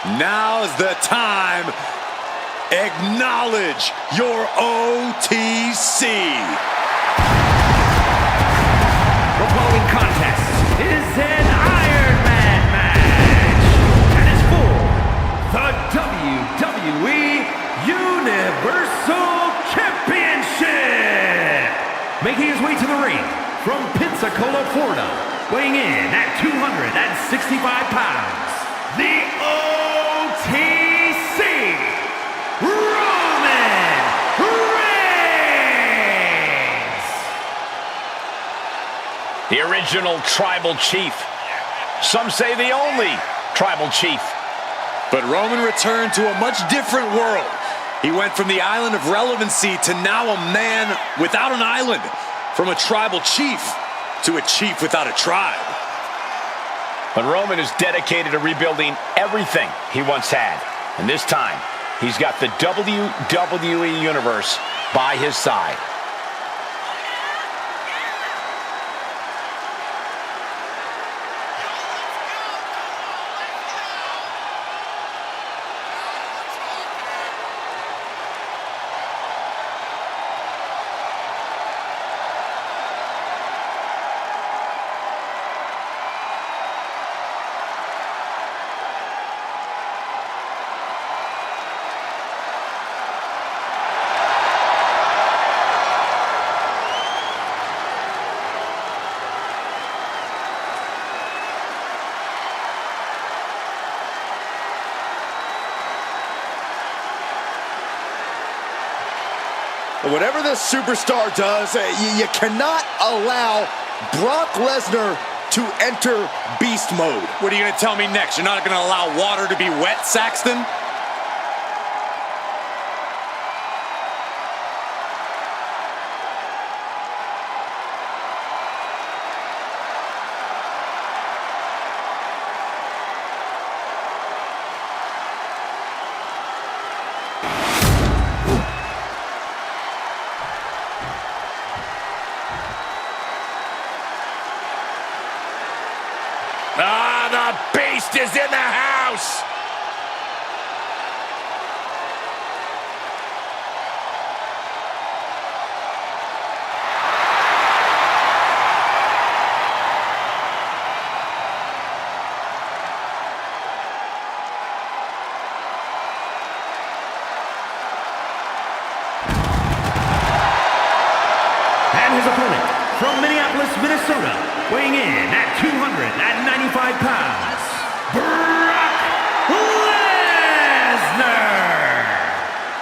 Now's the time. Acknowledge your OTC. The following contest is an Iron Man match and is for the WWE Universal Championship. Making his way to the ring from Pensacola, Florida, weighing in at 265 pounds, the OTC, Roman Reigns! The original tribal chief. Some say the only tribal chief. But Roman returned to a much different world. He went from the island of relevancy to now a man without an island. From a tribal chief to a chief without a tribe. But Roman is dedicated to rebuilding everything he once had. And this time, he's got the WWE Universe by his side. Whatever this superstar does, you cannot allow Brock Lesnar to enter beast mode. What are you going to tell me next? You're not going to allow water to be wet, Saxton? The beast is in the house! And his opponent from Minneapolis, Minnesota, weighing in at 295 pounds, Brock Lesnar!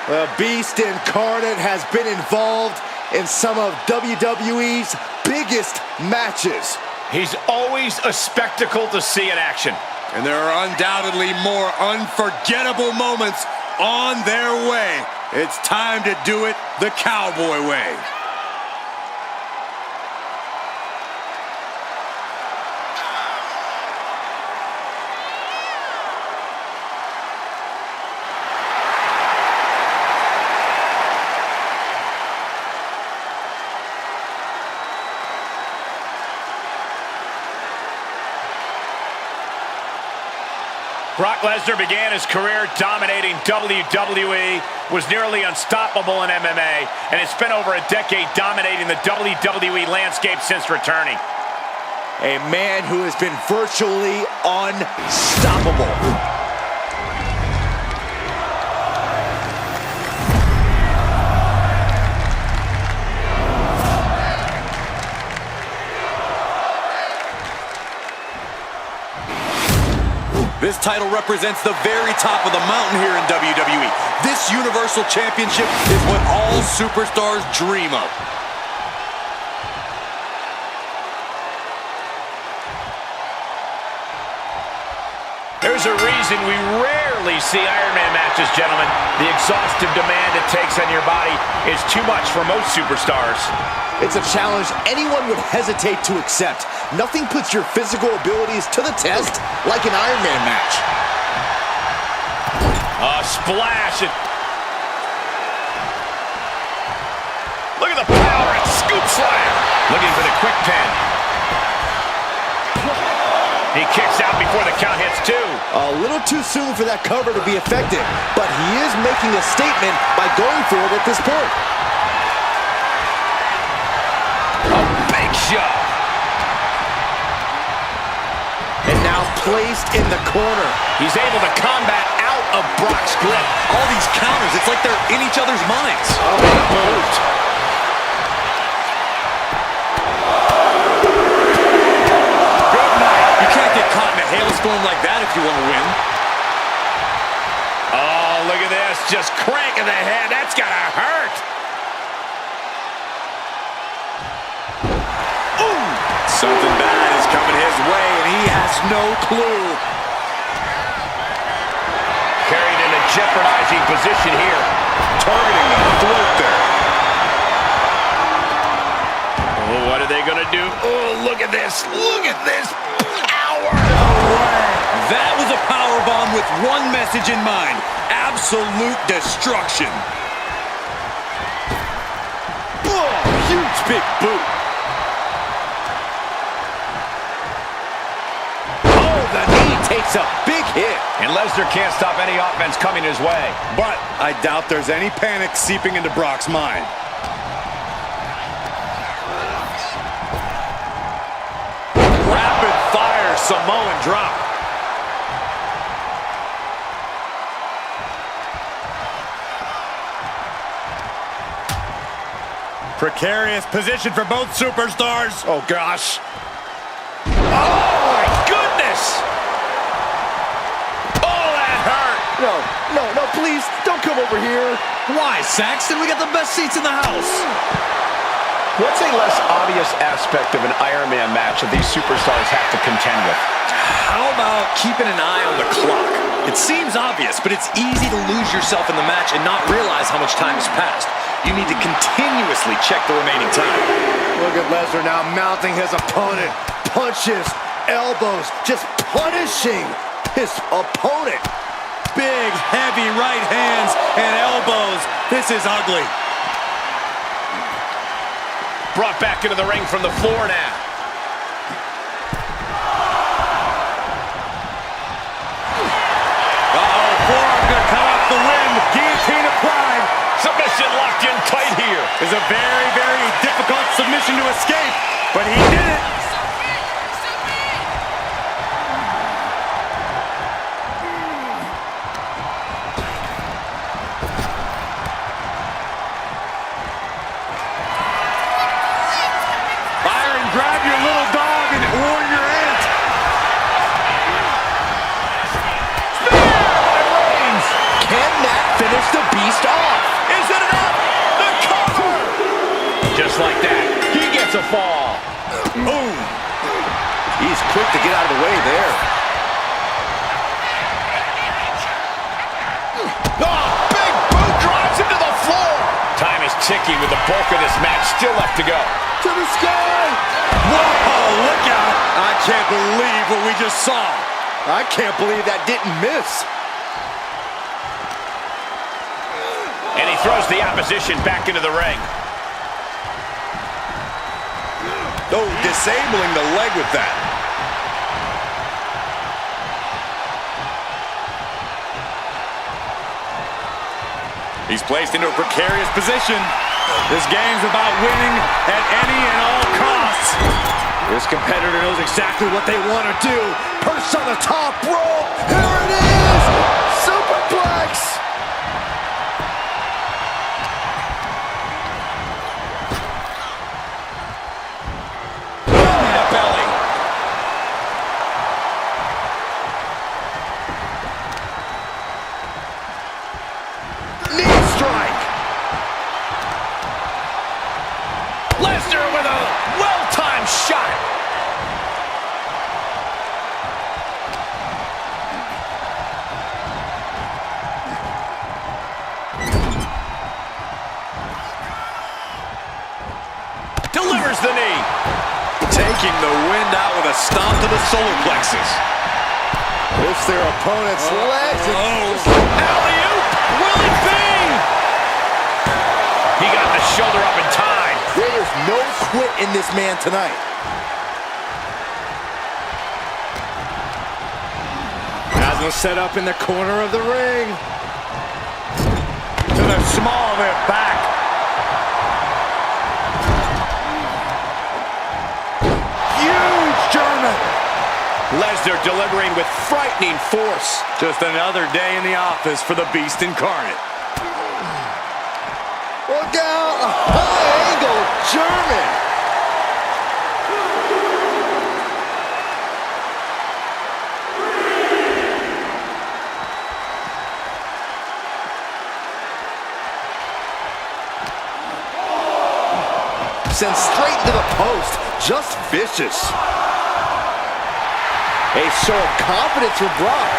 The Beast Incarnate has been involved in some of WWE's biggest matches. He's always a spectacle to see in action. And there are undoubtedly more unforgettable moments on their way. It's time to do it the cowboy way. Brock Lesnar began his career dominating WWE, was nearly unstoppable in MMA, and has spent over a decade dominating the WWE landscape since returning. A man who has been virtually unstoppable. This title represents the very top of the mountain here in WWE. This Universal Championship is what all superstars dream of. There's a reason we rarely see Iron Man matches, gentlemen. The exhaustive demand it takes on your body is too much for most superstars. It's a challenge anyone would hesitate to accept. Nothing puts your physical abilities to the test like an Iron Man match. A splash. Look at the power and scoop slam. Looking for the quick pin. He kicks out before the count hits 2. A little too soon for that cover to be effective, but he is making a statement by going for it at this point. A big shove. And now placed in the corner. He's able to combat out of Brock's grip. All these counters, it's like they're in each other's minds. Oh, he moved. Good night. You can't get caught in a hailstorm like that if you want to win. Oh, look at this. Just cranking the head. That's gotta hurt. Ooh! Something bad is coming his way, and he has no clue. Carried in a jeopardizing position here. Targeting the throat there. Oh, what are they going to do? Oh, look at this. Look at this power. That was a power bomb with one message in mind. Absolute destruction. Oh, huge big boot. Oh, the knee takes a big hit. And Lesnar can't stop any offense coming his way. But I doubt there's any panic seeping into Brock's mind. Rapid fire Samoan drop. Precarious position for both superstars. Oh, gosh. Oh, my goodness. Oh, that hurt. No, please, don't come over here. Why, Saxton? We got the best seats in the house. What's a less obvious aspect of an Iron Man match that these superstars have to contend with? How about keeping an eye on the clock? It seems obvious, but it's easy to lose yourself in the match and not realize how much time has passed. You need to continuously check the remaining time. Look at Lesnar now mounting his opponent. Punches, elbows, just punishing his opponent. Big, heavy right hands and elbows. This is ugly. Brought back into the ring from the floor now. Uh-oh, forearm gonna come off the wind. Guillotine applied. Submission locked in tight here. It's a very, very difficult submission to escape, but he did it. Grab your little dog and warn your aunt. Can that finish the beast off? Is it enough? The cover! Just like that, he gets a fall. Boom. He's quick to get out of the way there. Oh, big boot drives him to the floor. Time is ticking with the bulk of this match still left to go. To the sky! Whoa, look out. I can't believe what we just saw. I can't believe that didn't miss. And he throws the opposition back into the ring. Oh, disabling the leg with that. He's placed into a precarious position. This game's about winning at any and all costs. This competitor knows exactly what they want to do. Perched on the top rope. Here it is! Superplex! Belly. Knee strike! Lesnar with a well-timed shot. Delivers the knee. Taking the wind out with a stomp to the solar plexus. Lifts their opponent's legs. Alley-oop. Will it be? He got the shoulder up in time. There is no quit in this man tonight. Has him set up in the corner of the ring. To the small of it back. Huge German. Lesnar delivering with frightening force. Just another day in the office for the Beast Incarnate. Look out! A high-angle German. Sent straight into the post. Just vicious. A show of confidence from Brock.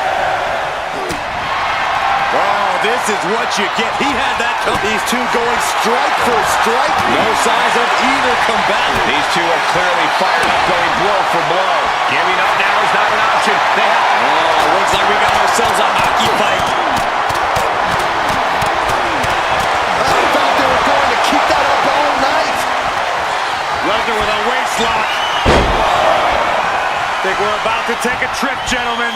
Oh, this is what you get. He had that coming. These two going strike for strike. No signs of either combatant. These two are clearly fired up, going blow for blow. Giving up now is not an option. They have... Oh, looks like we got ourselves a hockey fight. I thought they were going to keep that up all night. Lesnar with a waist lock. Think we're about to take a trip, gentlemen.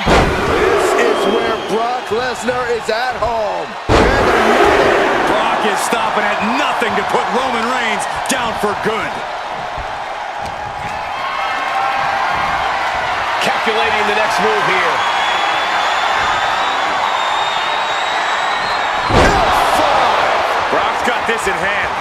This is where Brock Lesnar is at home. And another. Brock is stopping at nothing to put Roman Reigns down for good. Calculating the next move here. Brock's got this in hand.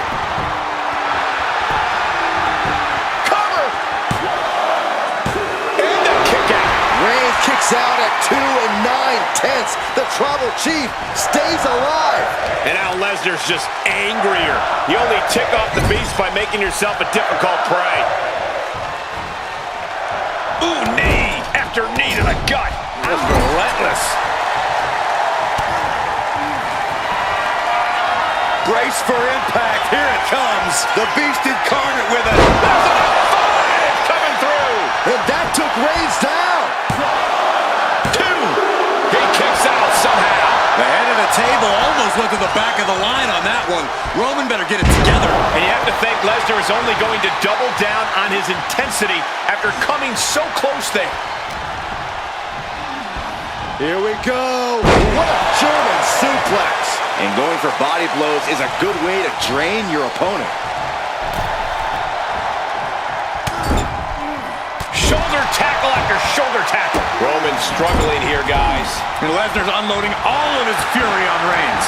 Reigns kicks out at 2 9/10. The Tribal Chief stays alive. And now Lesnar's just angrier. You only tick off the beast by making yourself a difficult prey. Ooh, knee after knee to the gut. Just relentless. Brace for impact. Here it comes. The Beast Incarnate with it. There's a 5 coming through. And that took Reigns down. 2. He kicks out somehow. The head of the table almost went to the back of the line on that one. Roman better get it together. And you have to think Lesnar is only going to double down on his intensity after coming so close there. Here we go. What a German suplex. And going for body blows is a good way to drain your opponent. Shoulder tackle after shoulder tackle. Roman struggling here, guys. And Lesnar's unloading all of his fury on Reigns.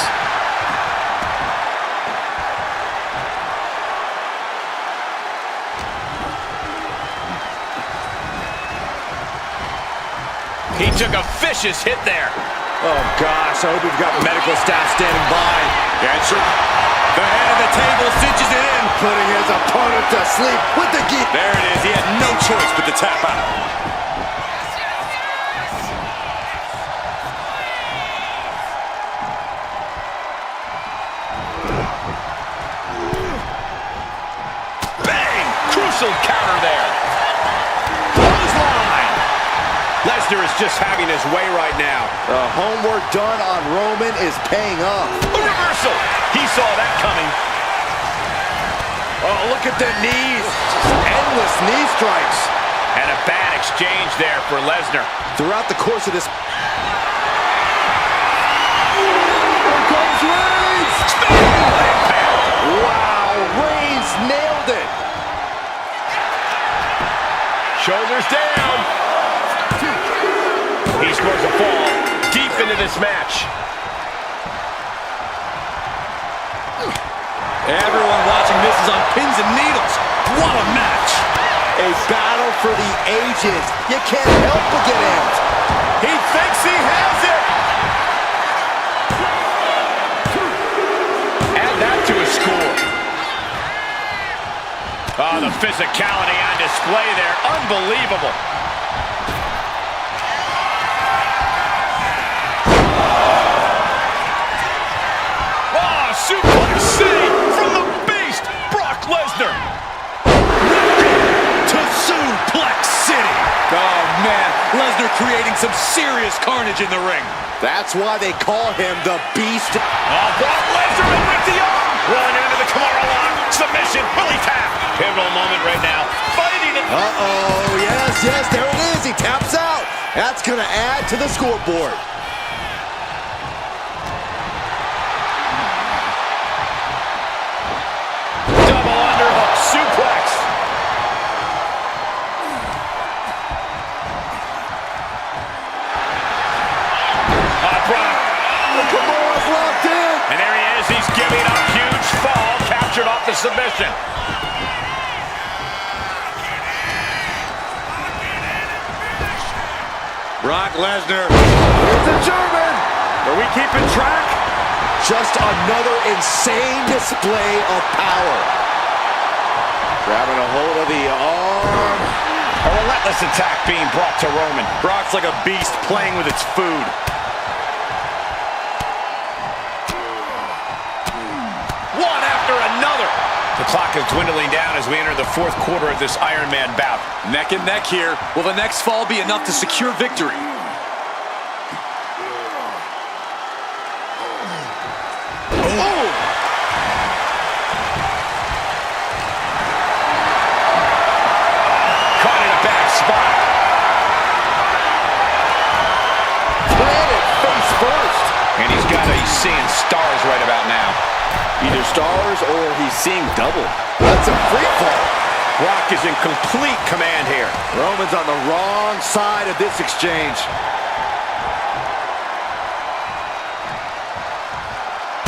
He took a vicious hit there. Oh, gosh. I hope we've got medical staff standing by. Gotcha. The head of the table cinches it in. Putting his opponent to sleep with the geek. There it is. He had no choice but to tap out. Bang! Crucial counter there. Clothesline. Lesnar is just having his way right now. The homework done on Roman is paying off. A reversal. He saw that coming. Oh, look at the knees. Just endless knee strikes. And a bad exchange there for Lesnar. Throughout the course of this... Here comes Reigns! Wow, Reigns nailed it. Shoulders down. He scores a fall deep into this match. Everyone watching this is on pins and needles. What a match. A battle for the ages. You can't help but get amped. He thinks he has it. Add that to his score. Oh, the physicality on display there. Unbelievable. Oh, suplex city from the beast, Brock Lesnar. To Suplex City. Oh, man. Lesnar creating some serious carnage in the ring. That's why they call him the Beast. Oh, Brock Lesnar with the arm. Rolling into the Kimura lock. Submission. Will he tap? Pivotal moment right now. Fighting it. Uh-oh. Yes, there it is. He taps out. That's going to add to the scoreboard. Double underhook suplex. Brock. Kimura's locked in. And there he is. He's giving up. Huge fall. Captured off the submission. Brock Lesnar. Here's the German. Are we keeping track? Just another insane display of power. Grabbing a hold of the arm. A relentless attack being brought to Roman. Brock's like a beast playing with its food. One after another. The clock is dwindling down as we enter the fourth quarter of this Iron Man bout. Neck and neck here. Will the next fall be enough to secure victory? Oh! Caught in a bad spot. Planted face first. And he's seeing stars right about now. Either stars or he's seeing double. That's a free fall. Brock is in complete command here. Roman's on the wrong side of this exchange.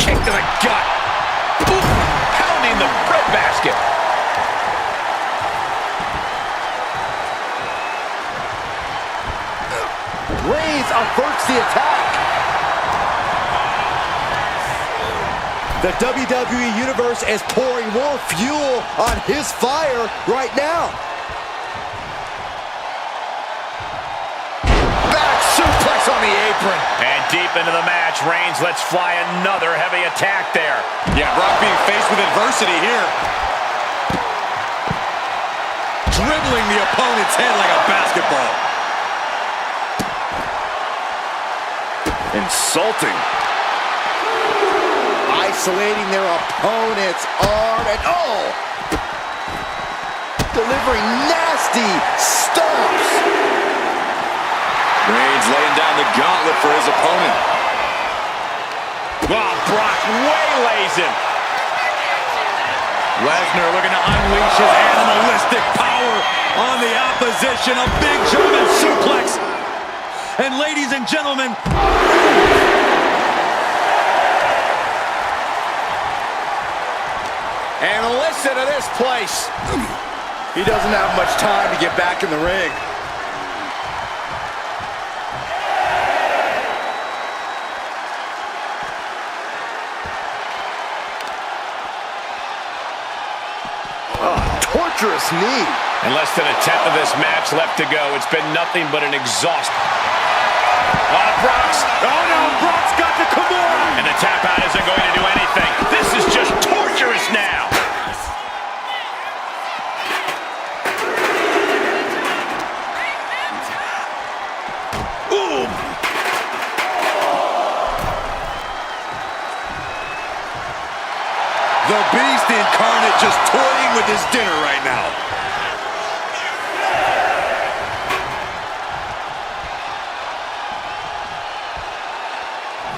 Kick to the gut. Ooh, pounding the breadbasket. Reigns averts the attack. The WWE Universe is pouring more fuel on his fire right now. Back suplex on the apron. And deep into the match, Reigns lets fly another heavy attack there. Yeah, Brock being faced with adversity here. Dribbling the opponent's head like a basketball. Insulting. Isolating their opponent's arm and delivering nasty stomps. Reigns laying down the gauntlet for his opponent. Oh, Brock waylays him. Lesnar looking to unleash his animalistic power on the opposition. A big German suplex. And ladies and gentlemen, and listen to this place. He doesn't have much time to get back in the ring. Torturous knee. In less than a tenth of this match left to go, it's been nothing but an exhaust. Brock's. oh no, Brock's got the Kimura. And the tap out isn't going to do anything. This is just torturous now. Ooh. The Beast incarnate just toying with his dinner right now.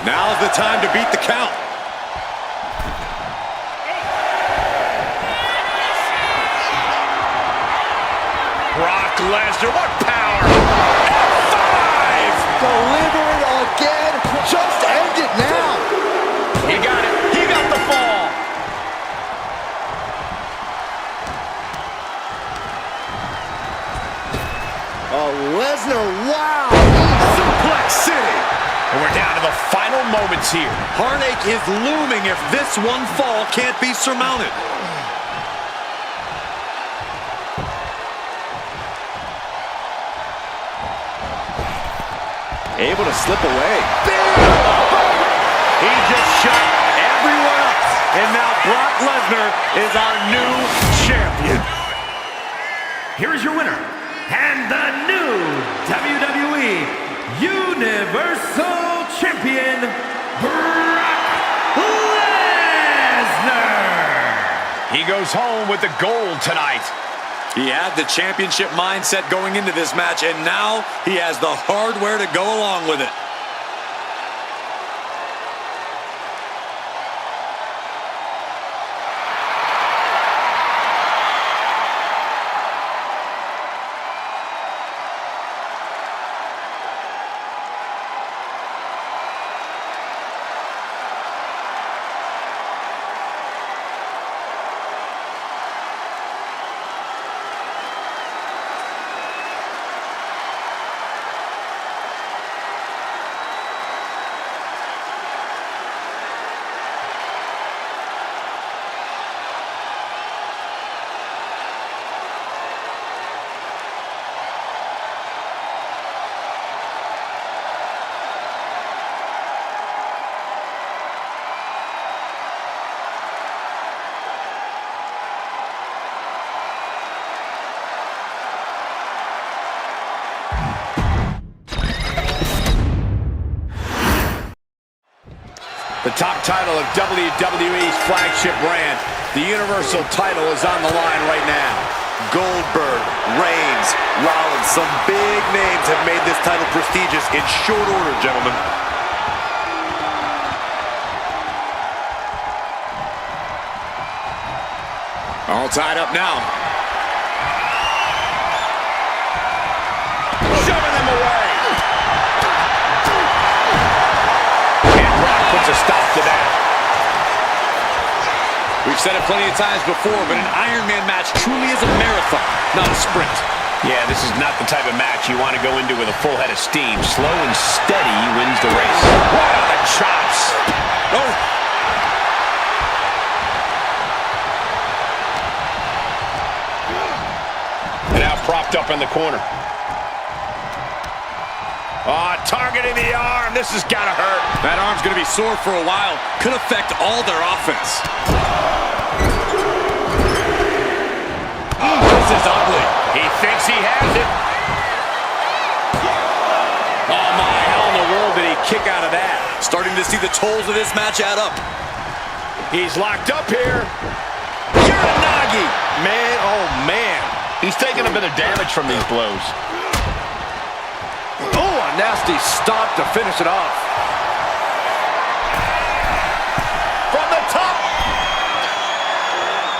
Now's the time to beat the count. Brock Lesnar, what power! F5! Deliver it again. Just end it now. He got it. He got the fall. Lesnar, wow. Suplex City. And we're down to the final moments here. Heartache is looming if this one fall can't be surmounted. Able to slip away. He just shut everyone up. And now Brock Lesnar is our new champion. Here is your winner, and the new WWE Universal Champion, Brock Lesnar. He goes home with the gold tonight. He had the championship mindset going into this match, and now he has the hardware to go along with it. The top title of WWE's flagship brand, the Universal title, is on the line right now. Goldberg, Reigns, Rollins, some big names have made this title prestigious in short order, gentlemen. All tied up now. Shoving them away. And Brock puts a stop to that. We've said it plenty of times before, but an Iron Man match truly is a marathon, not a sprint. Yeah, this is not the type of match you want to go into with a full head of steam. Slow and steady wins the race. Right on the chops. Oh. And now propped up in the corner. Oh, targeting the arm. This has got to hurt. That arm's going to be sore for a while. Could affect all their offense. Oh, this is ugly. He thinks he has it. Oh, my. How in the world did he kick out of that? Starting to see the tolls of this match add up. He's locked up here. Uranagi. Man, oh man. He's taking a bit of damage from these blows. Oh, a nasty stop to finish it off. From the top.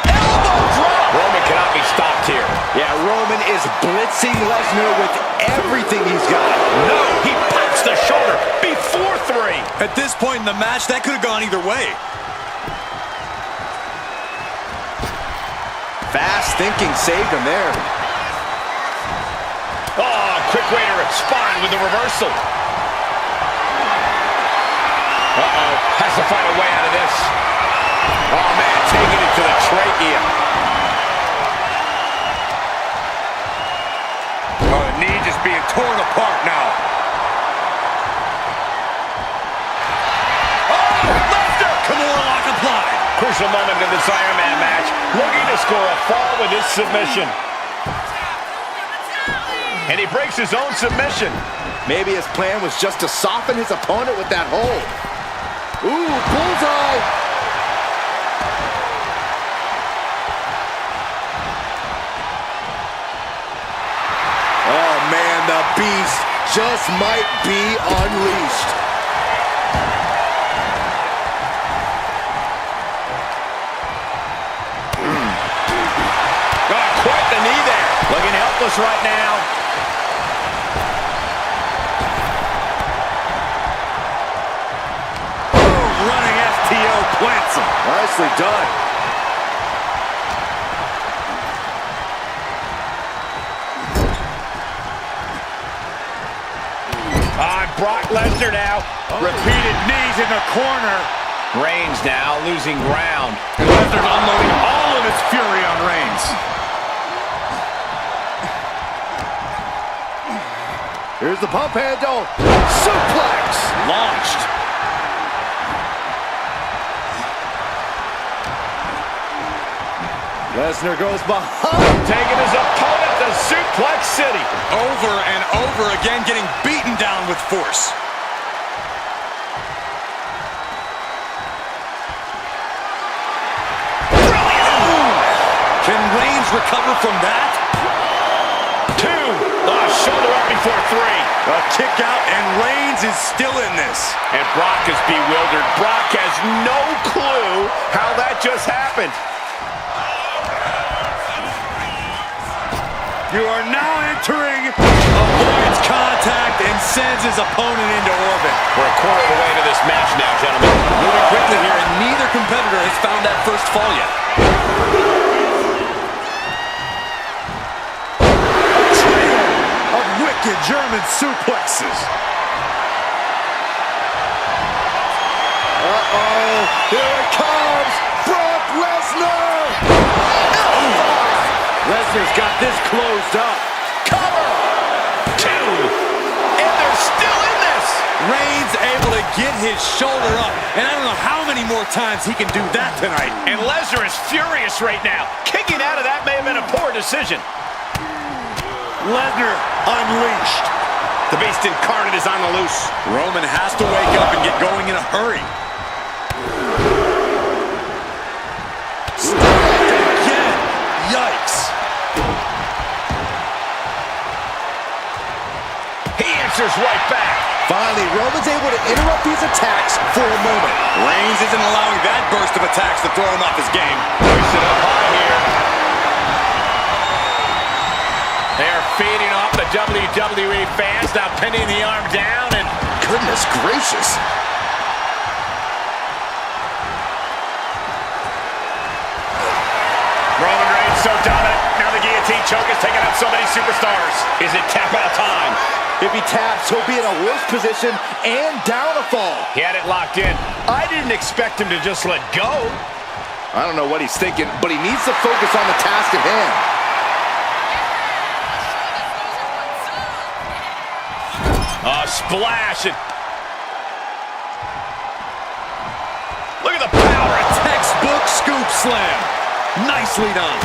Elbow drop. Roman cannot be stopped here. Yeah, Roman is blitzing Lesnar with everything he's got. No, he pops the shoulder before 3. At this point in the match, that could have gone either way. Fast thinking saved him there. Oh, quick way to respond with the reversal. Uh-oh, has to find a way out of this. Oh, man, taking it to the trachea. Oh, the knee just being torn apart now. Oh, Lesnar! Kimura lock applied. Crucial moment in this Iron Man match. Looking to score a fall with his submission. And he breaks his own submission. Maybe his plan was just to soften his opponent with that hold. Ooh, bullseye! Oh man, the beast just might be unleashed. Oh, quite the knee there. Looking helpless right now. Plants him. Nicely done. On Brock Lesnar now. Repeated knees in the corner. Reigns now losing ground. Lesnar unloading all of his fury on Reigns. Here's the pump handle. Suplex. Launched. Lesnar goes behind. Taking his opponent to Suplex City. Over and over again, getting beaten down with force. Brilliant! Can Reigns recover from that? shoulder up before 3. A kick out, and Reigns is still in this. And Brock is bewildered. Brock has no clue how that just happened. You are now entering, avoids contact, and sends his opponent into orbit. We're a quarter of the way to this match now, gentlemen. Moving quickly here, and neither competitor has found that first fall yet. A trio of wicked German suplexes. Uh-oh, here it comes, Brock Lesnar! Lesnar's got this closed up. Cover! 2! And they're still in this! Reigns able to get his shoulder up, and I don't know how many more times he can do that tonight. And Lesnar is furious right now. Kicking out of that may have been a poor decision. Lesnar unleashed. The beast incarnate is on the loose. Roman has to wake up and get going in a hurry. Stopped again. Yikes. He answers right back. Finally, Roman's able to interrupt these attacks for a moment. Reigns isn't allowing that burst of attacks to throw him off his game. Hoisted up high here. They're feeding off the WWE fans, now pinning the arm down, and Goodness gracious. Roman Reigns so dominant. Now the guillotine choke is taking out so many superstars. Is it tap out time? If he taps, he'll be in a worse position and down a fall. He had it locked in. I didn't expect him to just let go. I don't know what he's thinking, but he needs to focus on the task at hand. Splash. And look at the power. Textbook scoop slam. Nicely done.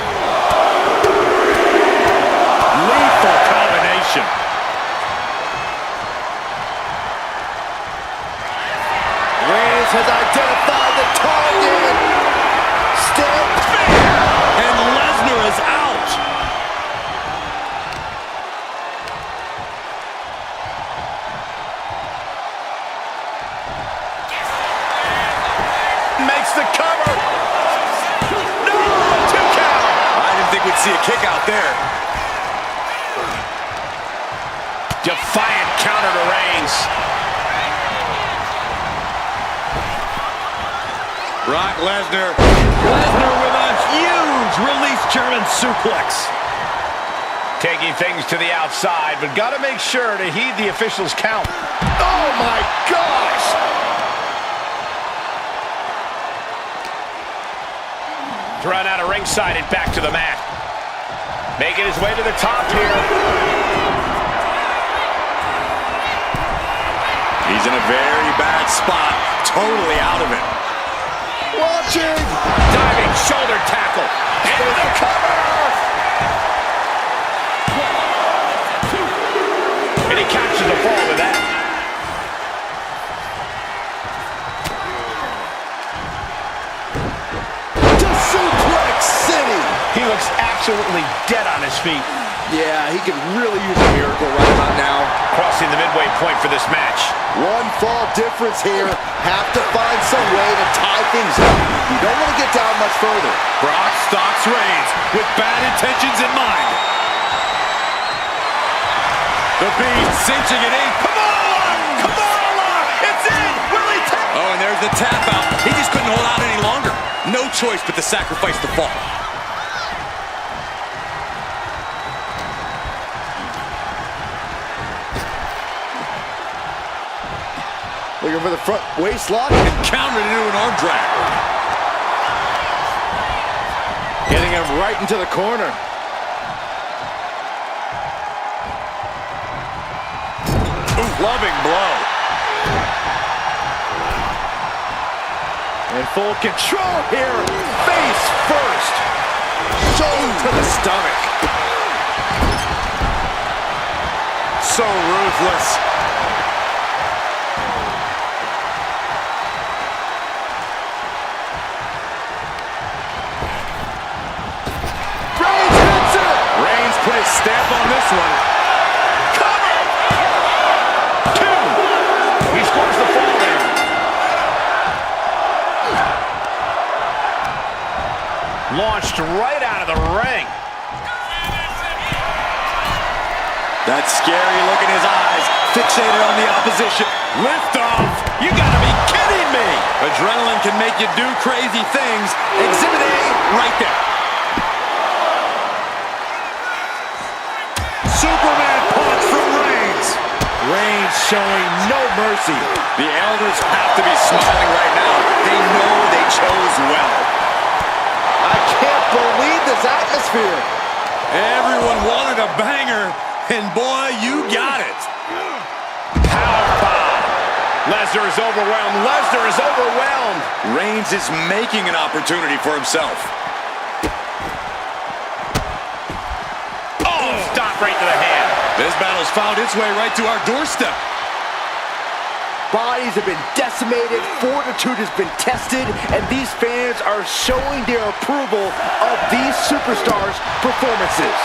Lethal combination. Reigns has identified the target. Step spear. And Lesnar is out. Makes the cover. No, 2 count. I didn't think we'd see a kick out there. Defiant counter to Reigns. Brock Lesnar. Lesnar with a huge release German suplex. Taking things to the outside, but got to make sure to heed the official's count. Oh my gosh! Thrown out of ringside and back to the mat. Making his way to the top here. He's in a very bad spot. Totally out of it. Watching! Diving shoulder tackle. And the cover! And he captures the fall with that. To Suplex City! He looks absolutely dead on his feet. Yeah, he could really use a miracle right about now. Crossing the midway point for this match. One fall difference here. Have to find some way to tie things up. You don't want to get down much further. Brock stalks Reigns with bad intentions in mind. The Beast cinching it in. Come on! Come on! It's in! Will he tap? Oh, and there's the tap out. He just couldn't hold out any longer. No choice but to sacrifice the fall. Looking for the front waist lock. And countered into an arm drag. Getting him right into the corner. Ooh, loving blow. In full control here. Face first. Shoulder to the stomach. So ruthless. Reigns hits it. Reigns put his stamp on this one. launched right out of the ring. That scary look in his eyes, fixated on the opposition. Lift off. You gotta be kidding me. Adrenaline can make you do crazy things. Exhibit A right there. Superman punch from Reigns. Reigns showing no mercy. The elders have to be smiling right now. They know they chose well. I can't believe this atmosphere. Everyone wanted a banger, and boy, you got it. Powerbomb. Lesnar is overwhelmed. Lesnar is overwhelmed. Reigns is making an opportunity for himself. Oh, stop right to the hand. This battle's found its way right to our doorstep. Bodies have been decimated, fortitude has been tested, and these fans are showing their approval of these superstars' performances.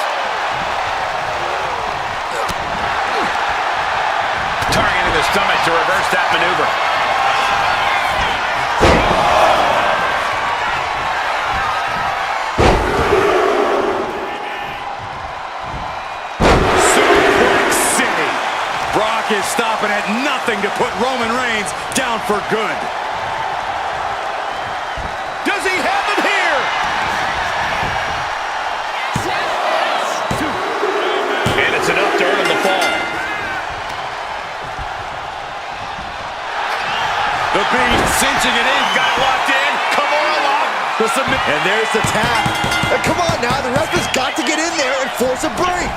Targeting the stomach to reverse that maneuver. Suplex City. Brock is stopping at nothing to put Roman Reigns down for good. Does he have it here? And it's enough to earn him the fall. The Beast cinching it in. Got locked in. Kimura lock. And there's the tap. Come on now, the ref has got to get in there and force a break.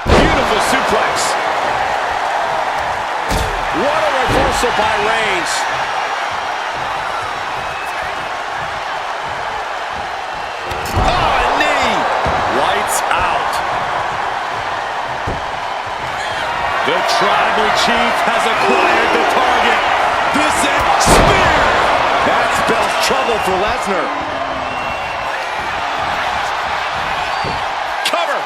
Beautiful suplex. What a reversal by Reigns. Oh, a knee. Lights out. The tribal chief has acquired the target. This is spear. That spells trouble for Lesnar. Cover.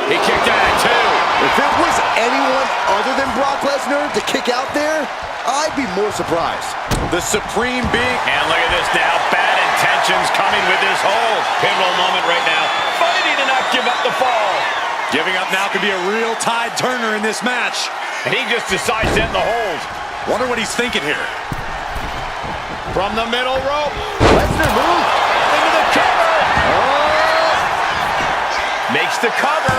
He kicked out at two. If it was anyone other than Brock Lesnar to kick out there, I'd be more surprised. The supreme being. And look at this now. Bad intentions coming with this hold. Pivotal moment right now. Fighting to not give up the fall. Giving up now could be a real tide turner in this match. And he just decides to end the hold. Wonder what he's thinking here. From the middle rope. Lesnar moved. Into the cover. Oh! Makes the cover.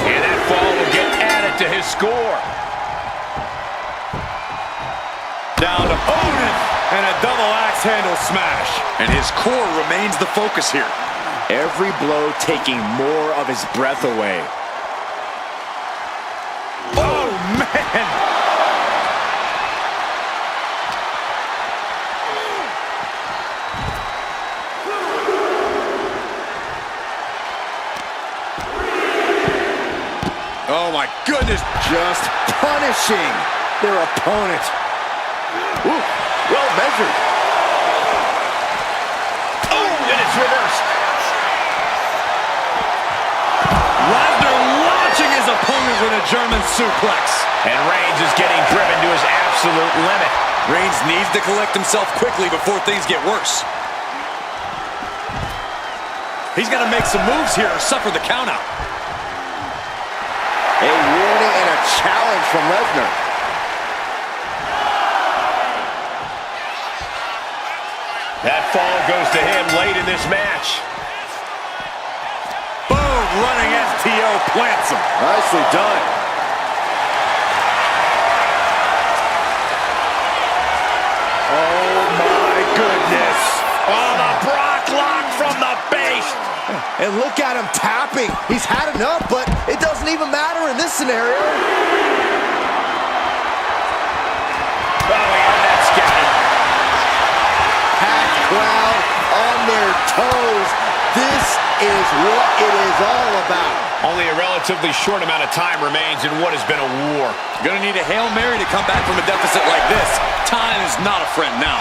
And that fall will get added to his score. Down to Odin. And a double axe handle smash. And his core remains the focus here. Every blow taking more of his breath away. Oh, man. Oh, my goodness. Just punishing their opponent. Ooh, well measured. Oh, and it's reversed. Lesnar launching his opponent with a German suplex. And Reigns is getting driven to his absolute limit. Reigns needs to collect himself quickly before things get worse. He's got to make some moves here or suffer the countout. A warning and a challenge from Lesnar. That fall goes to him late in this match. Boom, running STO plants him. Nicely done. Oh my goodness. Oh, the Brock lock from the base. And look at him tapping. He's had enough, but it doesn't even matter in this scenario. Oh, yeah, that's scattered. Packed crowd on their toes. This is what it is all about. Only a relatively short amount of time remains in what has been a war. Gonna need a Hail Mary to come back from a deficit like this. Time is not a friend now.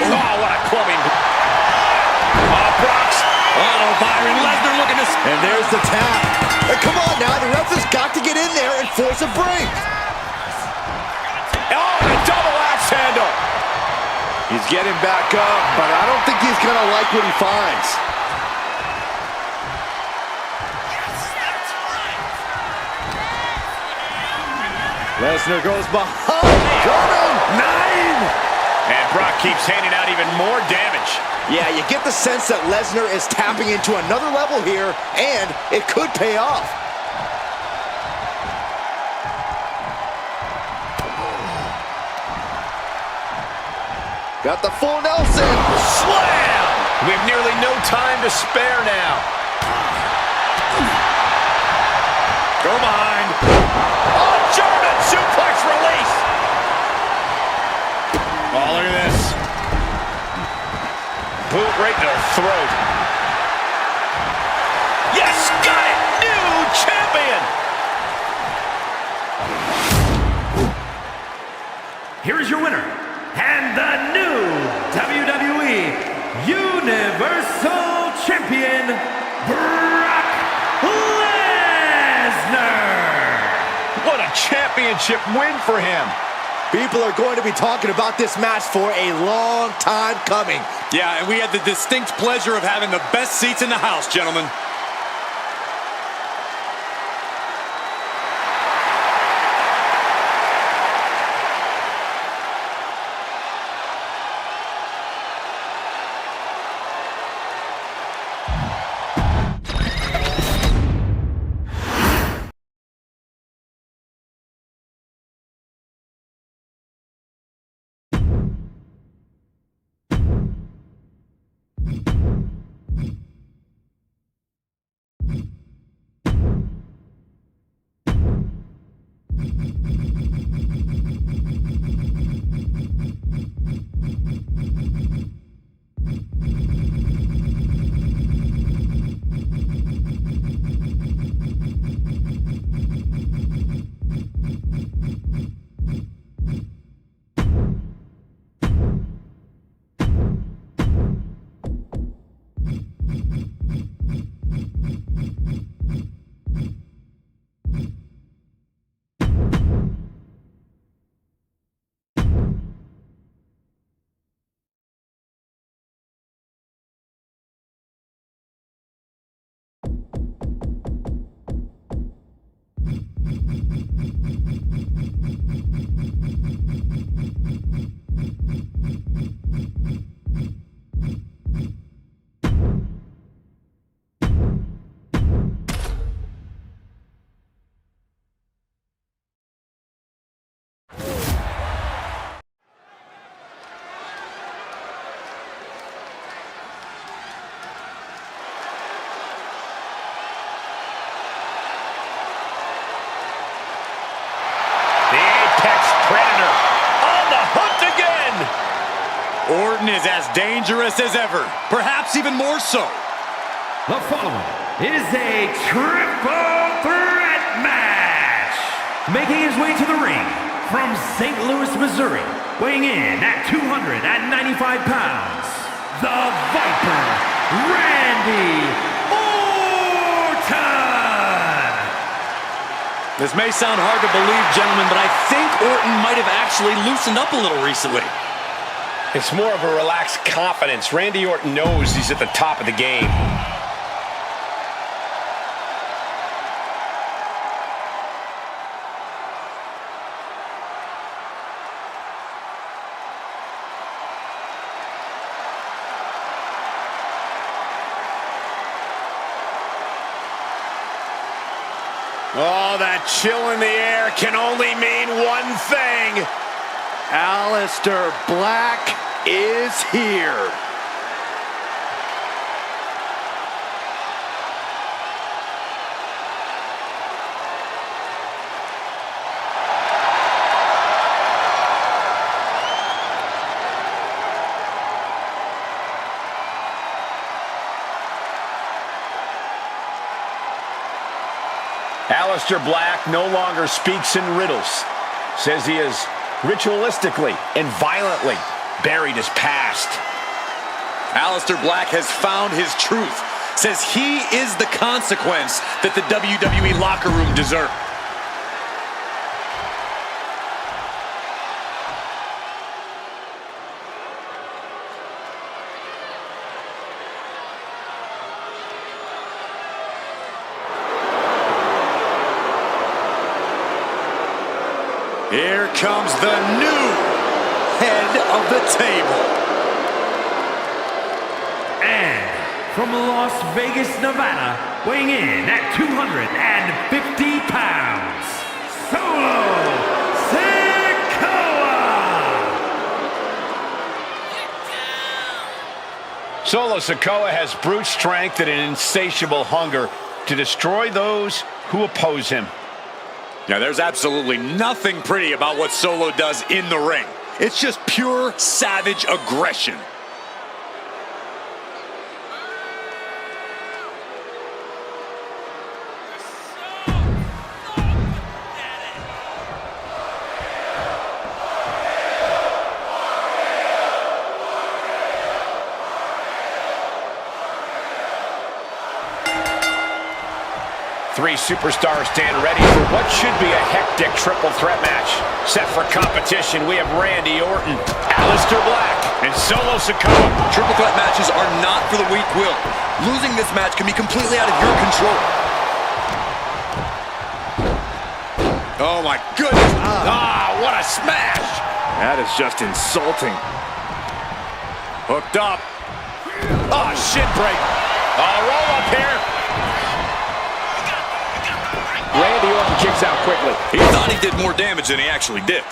Oh, what a clubbing. Oh, Brock's Uh-oh, Byron. Lesnar looking to... And there's the tap. And come on now, the ref has got to get in there and force a break. Oh, and a double axe handle. He's getting back up, but I don't think he's gonna like what he finds. Lesnar goes behind. German 9. And Brock keeps handing out even more damage. Yeah, you get the sense that Lesnar is tapping into another level here, and it could pay off. Got the full Nelson. Slam! We have nearly no time to spare now. Go behind. Oh, German suplex release. Oh, look at this. Boot right to the throat. Yes, got it! New champion! Here's your winner, and the new WWE Universal Champion, Brock Lesnar! What a championship win for him. People are going to be talking about this match for a long time coming. Yeah, and we had the distinct pleasure of having the best seats in the house, gentlemen. Predator on the hunt again. Orton is as dangerous as ever, perhaps even more so. The following is a triple threat match. Making his way to the ring from St. Louis, Missouri, weighing in at 295 pounds, the Viper, Randy Orton. This may sound hard to believe, gentlemen, but I think Orton might have actually loosened up a little recently. It's more of a relaxed confidence. Randy Orton knows he's at the top of the game. Oh, that chill in the air can only mean one thing. Aleister Black is here. Aleister Black no longer speaks in riddles. Says he has ritualistically and violently buried his past. Aleister Black has found his truth. says he is the consequence that the WWE locker room deserves. Here comes the new head of the table. And from Las Vegas, Nevada, weighing in at 250 pounds, Solo Sikoa! Sikoa has brute strength and an insatiable hunger to destroy those who oppose him. Now, there's absolutely nothing pretty about what Solo does in the ring. It's just pure savage aggression. Three superstars stand ready for what should be a hectic triple threat match. Set for competition, we have Randy Orton, Aleister Black, and Solo Sikoa. Triple threat matches are not for the weak-willed. Losing this match can be completely out of your control. Oh my goodness! What a smash! That is just insulting. Hooked up. Shin break. Roll up here. Randy Orton kicks out quickly. He thought he did more damage than he actually did.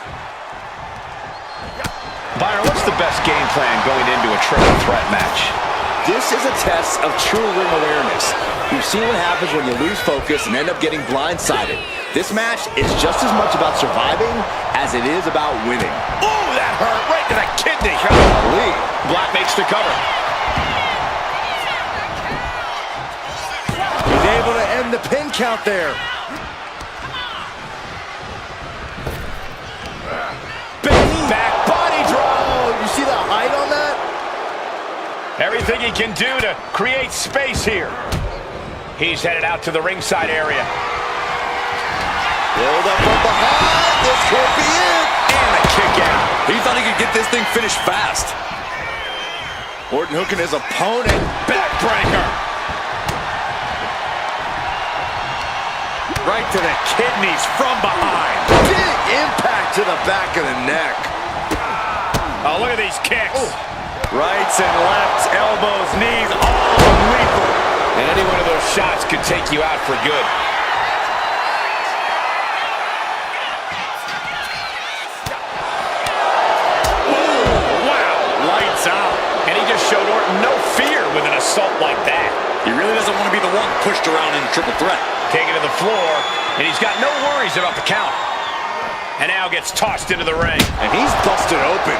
Byron, what's the best game plan going into a triple threat match? This is a test of true ring awareness. You've seen what happens when you lose focus and end up getting blindsided. This match is just as much about surviving as it is about winning. Ooh, that hurt right to the kidney. Golly. Black makes the cover. He's able to end the pin count there. Back body drop. Oh, you see the height on that? Everything he can do to create space here. He's headed out to the ringside area. Rolled up from behind. This could be it. And a kick out. He thought he could get this thing finished fast. Orton hooking his opponent. Backbreaker. Right to the kidneys from behind. Big impact to the back of the neck. Oh, look at these kicks. Rights and lefts, elbows, knees, all lethal. And any one of those shots could take you out for good. Lights out. And he just showed Orton no fear with an assault like that. He really doesn't want to be the one pushed around in a triple threat. Taken to the floor, and he's got no worries about the count. And now gets tossed into the ring. And he's busted open.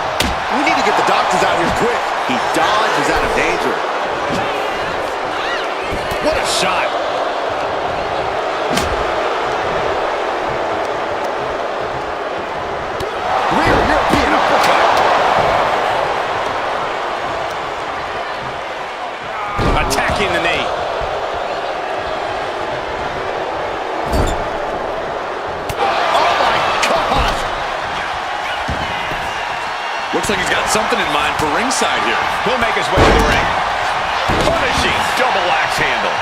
We need to get the doctors out here quick. He dodges out of danger. What a shot. Rear European uppercut. Attacking the knee. Looks like he's got something in mind for ringside here. He'll make his way to the ring. Punishing double axe handle.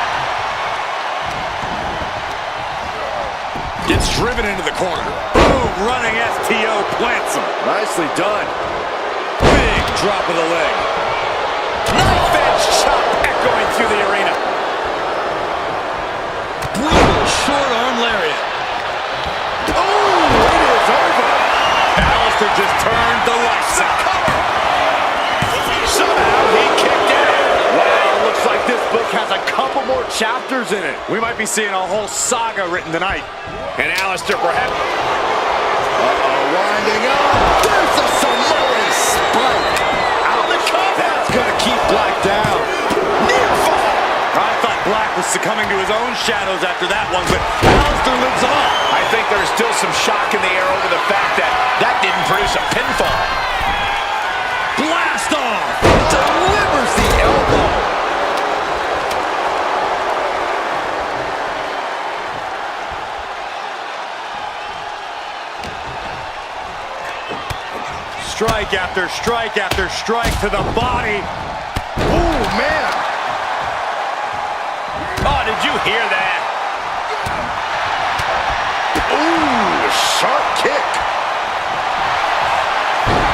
Gets driven into the corner. Boom, running STO plants him. Nicely done. Big drop of the leg. Knife edge chop echoing through the arena. Brutal short arm lariat. Oh, it is over. Aleister just turned the lights out. Somehow he kicked out. Wow, looks like this book has a couple more chapters in it. We might be seeing a whole saga written tonight. And Aleister perhaps. Winding up. There's a Samoan spike. Out the cover. That's going to keep Black down. Near fall. I thought Black was succumbing to his own shadows after that one, but Aleister lives on. I think there's still some shock in the air over the fact that that didn't produce a pinfall. Blast off! Delivers the elbow. Strike after strike after strike to the body. Ooh, man. Oh, did you hear that? Ooh, sharp kick.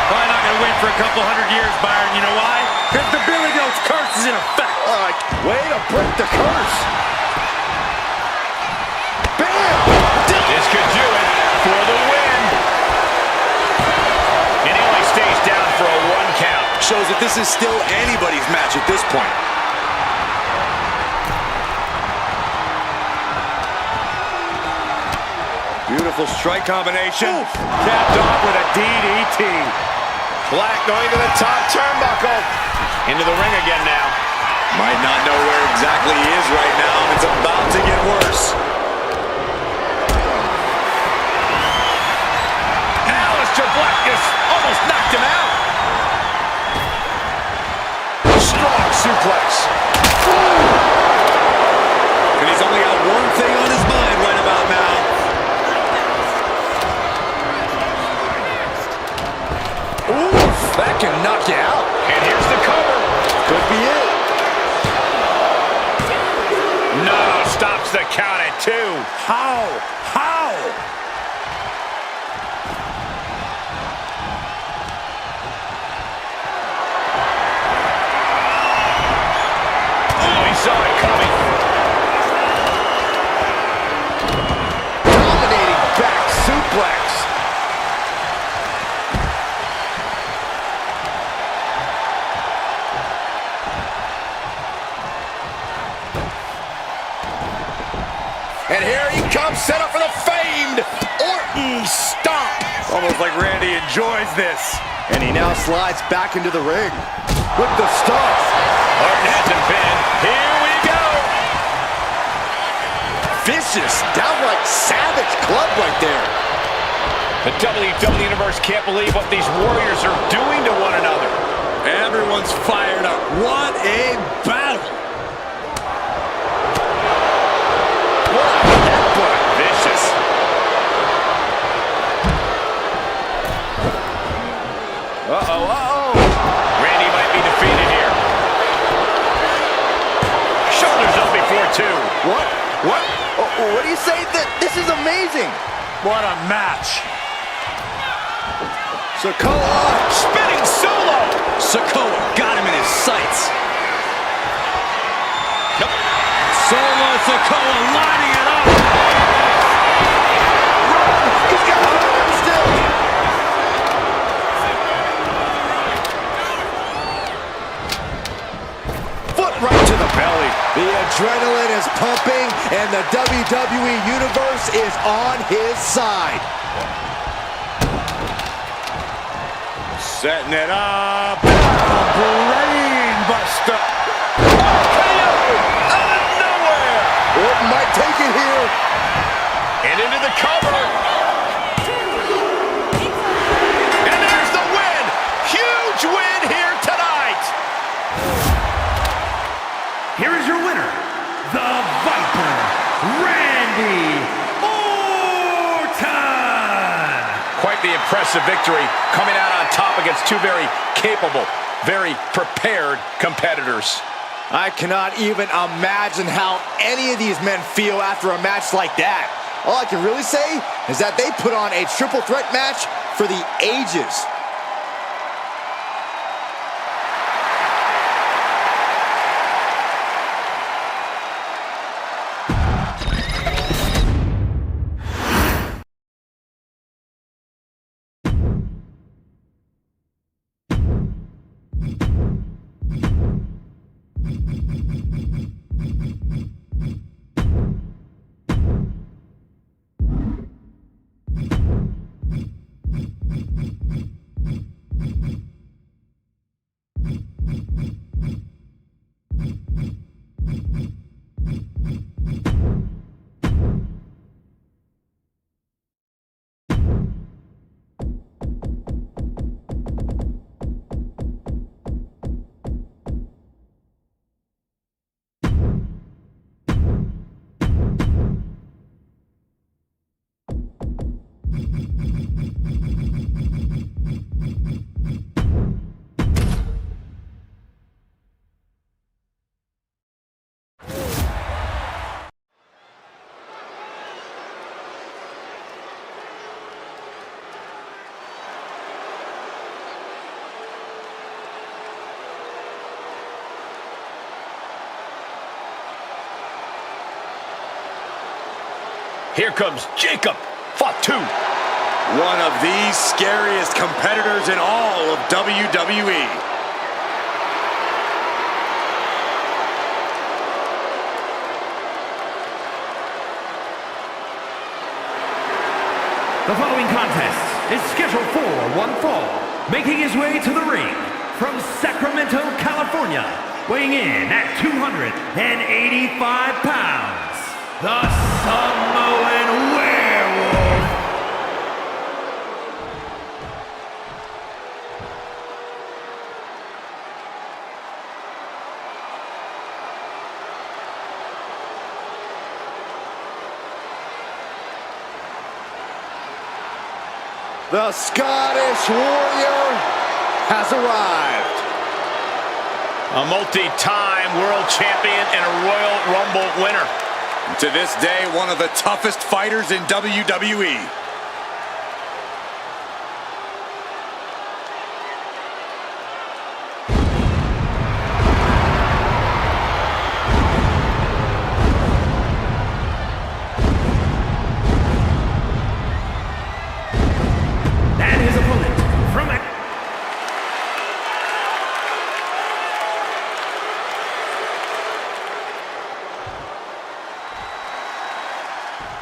Probably not going to win for a couple hundred years, Byron. You know why? Because the Billy Goat's curse is in effect. Way to break the curse. Bam! This could do it for the win. And he only stays down for a 1 count. Shows that this is still anybody's match at this point. Beautiful strike combination. Oof. Capped off with a DDT. Black going to the top turnbuckle. Into the ring again now. Might not know where exactly he is right now. It's about to get worse. Aleister Black just almost knocked him out. Strong suplex. And he's only got one thing on his mind right about now. Oof, that can knock you out. And here's the cover. Could be it. No, stops the count at 2. How? Oh, he saw it coming. Dominating back suplex. And here he comes, set up for the famed Orton stomp. Almost like Randy enjoys this. And he now slides back into the ring with the stomp. Orton has him pinned. Here we go. Vicious, downright savage club right there. The WWE Universe can't believe what these warriors are doing to one another. Everyone's fired up. What a battle. Vicious. Uh-oh. Randy might be defeated here. Shoulders up before 2. What? What do you say? This is amazing. What a match. Sikoa Spinning solo. Sikoa got him in his sights. Solo Sikoa lining it up. He's got arms still. Foot right to the belly. The adrenaline is pumping, and the WWE Universe is on his side. Setting it up. Brain buster. Orton might take it here. And into the cover. And there's the win. Huge win here tonight. Here is your winner, the Viper, Randy Orton. Quite the impressive victory, coming out on top against 2 very capable, very prepared competitors. I cannot even imagine how any of these men feel after a match like that. All I can really say is that they put on a triple threat match for the ages. Here comes Jacob Fatu. One of the scariest competitors in all of WWE. The following contest is scheduled for one fall. Making his way to the ring from Sacramento, California, weighing in at 285 pounds, the Samoan Werewolf. The Scottish Warrior has arrived. A multi-time world champion and a Royal Rumble winner. To this day, one of the toughest fighters in WWE. And his opponent from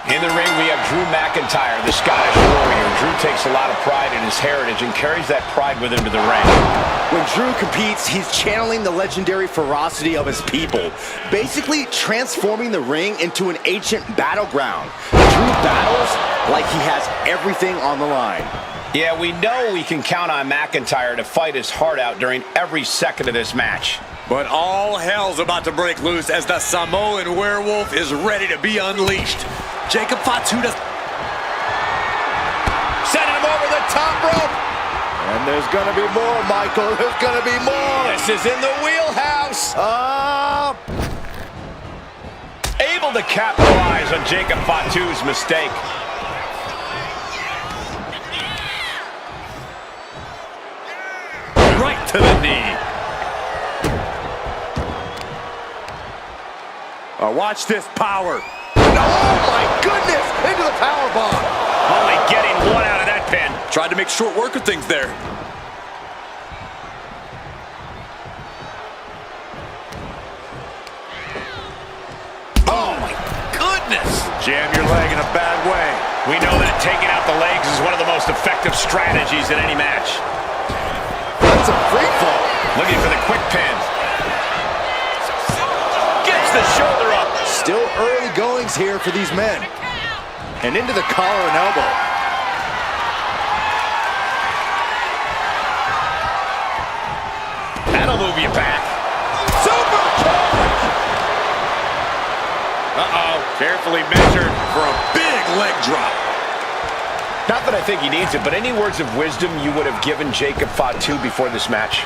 In the ring, we have Drew McIntyre, the Scottish Warrior. Drew takes a lot of pride in his heritage and carries that pride with him to the ring. When Drew competes, he's channeling the legendary ferocity of his people, basically transforming the ring into an ancient battleground. Drew battles like he has everything on the line. Yeah, we know we can count on McIntyre to fight his heart out during every second of this match. But all hell's about to break loose as the Samoan Werewolf is ready to be unleashed. Jacob Fatu does... Sending him over the top rope. And there's gonna be more, Michael. There's gonna be more. This is in the wheelhouse. Able to capitalize on Jacob Fatu's mistake. right to the knee. Watch this power. Oh my goodness! Into the power bomb. Only getting one out of that pin. Tried to make short work of things there. Oh my goodness! Jam your leg in a bad way. We know that taking out the legs is one of the most effective strategies in any match. That's a free fall. Looking for the quick pin. Gets the shoulder up. Still early goings here for these men. And into the collar and elbow. That'll move you back. Super kick! Uh-oh. Carefully measured for a big leg drop. Not that I think he needs it, but any words of wisdom you would have given Jacob Fatu before this match?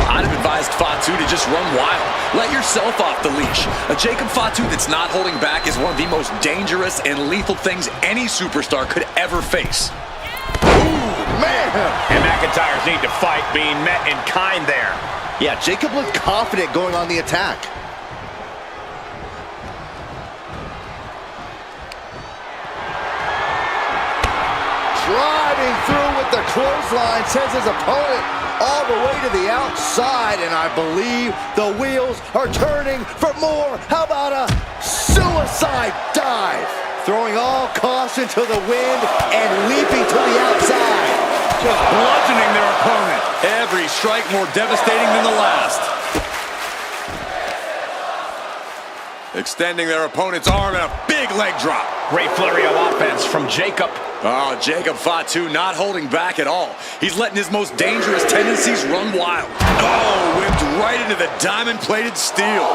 I'd have advised Fatu to just run wild. Let yourself off the leash. A Jacob Fatu that's not holding back is one of the most dangerous and lethal things any superstar could ever face. Ooh, man! And McIntyre's need to fight being met in kind there. Yeah, Jacob looked confident going on the attack. Driving through with the clothesline, sends his opponent all the way to the outside, and I believe the wheels are turning for more. How about a suicide dive? Throwing all caution to the wind and leaping to the outside. Just bludgeoning their opponent. Every strike more devastating than the last. Extending their opponent's arm and a big leg drop. Great flurry of offense from Jacob. Oh, Jacob Fatu not holding back at all. He's letting his most dangerous tendencies run wild. Oh, whipped right into the diamond-plated steel.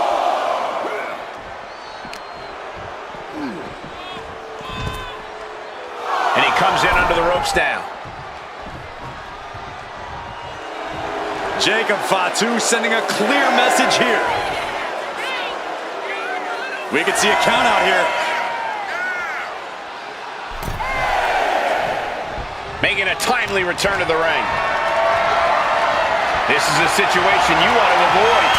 And he comes in under the ropes now. Jacob Fatu sending a clear message here. We could see a count out here. Making a timely return to the ring. This is a situation you want to avoid.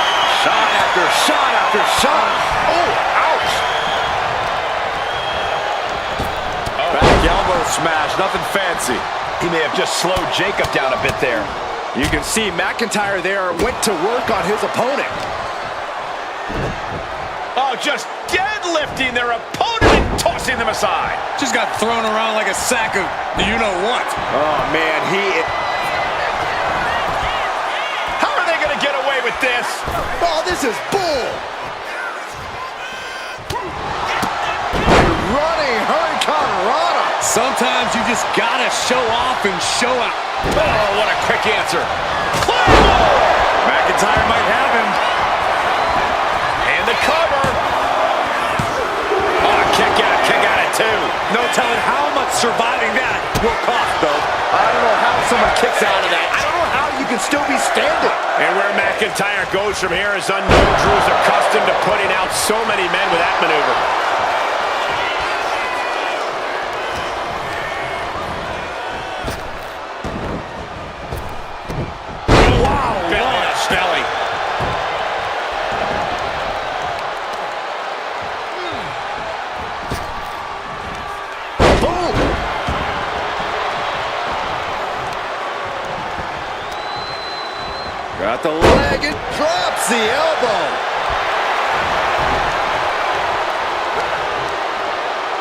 Shot after shot after shot. Oh, ouch. smash, nothing fancy. He may have just slowed Jacob down a bit there. You can see McIntyre there went to work on his opponent. Oh, just deadlifting their opponent and tossing them aside. Just got thrown around like a sack of you-know-what. Oh, man, How are they going to get away with this? Oh, this is bull! Running Hurricane Rana. Sometimes you just gotta show off and show out. Oh, what a quick answer. Claymore! McIntyre might have him. And the cover. Oh, kick out at two. No telling how much surviving that will cost, though. I don't know how someone kicks out of that. I don't know how you can still be standing. And where McIntyre goes from here is unknown. Drew's accustomed to putting out so many men with that maneuver. Got the leg and drops the elbow.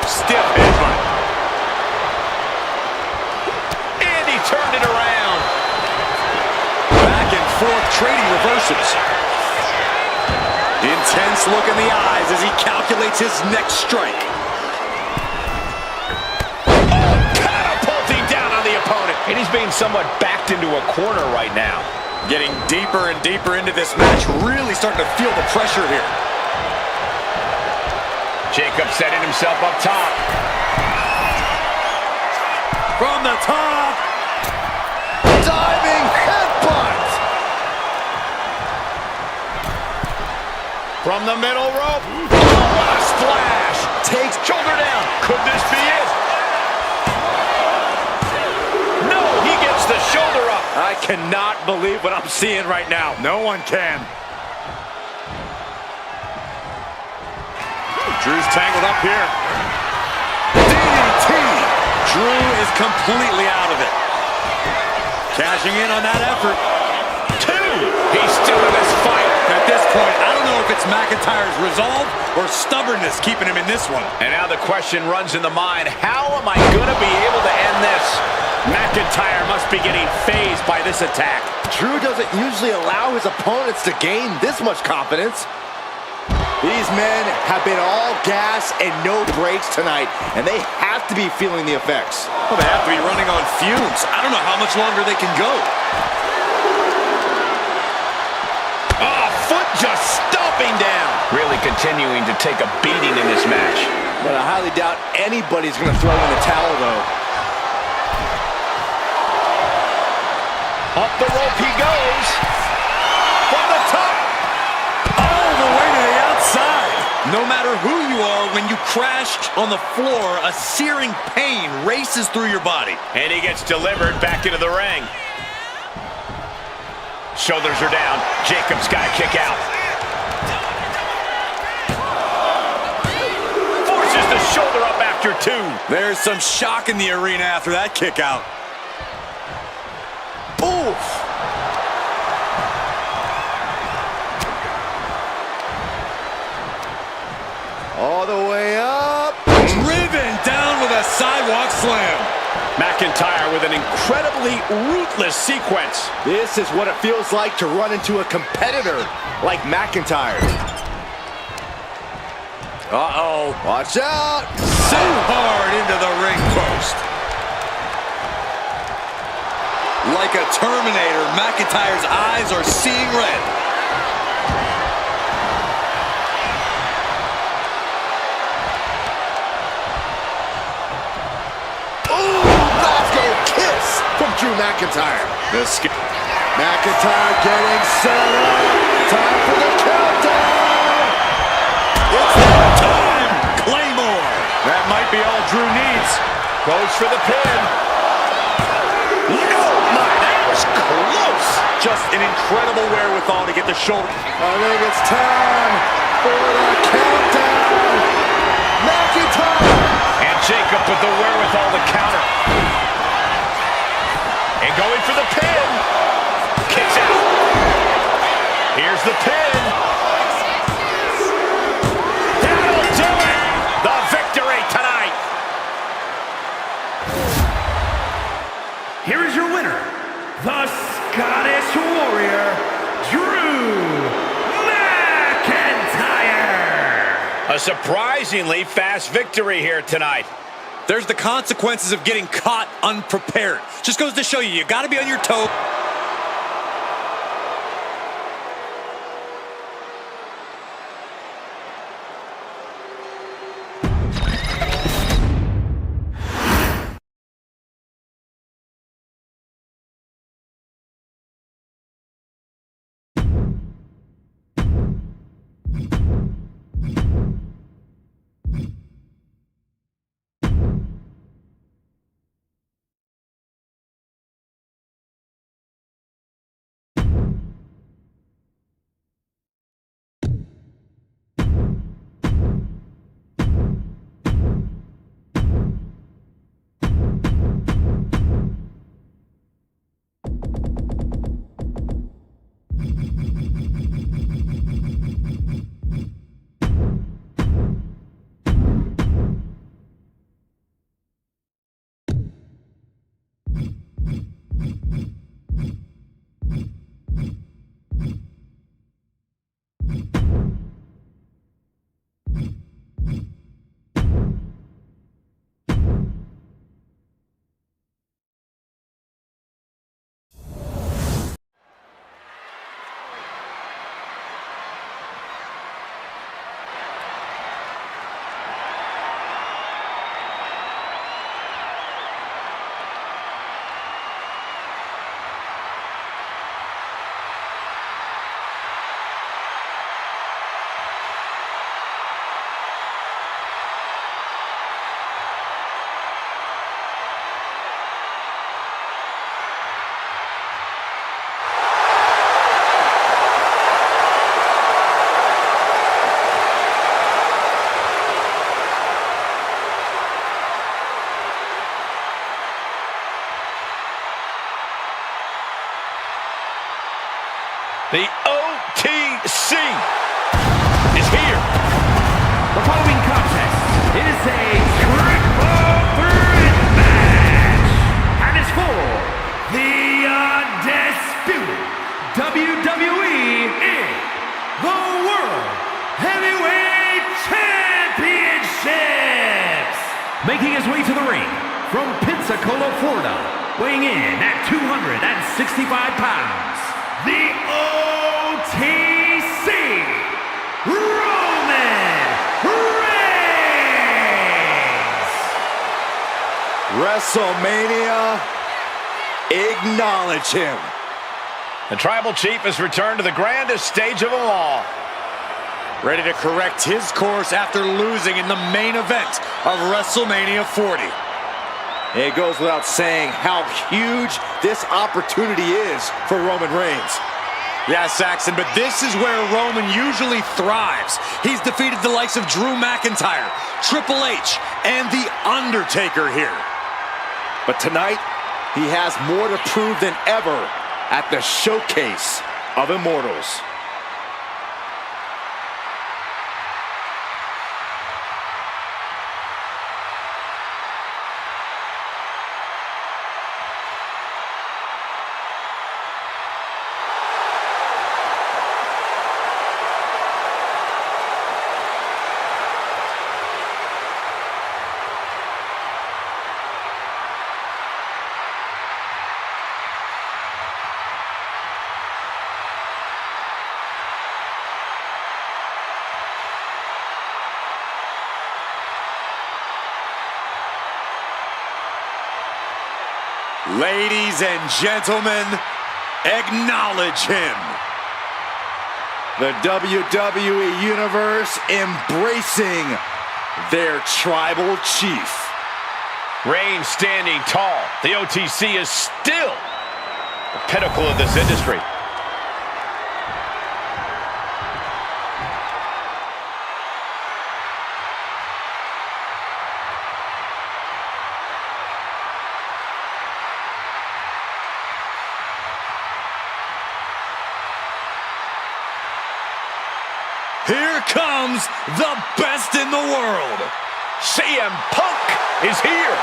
Stiff headbutt. And he turned it around. Back and forth trading reversals. Intense look in the eyes as he calculates his next strike. Oh, catapulting down on the opponent. And he's being somewhat backed into a corner right now. Getting deeper and deeper into this match, really starting to feel the pressure here. Jacob setting himself up top. From the top. Diving headbutt. From the middle rope. Oh, what a splash. Takes shoulder down. Could this be it? No, he gets the shoulder up. I cannot believe what I'm seeing right now. No one can. Drew's tangled up here. DDT! Drew is completely out of it. Cashing in on that effort. Two! He's still in this fight. At this point, I don't know if it's McIntyre's resolve or stubbornness keeping him in this one. And now the question runs in the mind, how am I going to be able to end this? McIntyre must be getting fazed by this attack. Drew doesn't usually allow his opponents to gain this much confidence. These men have been all gas and no brakes tonight, and they have to be feeling the effects. Well, they have to be running on fumes. I don't know how much longer they can go. Oh, foot just stomping down. Really continuing to take a beating in this match. But I highly doubt anybody's going to throw in the towel, though. Up the rope he goes. From the top. All the way to the outside. No matter who you are, when you crash on the floor, a searing pain races through your body. And he gets delivered back into the ring. Shoulders are down. Jacob's got to kick out. Forces the shoulder up after two. There's some shock in the arena after that kick out. Oof! All the way up. Driven down with a sidewalk slam. McIntyre with an incredibly ruthless sequence. This is what it feels like to run into a competitor like McIntyre. Uh-oh. Watch out. Sent hard into the ring post. Like a Terminator, McIntyre's eyes are seeing red. Ooh, Glasgow kiss from Drew McIntyre. McIntyre getting set up. Time for the countdown. It's that time. Claymore. That might be all Drew needs. Goes for the pin. Close. Just an incredible wherewithal to get the shoulder. I think it's time for the countdown. McIntyre! And Jacob with the wherewithal to counter. And going for the pin. Kicks out. Here's the pin. That'll do it. The victory tonight. Here is your winner, the Scottish Warrior, Drew McIntyre. A surprisingly fast victory here tonight. There's the consequences of getting caught unprepared. Just goes to show you, you got to be on your toes. The OTC is here. The following contest is a triple threat match, and it's for the undisputed WWE in the World Heavyweight Championships. Making his way to the ring from Pensacola, Florida, weighing in at 265 pounds, the OTC, Roman Reigns. WrestleMania, acknowledge him. The Tribal Chief has returned to the grandest stage of them all. Ready to correct his course after losing in the main event of WrestleMania 40. It goes without saying how huge this opportunity is for Roman Reigns. Yeah, Saxon, but this is where Roman usually thrives. He's defeated the likes of Drew McIntyre, Triple H, and The Undertaker here. But tonight, he has more to prove than ever at the Showcase of Immortals. Ladies and gentlemen, acknowledge him. The WWE Universe embracing their Tribal Chief. Reigns standing tall. The OTC is still the pinnacle of this industry. Here comes the best in the world. CM Punk is here.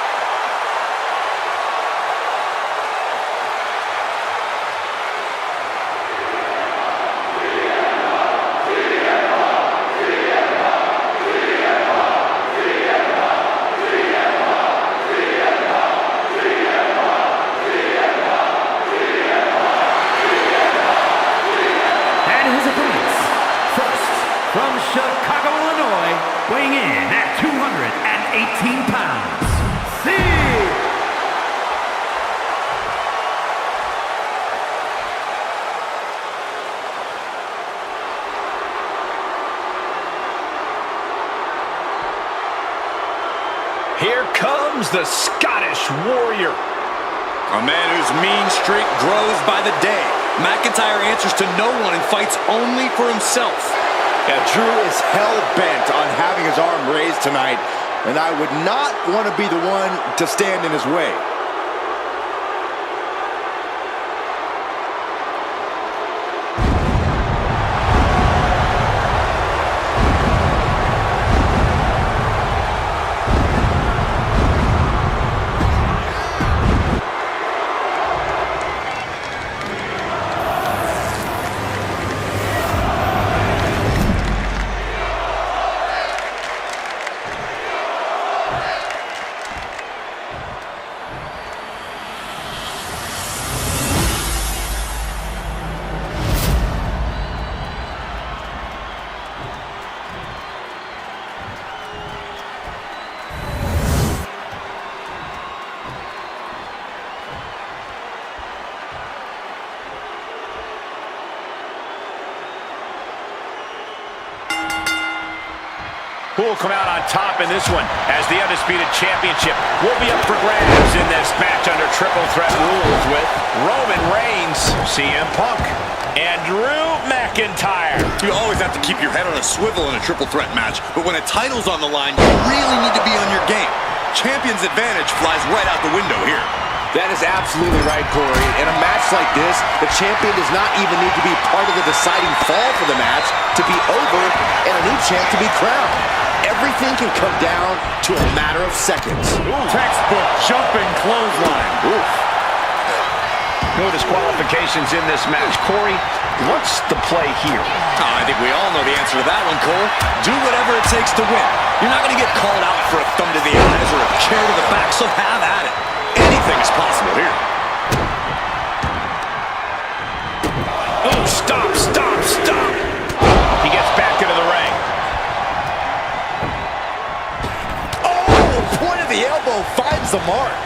From Chicago, Illinois, weighing in at 218 pounds, Here comes the Scottish Warrior. A man whose mean streak grows by the day. McIntyre answers to no one and fights only for himself. Yeah, Drew is hell-bent on having his arm raised tonight, and I would not want to be the one to stand in his way. Who will come out on top in this one, as the Undisputed Championship will be up for grabs in this match under triple threat rules with Roman Reigns, CM Punk, and Drew McIntyre. You always have to keep your head on a swivel in a triple threat match, but when a title's on the line, you really need to be on your game. Champion's advantage flies right out the window here. That is absolutely right, Corey. In a match like this, the champion does not even need to be part of the deciding fall for the match to be over and a new champ to be crowned. Everything can come down to a matter of seconds. Textbook jumping clothesline. No disqualifications in this match. Corey, what's the play here? I think we all know the answer to that one, Cole. Do whatever it takes to win. You're not going to get called out for a thumb to the eyes or a chair to the back, so have at it. Anything is possible here. Oh, stop, stop, stop. He gets back into the ring. Oh, point of the elbow finds the mark.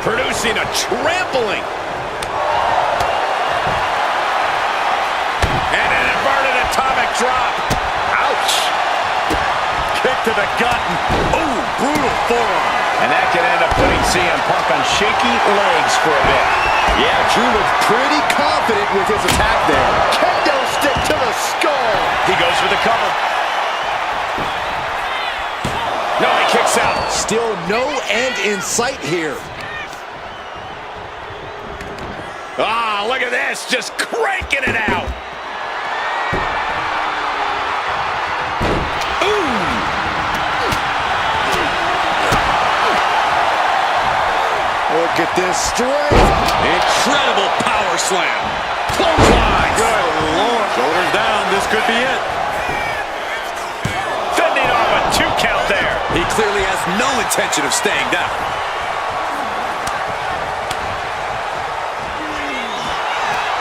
Producing a trampling. And an inverted atomic drop. Ouch. Kick to the gut. Ooh, brutal forearm. And that can end up putting CM Punk on shaky legs for a bit. Yeah, Drew looked pretty confident with his attack there. Kendo stick to the skull. He goes for the cover. No, he kicks out. Still no end in sight here. Ah, look at this, just cranking it out. Look at this strength. Incredible power slam. Clothesline. Good Lord. Shoulders down. This could be it. Fending off a 2 count there. He clearly has no intention of staying down.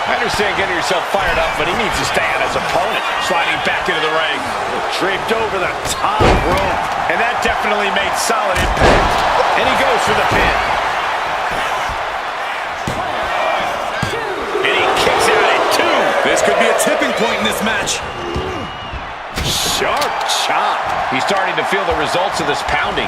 I understand getting yourself fired up, but he needs to stay on his opponent. Sliding back into the ring. Draped over the top rope. And that definitely made solid impact. And he goes for the pin. And he kicks out at 2. This could be a tipping point in this match. Sharp chop. He's starting to feel the results of this pounding.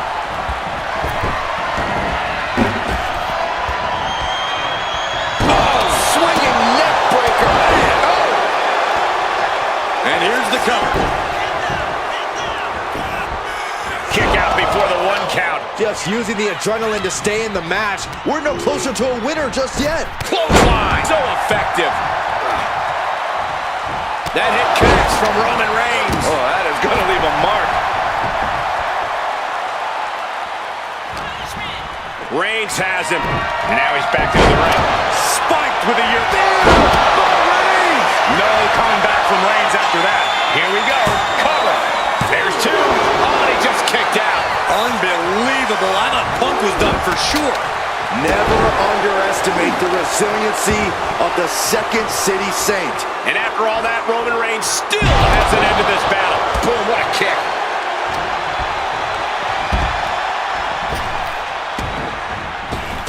And here's the cover. Kick out before the 1 count. Just using the adrenaline to stay in the match. We're no closer to a winner just yet. Clothesline. So effective. That hit connects from Roman Reigns. Oh, that is going to leave a mark. Reigns has him. And now he's back into the ring. Spiked with a No coming back from Reigns after that. Here we go. Cover. There's two. Oh, and he just kicked out. Unbelievable. I thought Punk was done for sure. Never underestimate the resiliency of the Second City Saint. And after all that, Roman Reigns still has an end to this battle. Boom, what a kick.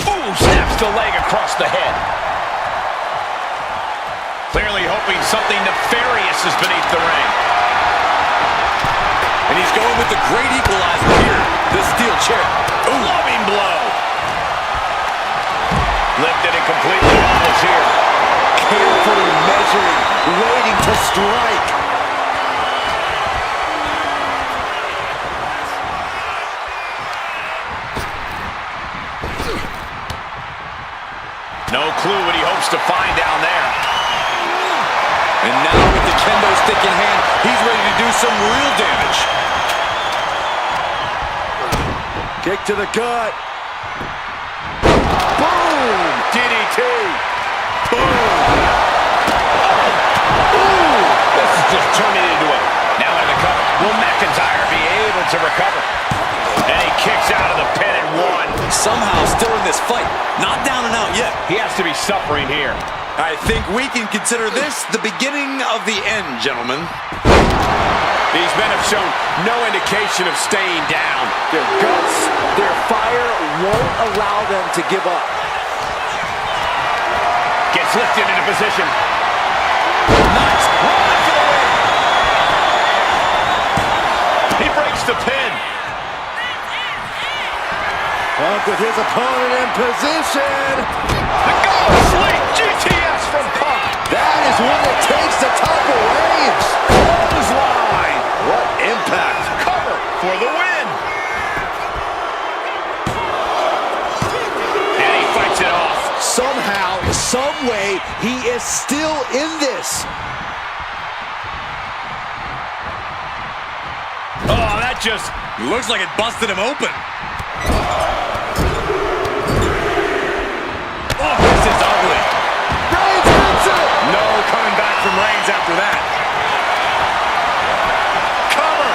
Ooh, snaps the leg across the head. Clearly hoping something nefarious is beneath the ring. And he's going with the great equalizer here, the steel chair. Ooh, loving blow. Lifted and completely helpless here. Carefully measuring, waiting to strike. No clue what he hopes to find down there. And now with the kendo stick in hand, he's ready to do some real damage. Kick to the gut. Boom! DDT. Boom! Ooh! This is just turning into a... Now into the cover. Will McIntyre be able to recover? And he kicks out of the pin and one. Somehow still in this fight. Not down and out yet. He has to be suffering here. I think we can consider this the beginning of the end, gentlemen. These men have shown no indication of staying down. Their guts, their fire won't allow them to give up. Gets lifted into position. Nice. Run for the win. He breaks the pin. Punk with his opponent in position. The go sleep GTS from Punk. That is what it takes to topple Reigns. Clothesline. What impact. Cover for the win. And he fights it off. Somehow, some way, he is still in this. Oh, that just... Looks like it busted him open. Oh, this is ugly. Reigns hits it. No coming back from Reigns after that. cover.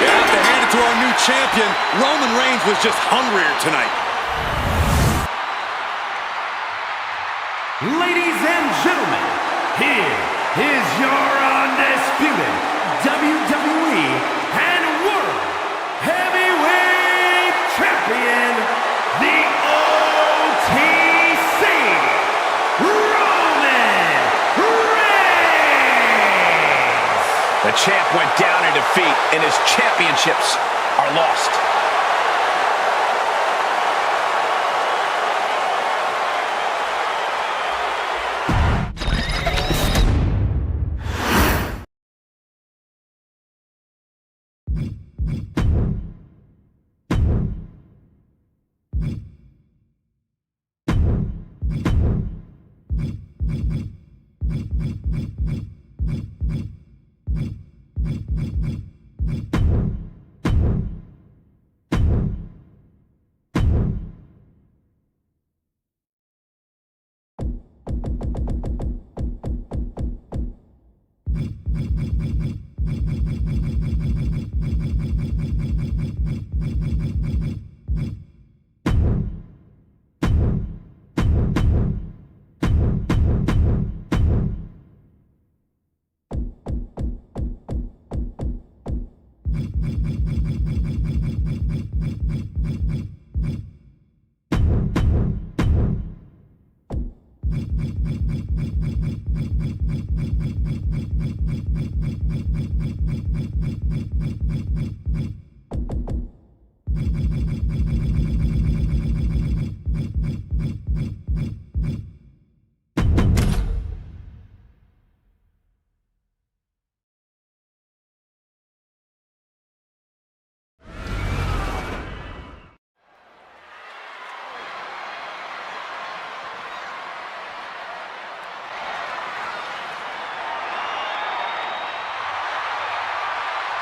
You have to hand it to our new champion. Roman Reigns was just hungrier tonight. Ladies and gentlemen, here is your undisputed WWE and World Heavyweight Champion, the OTC, Roman Reigns. The champ went down in defeat, and his championships are lost.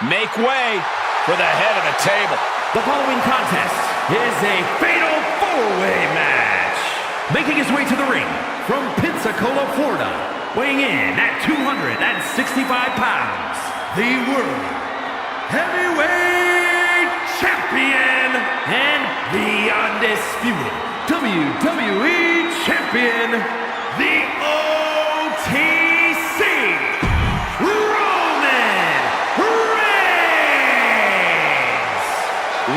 make way for the head of the table. The following contest is a fatal four-way match. Making his way to the ring from Pensacola, Florida, weighing in at 265 pounds, the World Heavyweight Champion and the undisputed WWE Champion, the OTC, Roman Reigns.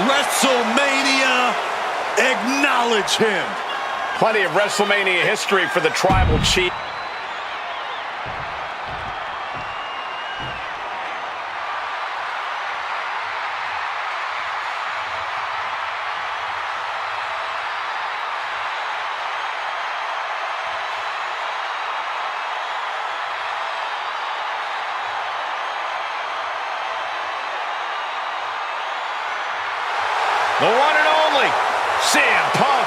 WrestleMania, acknowledge him. Plenty of WrestleMania history for the Tribal Chief. The one and only CM Punk.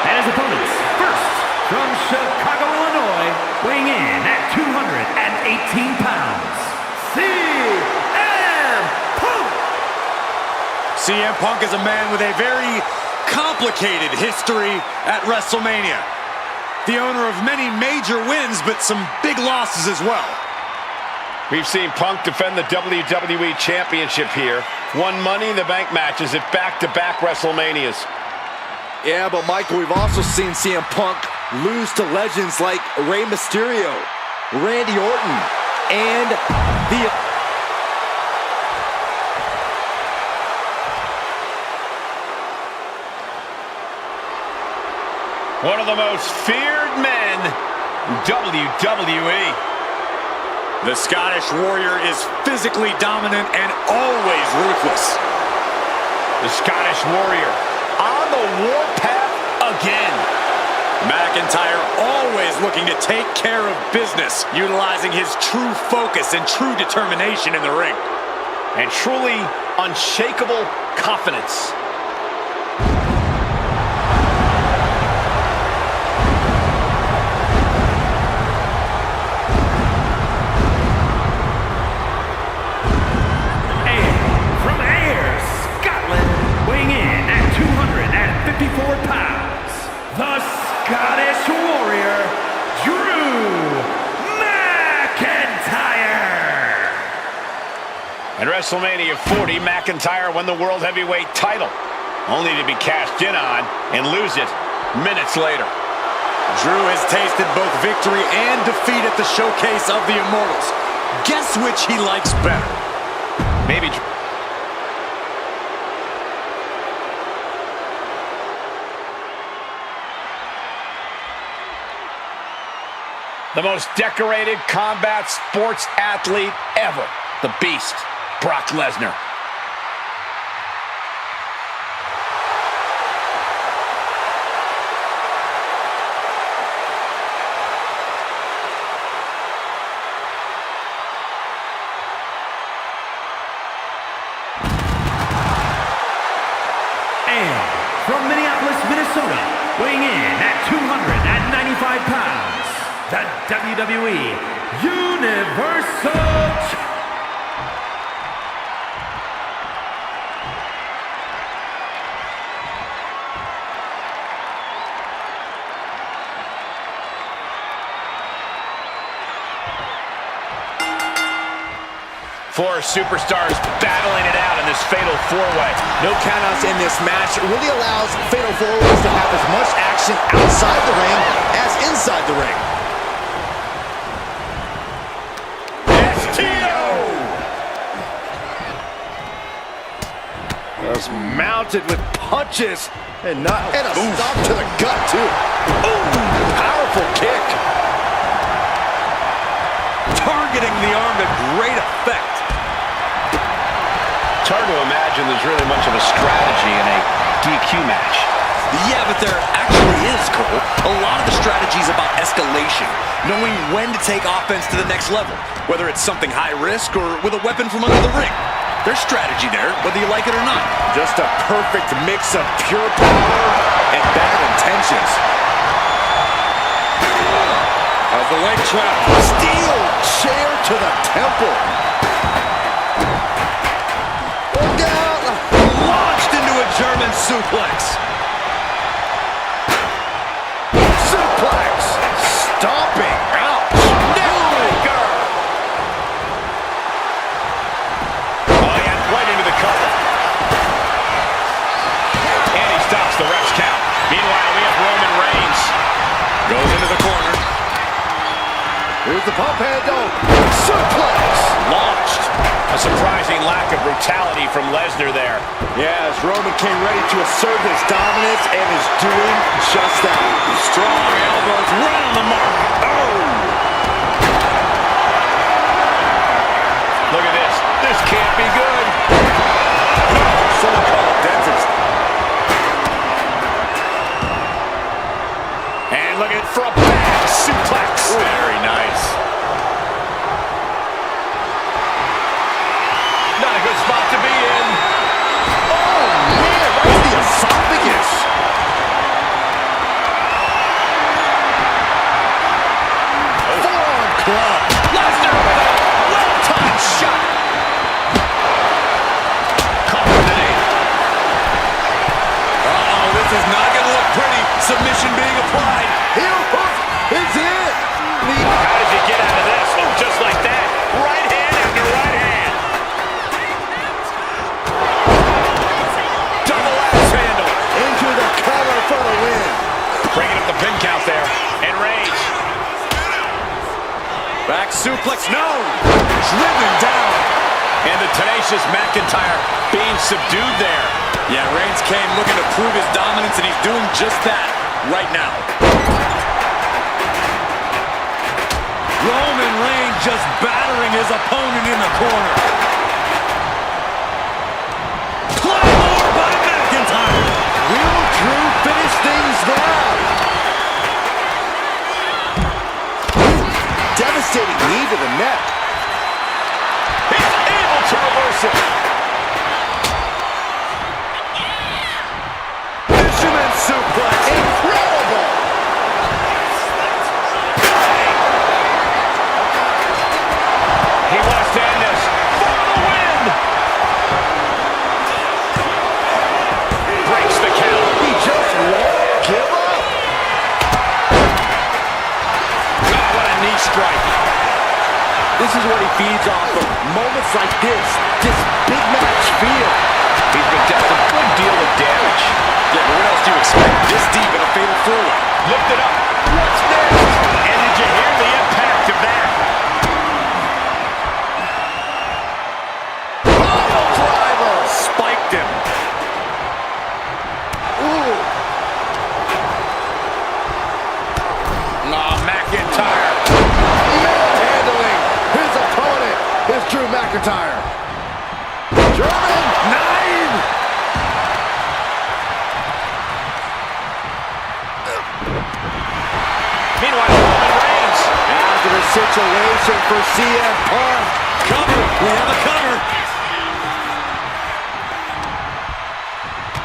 And his opponents, first, from Chicago, Illinois, weighing in at 218 pounds, CM Punk! CM Punk is a man with a very complicated history at WrestleMania. The owner of many major wins, but some big losses as well. We've seen Punk defend the WWE Championship here. Won Money in the Bank matches at back-to-back WrestleManias. Yeah, but Michael, we've also seen CM Punk lose to legends like Rey Mysterio, Randy Orton, and the... One of the most feared men in WWE. The Scottish Warrior is physically dominant and always ruthless. The Scottish Warrior on the warpath again. McIntyre always looking to take care of business, utilizing his true focus and true determination in the ring. And truly unshakable confidence. Pounds, the Scottish Warrior, Drew McIntyre. At WrestleMania 40, McIntyre won the World Heavyweight title, only to be cashed in on and lose it minutes later. Drew has tasted both victory and defeat at the Showcase of the Immortals. Guess which he likes better? Maybe... the most decorated combat sports athlete ever. The Beast, Brock Lesnar. And from Minneapolis, Minnesota, weighing in at 295 pounds, the WWE Universal Four superstars battling it out in this fatal four-way. No countouts in this match. It really allows fatal four-ways to have as much action outside the ring as inside the ring. Just mounted with punches and a stop to the gut too. Ooh, powerful kick. Targeting the arm to great effect. It's hard to imagine there's really much of a strategy in a DQ match. Yeah, but there actually is, Cole. A lot of the strategy is about escalation, knowing when to take offense to the next level, whether it's something high risk or with a weapon from under the ring. There's strategy there, whether you like it or not. Just a perfect mix of pure power and bad intentions. As the leg trap. Steel chair to the temple. Look out! Launched into a German suplex. Suplex. Stomping. Ouch. Neckbreaker. Oh, yeah, right into the cover. And he stops the ref's count. Meanwhile, we have Roman Reigns. Goes into the corner. Here's the pump handle. Suplex. Launched. A surprising lack of brutality from Lesnar there. Yeah, as Roman came ready to assert his dominance and is doing just that. Strong elbows right on the mark. Oh! Look at this. This can't be good. So-called dentist. And look at it for a back suplex. Very nice. Not a good spot to be in. Oh, man, right to the esophagus. Forearm club. Lesnar with a well-timed shot. Covered the knee. Uh-oh, this is not going to look pretty. Submission being applied. Heel hook is it. How does he get out of this? Oh, just like that. Right hand after right hand. Double axe handle. Into the cover for the win. Breaking up the pin count there. And Reigns. Back suplex. No! Driven down. And the tenacious McIntyre being subdued there. Yeah, Reigns came looking to prove his dominance, and he's doing just that right now. Roman Reigns just battering his opponent in the corner. Claymore by McIntyre. Will Drew finish things now? Devastating knee to the neck. He's able to reverse it. Fisherman suplex. Incredible. He wants to end this for the win. Breaks the count. He just won't give up. God, what a knee strike. This is what he feeds off of. Moments like this big match feel. He's been dealt a good deal of damage. Yeah, but what else do you expect? This deep in a fatal four-way. Lift it up. What's next? And did you hear the impact of that? Pile driver. Spiked him. Ooh. Oh, McIntyre. Manhandling his opponent is Drew McIntyre. German 9. Meanwhile, Roman Reigns. After the situation for CM Punk. Cover. We have a cover.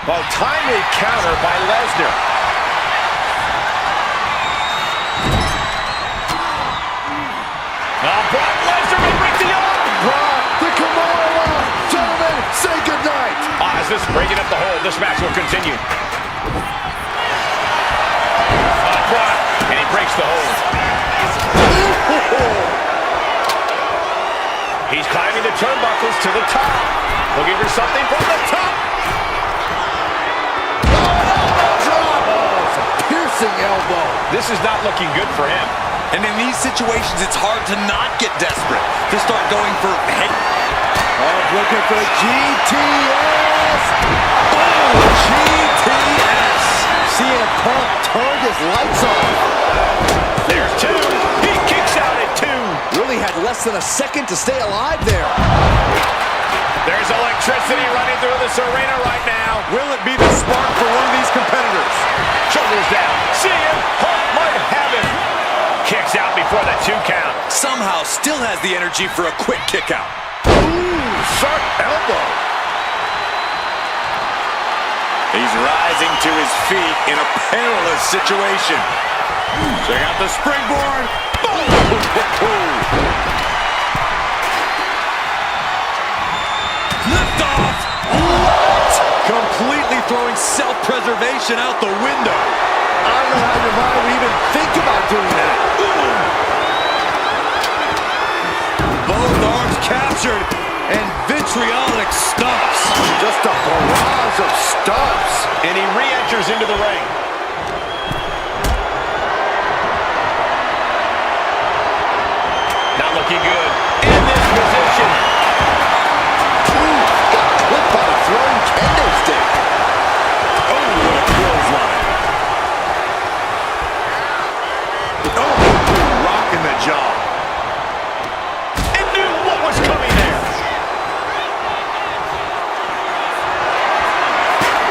Well, timely counter by Lesnar. Brock Lesnar may break the arm. Brock, the Kimura Lock. Gentlemen, say goodnight. As this breaking up the hold, this match will continue. Brock, and he breaks the hold. He's climbing the turnbuckles to the top. Looking for something from the top. Piercing elbow. This is not looking good for him. And in these situations, it's hard to not get desperate, to start going for head. Looking for GTS. Oh, GTS. CM Punk turned his lights off. There's two. He kicks out at two. Really had less than a second to stay alive there. There's electricity running through this arena right now. Will it be the spark for one of these competitors? somehow still has the energy for a quick kick out. Ooh, sharp elbow. He's rising to his feet in a perilous situation. Check out the springboard. Lift off. What? Completely throwing self-preservation out the window. I don't know how your mind would even think about doing that. Both arms captured and vitriolic stomps. Just a barrage of stomps. And he re-enters into the ring. Not looking good. In this position. Ooh, got clipped by the throwing kendo stick. Oh, what a clothesline. Oh, rock in the jaw. And knew what was coming there.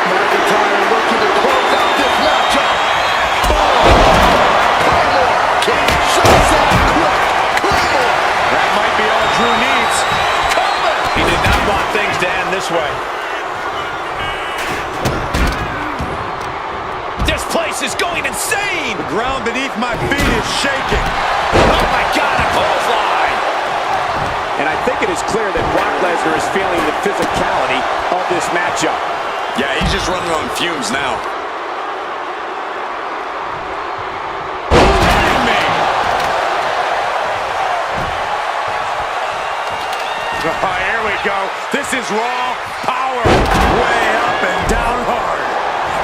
McIntyre looking to close out this matchup. Oh, Claymore. King shots out quick. Claymore. That might be all Drew needs. He did not want things to end this way. This place is going insane. The ground beneath my feet is shaking. Oh my God, a clothesline. And I think it is clear that Brock Lesnar is feeling the physicality of this matchup. Yeah, he's just running on fumes now. Oh, here we go. This is raw power. Way up and down hard.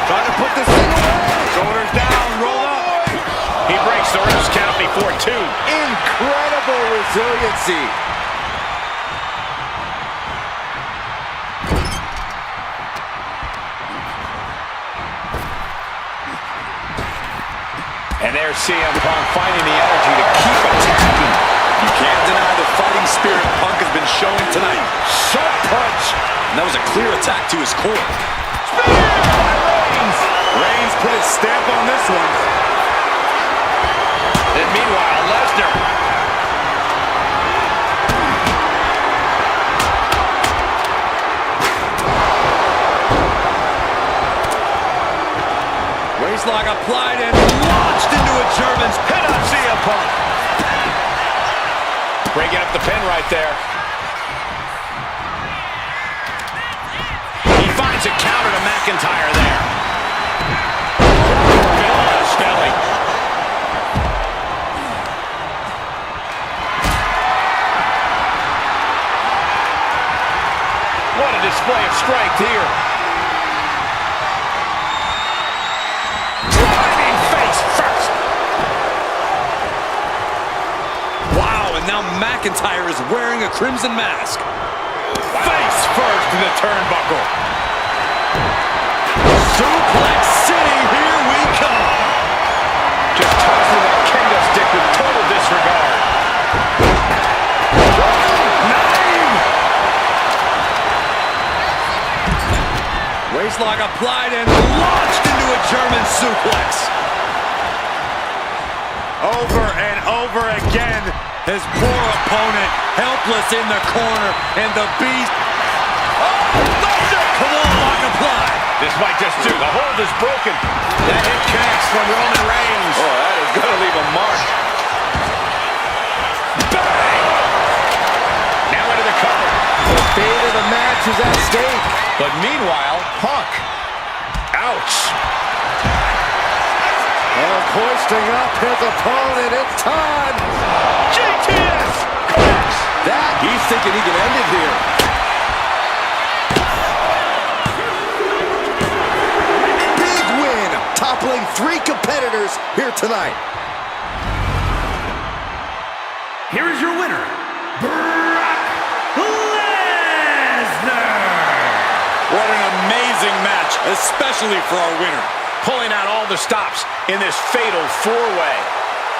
Trying to put this thing away. Shoulders down, roll up. He breaks the rest count before 2. Incredible resiliency. And there's CM Punk finding the energy to keep attacking. You can't deny the fighting spirit Punk has been showing tonight. Sharp punch. And that was a clear attack to his core. Reigns put his stamp on this one. And meanwhile, Lesnar. Waistlock applied and launched into a German Hit on CM Punk. Breaking up the pin right there. He finds a counter to McIntyre there. Snelly. What a display of strength here. Driving face first. Wow, and now McIntyre is wearing a crimson mask. Face first to the turnbuckle. Suplex City, here we come. Just tossing that kendo stick with total disregard. Waistlock applied and launched into a German suplex. Over and over again, his poor opponent helpless in the corner, and the Beast. Oh, Lesnar! Come on, lock applied. This might just do. The hold is broken. That hit connects from Roman Reigns. Oh, that is going to leave a mark. Bang! Now into the cover. The fate of the match is at stake. But meanwhile, Punk. Ouch. And hoisting up his opponent. It's time. JTS! Connects. That He's thinking he can end it here. big win, toppling 3 competitors here tonight. Here is your winner, Brock Lesnar. What an amazing match, especially for our winner. Pulling out all the stops in this fatal 4-way.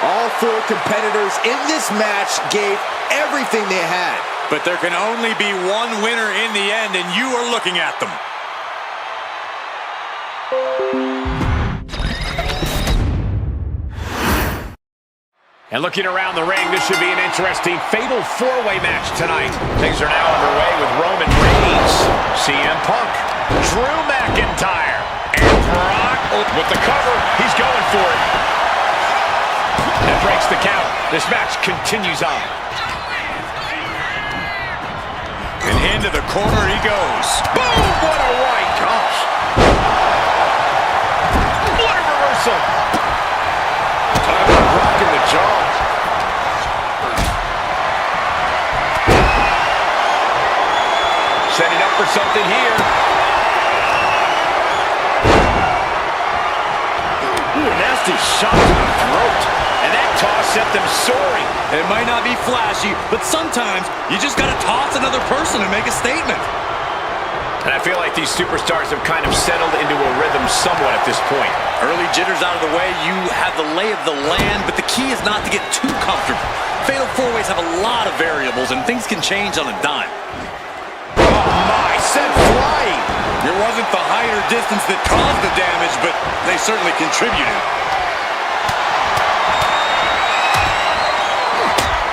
All 4 competitors in this match gave everything they had. But there can only be one winner in the end, and you are looking at them. And looking around the ring, this should be an interesting fatal four-way match tonight. Things are now underway with Roman Reigns, CM Punk, Drew McIntyre, and Brock with the cover. He's going for it. That breaks the count. This match continues on. And into the corner he goes. Boom! What a right. Gosh. What a reversal. Time to rock in the jaw. Setting up for something here. Ooh, a nasty shot to the throat. And that toss sent them soaring. It might not be flashy, but sometimes you just got to toss another person and make a statement. And I feel like these superstars have kind of settled into a rhythm somewhat at this point. Early jitters out of the way, you have the lay of the land, but the key is not to get too comfortable. Fatal four-ways have a lot of variables, and things can change on a dime. Oh my, sent flying. It wasn't the height or distance that caused the damage, but they certainly contributed.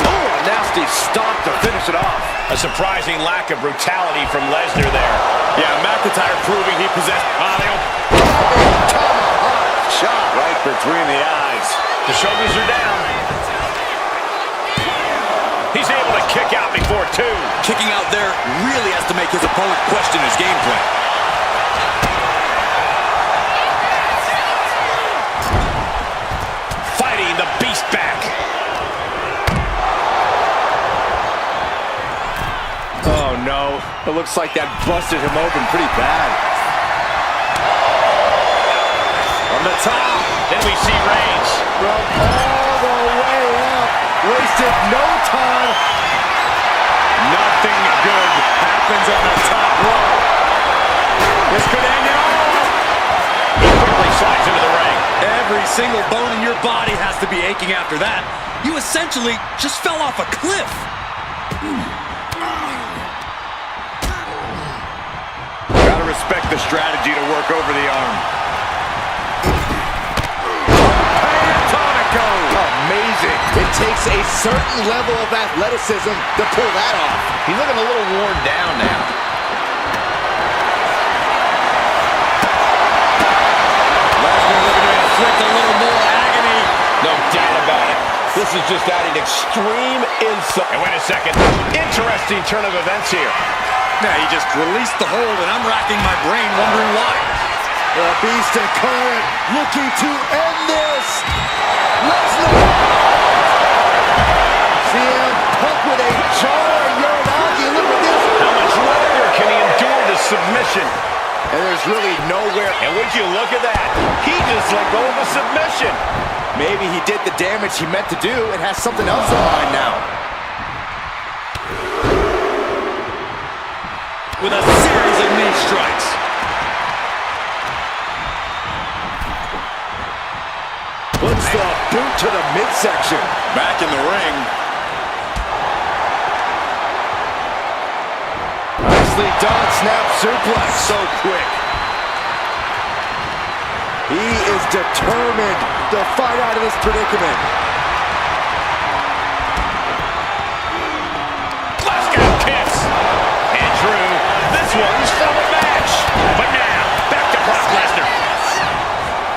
Oh, a nasty stomp to finish it off. A surprising lack of brutality from Lesnar there. Yeah, McIntyre proving he possessed... Tomahawk shot right between the eyes. The shoulders are down. He's able to kick out before two. Kicking out there really has to make his opponent question his game plan. Fighting the beast back. Oh, no. It looks like that busted him open pretty bad. From the top. Then we see Reigns. From all the way up. Wasted no time. Nothing good happens on the top row. This could end it all. He quickly slides into the ring. Every single bone in your body has to be aching after that. You essentially just fell off a cliff. Gotta respect the strategy to work over the arm. Amazing. It takes a certain level of athleticism to pull that off. He's looking a little worn down now. Lesnar looking to inflict a little more agony. No doubt about it. This is just adding extreme insult. And wait a second. Interesting turn of events here. Now he just released the hold, and I'm racking my brain wondering why. The Beast Incarnate looking to end this. Lesnar. CM Punk with a jarring Uranagi. Look at this. How much longer can he endure this submission? And there's really nowhere. And would you look at that? He just let go of a submission. Maybe he did the damage he meant to do and has something else in mind now. With a series of knee strikes. Puts the boot to the midsection. Back in the ring. Nicely done, snap suplex. So quick. He is determined to fight out of this predicament. Glasgow kicks. And Drew, this one's for the match. But now, back to Brock Lesnar.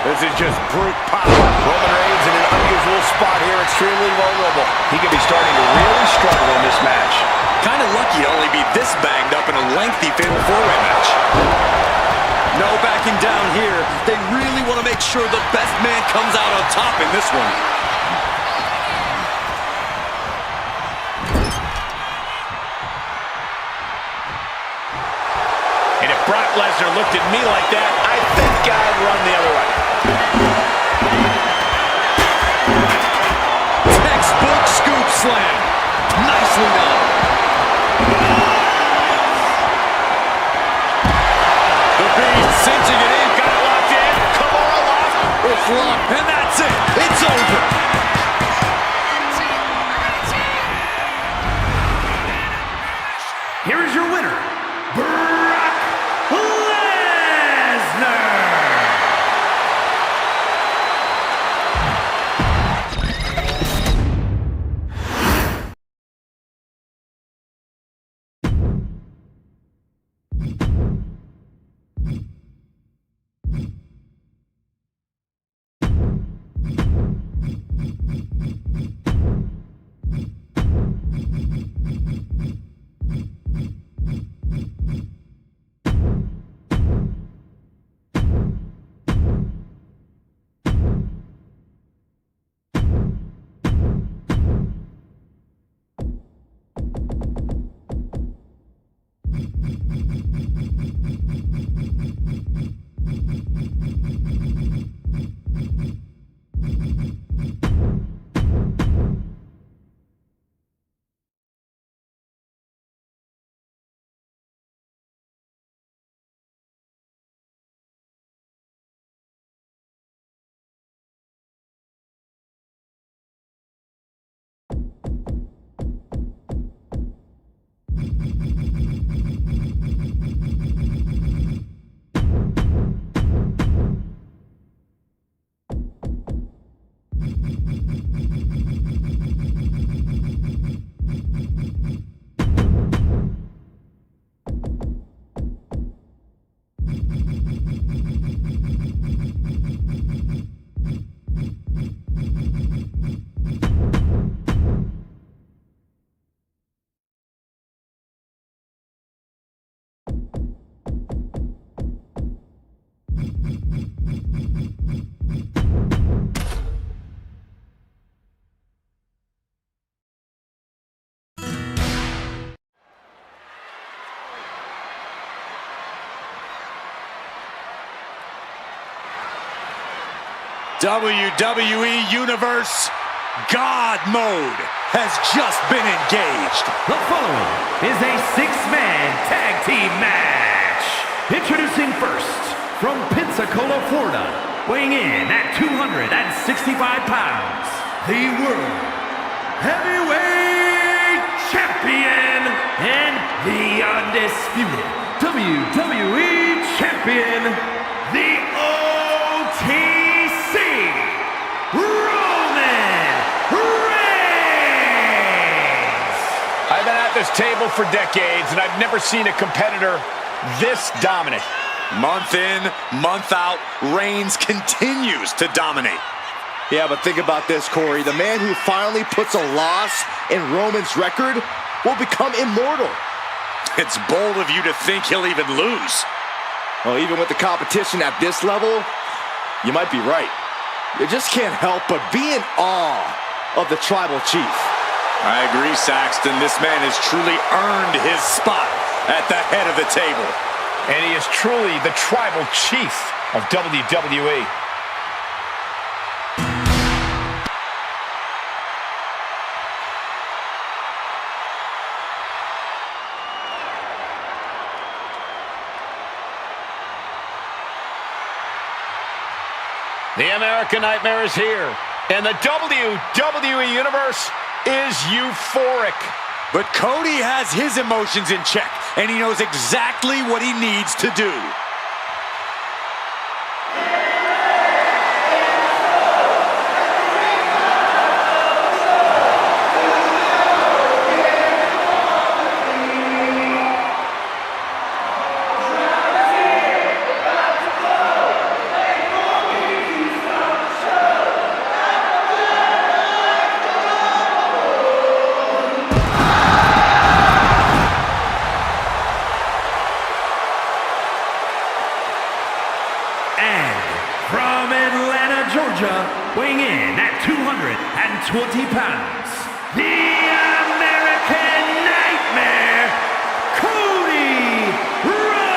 This is just brute power. Roman Reigns in an unusual spot here, extremely vulnerable. He could be starting to really struggle in this match. Kind of lucky to only be this banged up in a lengthy fatal four-way match. No backing down here. They really want to make sure the best man comes out on top in this one. And if Brock Lesnar looked at me like that, I think I'd run the other way. Textbook scoop slam. Nicely done. The Beast cinching it in. Got it locked in. Come on, locked. It's locked. And that's it. It's over. Here is your winner, Brock Lesnar. WWE Universe God Mode has just been engaged. The following is a six-man tag team match. Introducing first, from Pensacola, Florida, weighing in at 265 pounds, the World Heavyweight Champion and the undisputed WWE Champion, the OTC. I've been at this table for decades, and I've never seen a competitor this dominant. Month in, month out, Reigns continues to dominate. Yeah, but think about this, Corey. The man who finally puts a loss in Roman's record will become immortal. It's bold of you to think he'll even lose. Well, even with the competition at this level, you might be right. You just can't help but be in awe of the Tribal Chief. I agree, Saxton. This man has truly earned his spot at the head of the table. And he is truly the Tribal Chief of WWE. The American Nightmare is here, and the WWE Universe is euphoric. But Cody has his emotions in check, and he knows exactly what he needs to do. Weighing in at 220 pounds, the American Nightmare, Cody Rhodes!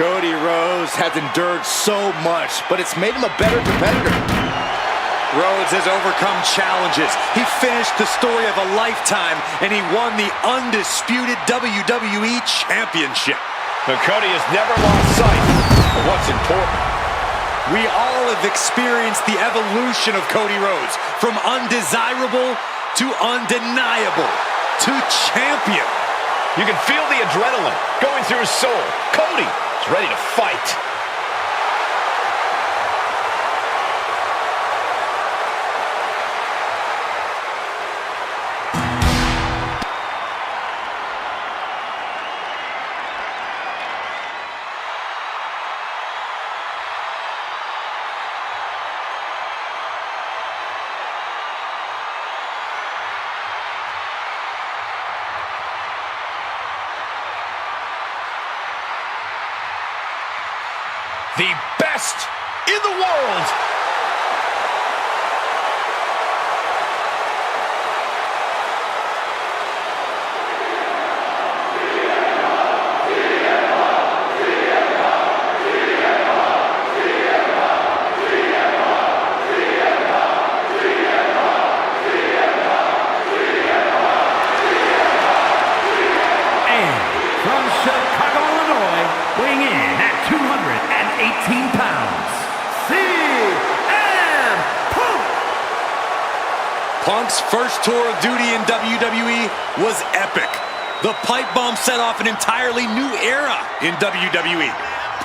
Cody Rhodes has endured so much, but it's made him a better competitor. Rhodes has overcome challenges. He finished the story of a lifetime, and he won the undisputed WWE Championship. But Cody has never lost sight of what's important. We all have experienced the evolution of Cody Rhodes, from undesirable to undeniable to champion. You can feel the adrenaline going through his soul. Cody is ready to fight. The best in the world. And from Chicago, Illinois, weighing in at 218 pounds, CM Punk! Punk's first tour of duty in WWE was epic. The pipe bomb set off an entirely new era in WWE.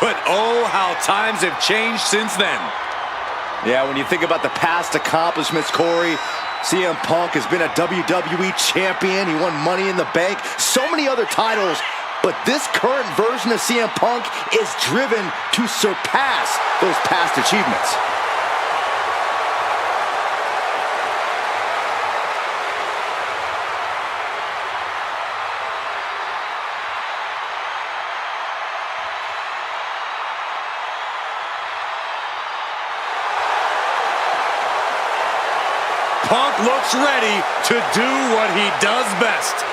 But oh, how times have changed since then. Yeah, when you think about the past accomplishments, Corey, CM Punk has been a WWE champion. He won Money in the Bank, so many other titles. But this current version of CM Punk is driven to surpass those past achievements. Punk looks ready to do what he does best.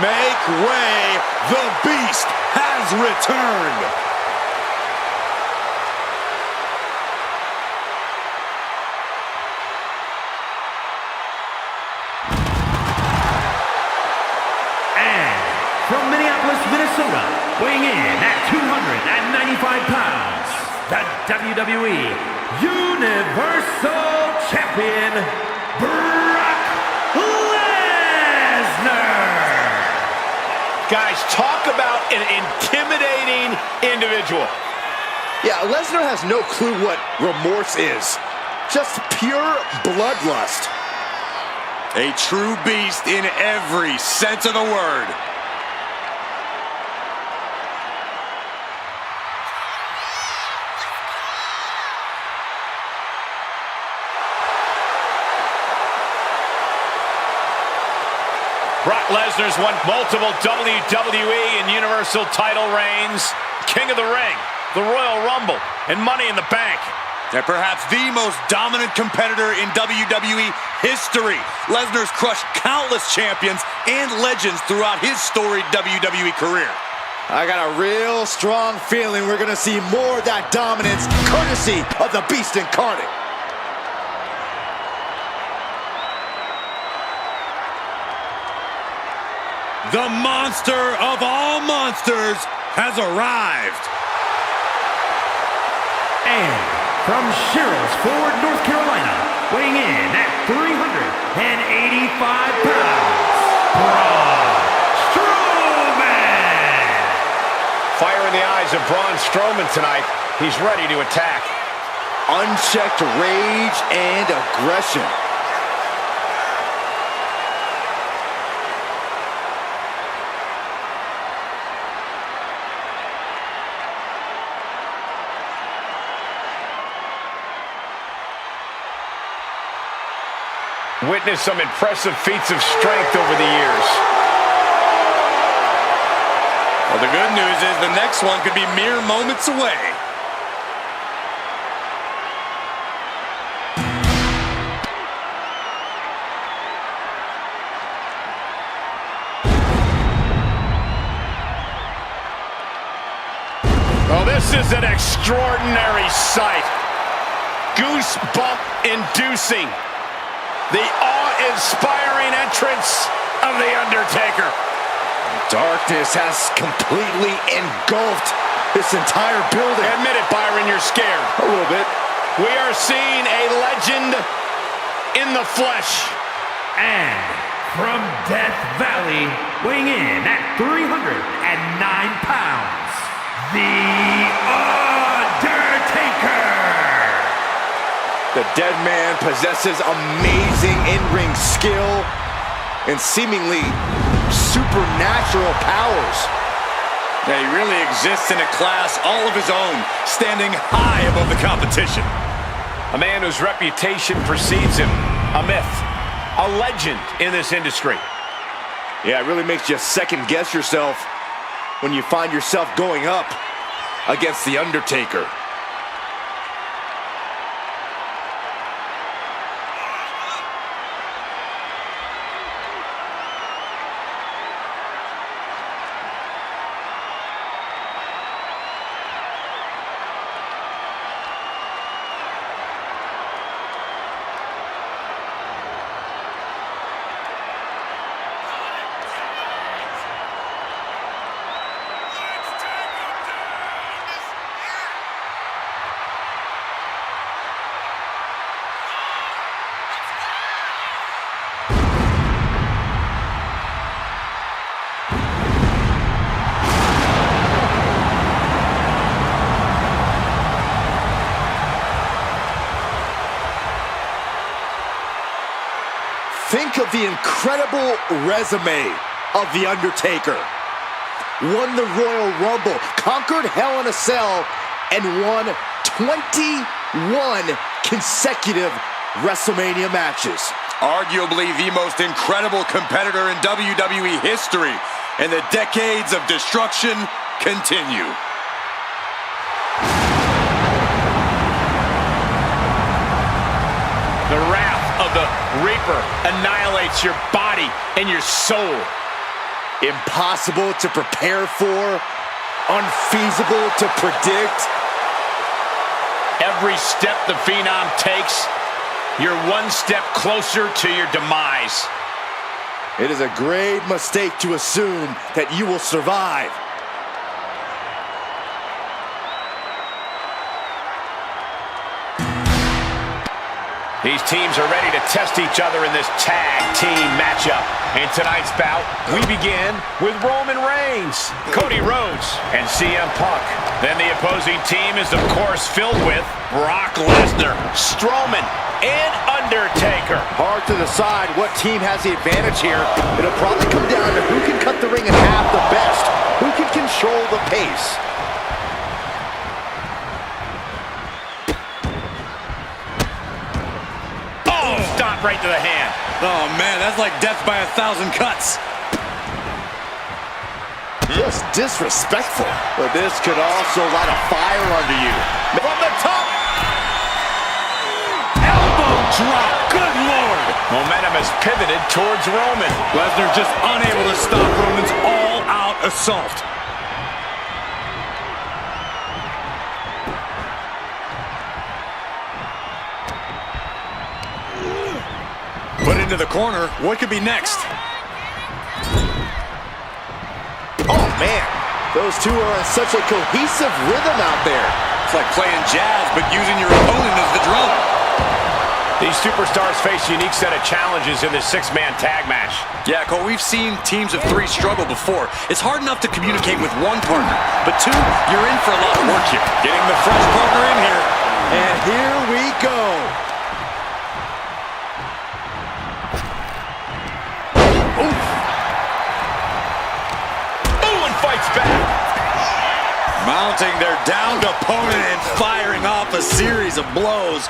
Make way, the Beast has returned. And from Minneapolis, Minnesota, weighing in at 295 pounds, the WWE Universal Champion, Brock Lesnar. Guys, talk about an intimidating individual. Yeah, Lesnar has no clue what remorse is. Just pure bloodlust. A true beast in every sense of the word. Brock Lesnar's won multiple WWE and Universal title reigns, King of the Ring, the Royal Rumble, and Money in the Bank. And perhaps the most dominant competitor in WWE history. Lesnar's crushed countless champions and legends throughout his storied WWE career. I got a real strong feeling we're gonna see more of that dominance, courtesy of the Beast Incarnate. The monster of all monsters has arrived. And from Sherrills Ford, North Carolina, weighing in at 385 pounds, Braun Strowman. Fire in the eyes of Braun Strowman tonight. He's ready to attack. Unchecked rage and aggression. Witnessed some impressive feats of strength over the years. Well, the good news is the next one could be mere moments away. Oh, this is an extraordinary sight. Goosebump-inducing. The awe-inspiring entrance of The Undertaker. Darkness has completely engulfed this entire building. Admit it, Byron, you're scared. A little bit. We are seeing a legend in the flesh. And from Death Valley, weighing in at 309 pounds, The Undertaker. The dead man possesses amazing in-ring skill and seemingly supernatural powers. Yeah, he really exists in a class all of his own, standing high above the competition. A man whose reputation precedes him. A myth. A legend in this industry. Yeah, it really makes you second guess yourself when you find yourself going up against The Undertaker. Think of the incredible resume of The Undertaker. won the Royal Rumble, conquered Hell in a Cell, and won 21 consecutive WrestleMania matches. Arguably the most incredible competitor in WWE history, and the decades of destruction continue. The wrath of the Reaper annihilates your body and your soul. Impossible to prepare for, unfeasible to predict. Every step the Phenom takes, you're one step closer to your demise. It is a grave mistake to assume that you will survive. These teams are ready to test each other in this tag team matchup. In tonight's bout, we begin with Roman Reigns, Cody Rhodes, and CM Punk. Then the opposing team is, of course, filled with Brock Lesnar, Strowman, and Undertaker. Hard to decide what team has the advantage here. It'll probably come down to who can cut the ring in half the best, who can control the pace. Stomp right to the hand. Oh, man, that's like death by 1,000 cuts. Just disrespectful. But this could also light a fire under you. From the top. Elbow drop. Good Lord. Momentum has pivoted towards Roman. Lesnar just unable to stop Roman's all-out assault. Put into the corner. What could be next? Oh, man. Those two are in such a cohesive rhythm out there. It's like playing jazz, but using your opponent as the drum. These superstars face a unique set of challenges in this six-man tag match. Yeah, Cole, we've seen teams of three struggle before. It's hard enough to communicate with one partner, but two, you're in for a lot of work here. Getting the fresh partner in here. And here we go. Mounting their downed opponent and firing off a series of blows.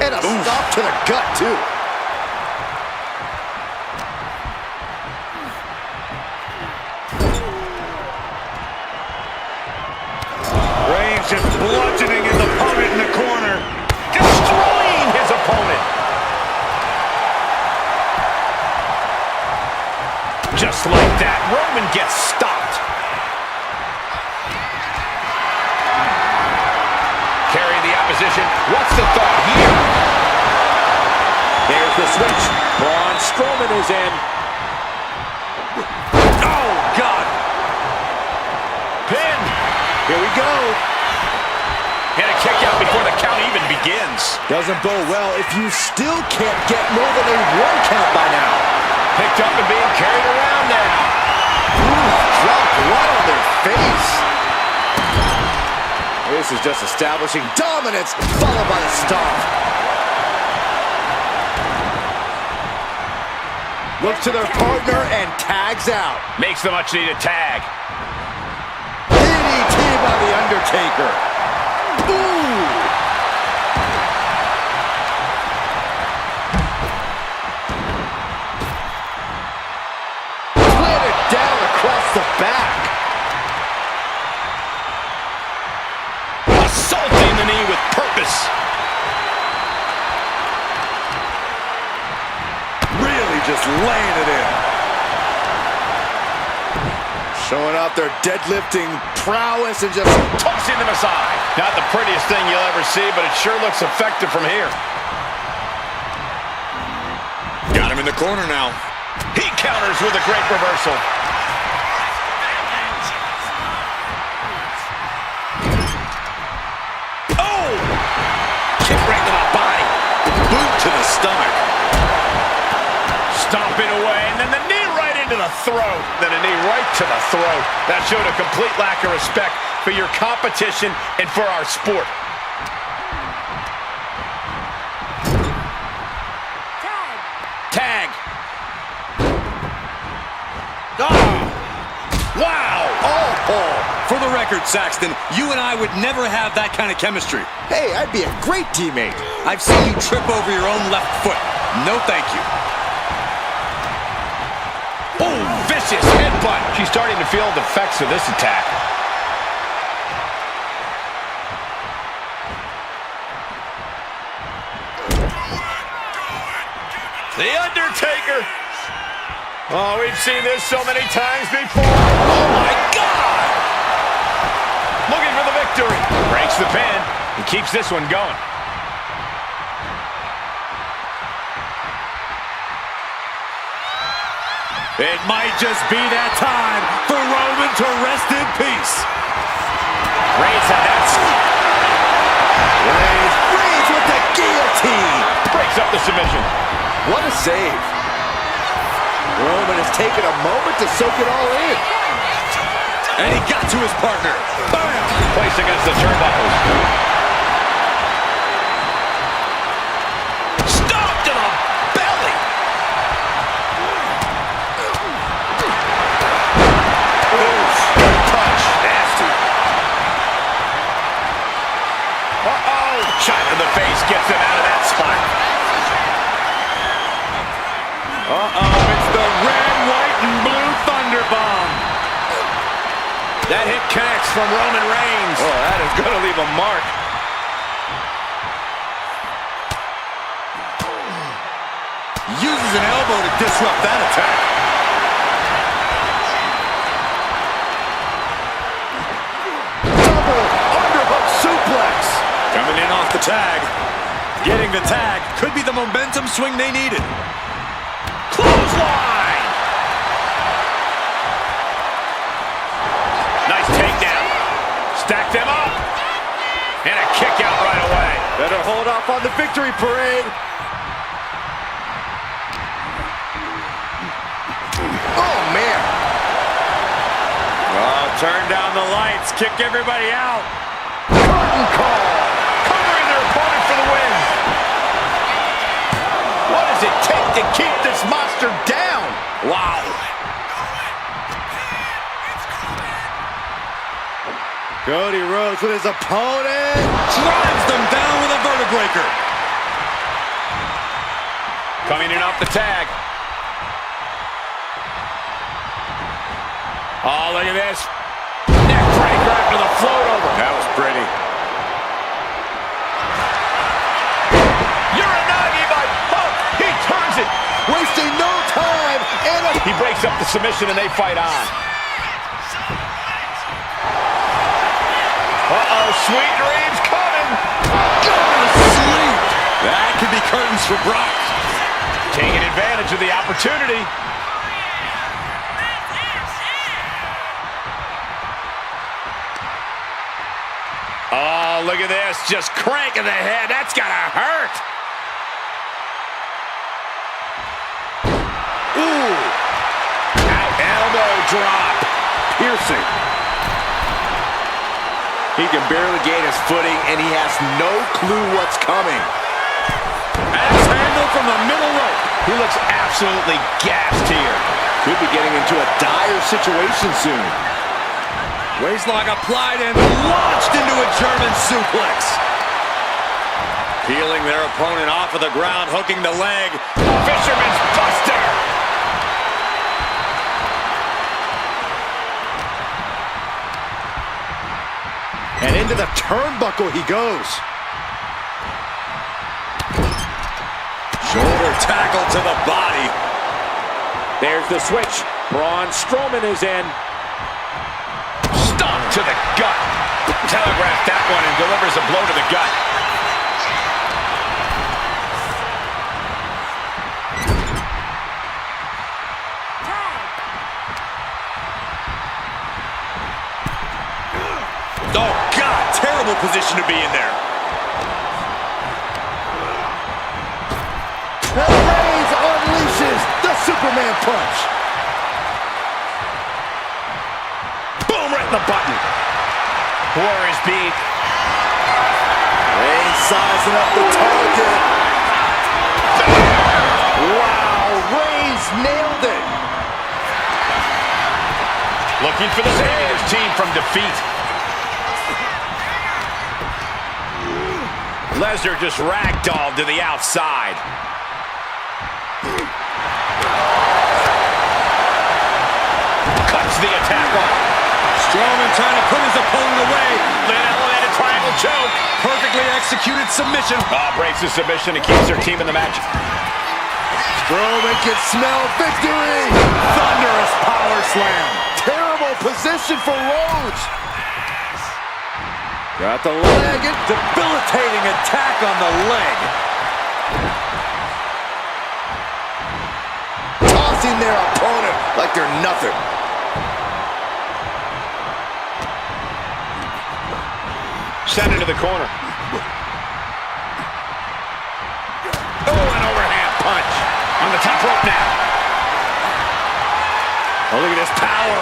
And a stop to the gut, too. Reigns just bludgeoning his opponent in the corner. Destroying his opponent. Just like that, Roman gets stopped. What's the thought here? There's the switch. Braun Strowman is in. Oh, God. Pin. Here we go. And a kick out before the count even begins. Doesn't bode well if you still can't get more than a 1 count by now. Picked up and being carried around now. Ooh, dropped right on their face. This is just establishing dominance, followed by the stomp. Looks to their partner and tags out. Makes the much-needed tag. DDT by The Undertaker. Ooh! Planted down across the back. Assaulting the knee with purpose. Really just laying it in. Showing off their deadlifting prowess and just tossing them aside. Not the prettiest thing you'll ever see, but it sure looks effective from here. Got him in the corner now. He counters with a great reversal. To the stomach. Stomping away, and then the knee right into the throat. Then a knee right to the throat. That showed a complete lack of respect for your competition and for our sport. Tag. Oh. Wow. Oh, record, Saxton, you and I would never have that kind of chemistry. Hey, I'd be a great teammate. I've seen you trip over your own left foot. No thank you. Oh, vicious headbutt. She's starting to feel the effects of this attack. The Undertaker. Oh, we've seen this so many times before. Oh, my God. Looking for the victory. Breaks the pin and keeps this one going. It might just be that time for Roman to rest in peace. Reigns had that. Reigns with the guillotine. Breaks up the submission. What a save. Roman has taken a moment to soak it all in. And he got to his partner. Bam! Placed against the turnbuckles. Stomp to the belly. Touch. Nasty. Uh-oh. Shot to the face gets him out of that spot. Uh-oh, it's the red, white, and blue Thunderbomb. That hit connects from Roman Reigns. Oh, that is going to leave a mark. Uses an elbow to disrupt that attack. Double underhook suplex. Coming in off the tag. Getting the tag could be the momentum swing they needed. Clothesline. Nice takedown. Stack them up. And a kick out right away. Better hold off on the victory parade. Oh, man. Oh, turn down the lights. Kick everybody out. Curtain call. Covering their opponent for the win. What does it take to keep this monster down? Wow. Cody Rhodes with his opponent. Drives them down with a vertebreaker. Coming in off the tag. Oh, look at this. Neck breaker after the float over. That was pretty. Uranagi by Punk. He turns it. Wasting no time. And He breaks up the submission and they fight on. Uh-oh, sweet dreams coming. Go to sleep. That could be curtains for Brock. Taking advantage of the opportunity. Oh, look at this. Just cranking the head. That's gotta hurt. Ooh. Elbow drop. Piercing. he can barely gain his footing, and he has no clue what's coming. Axe handle from the middle rope. He looks absolutely gassed here. Could be getting into a dire situation soon. Waistlock applied and launched into a German suplex. Peeling their opponent off of the ground, hooking the leg. Fisherman's Buster. And into the turnbuckle he goes. Shoulder tackle to the body. There's the switch. Braun Strowman is in. Stomp to the gut. Telegraphed that one and delivers a blow to the gut. Oh, God, terrible position to be in there. And Reigns unleashes the Superman punch. Boom, right in the button. War is beat. Reigns sizing up the target. Wow, Reigns nailed it. Looking for the saving his team from defeat. Lesnar just ragdolled to the outside. Cuts the attack off. Strowman trying to put his opponent away. An elevated triangle choke. Perfectly executed submission. Breaks the submission and keeps their team in the match. Strowman can smell victory. Thunderous power slam. Terrible position for Rhodes. Got the leg. Debilitating attack on the leg. Tossing their opponent like they're nothing. Sent into the corner. Oh, an overhand punch. On the top rope now. Oh, look at this power.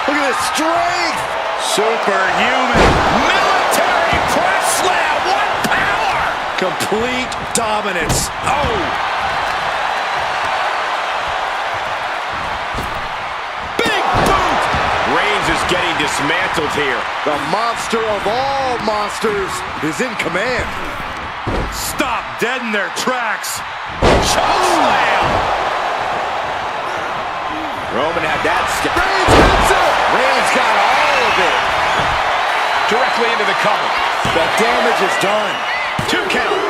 Look at this strength. Superhuman. Military press slam. What power! Complete dominance. Oh! Big boot! Reigns is getting dismantled here. The monster of all monsters is in command. Stop dead in their tracks. Choke slam! Roman had that step. Reigns gets it. Reigns got all of it. Directly into the cover. The damage is done. 2 count.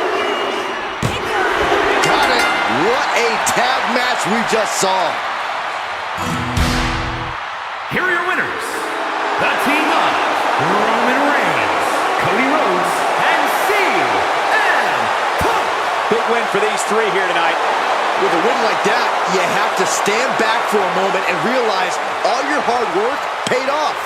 Got it. What a tag match we just saw. Here are your winners. The team of Roman Reigns, Cody Rhodes, and CM Punk. Big win for these three here tonight. With a win like that, you have to stand back for a moment and realize all your hard work paid off.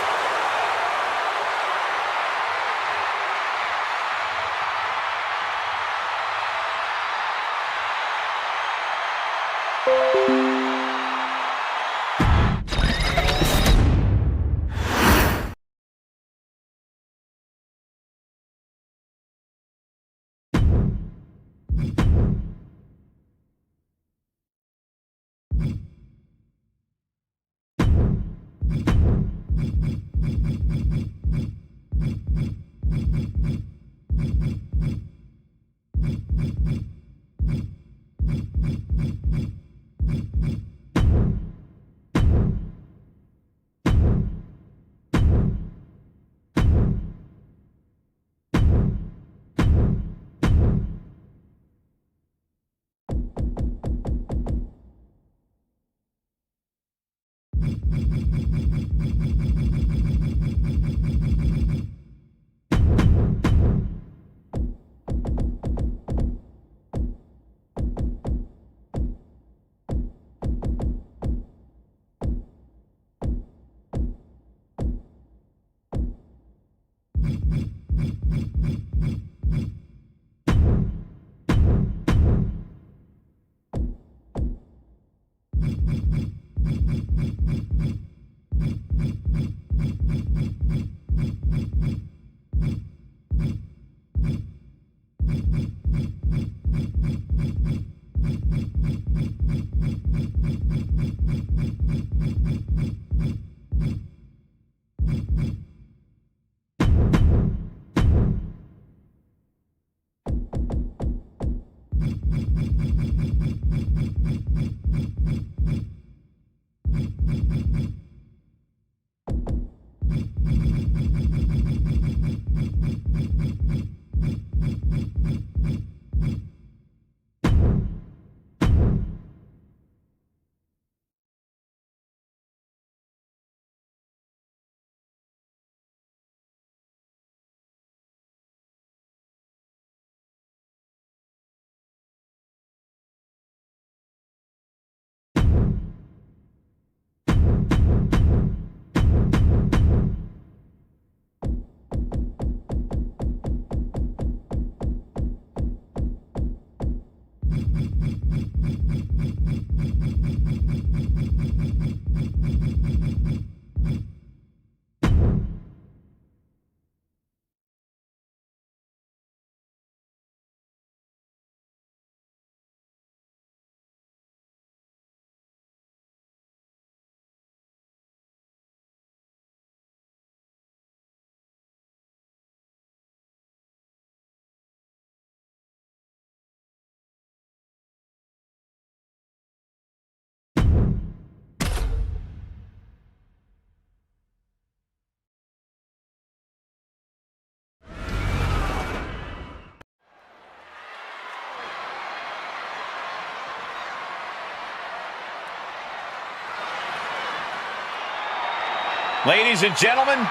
Ladies and gentlemen,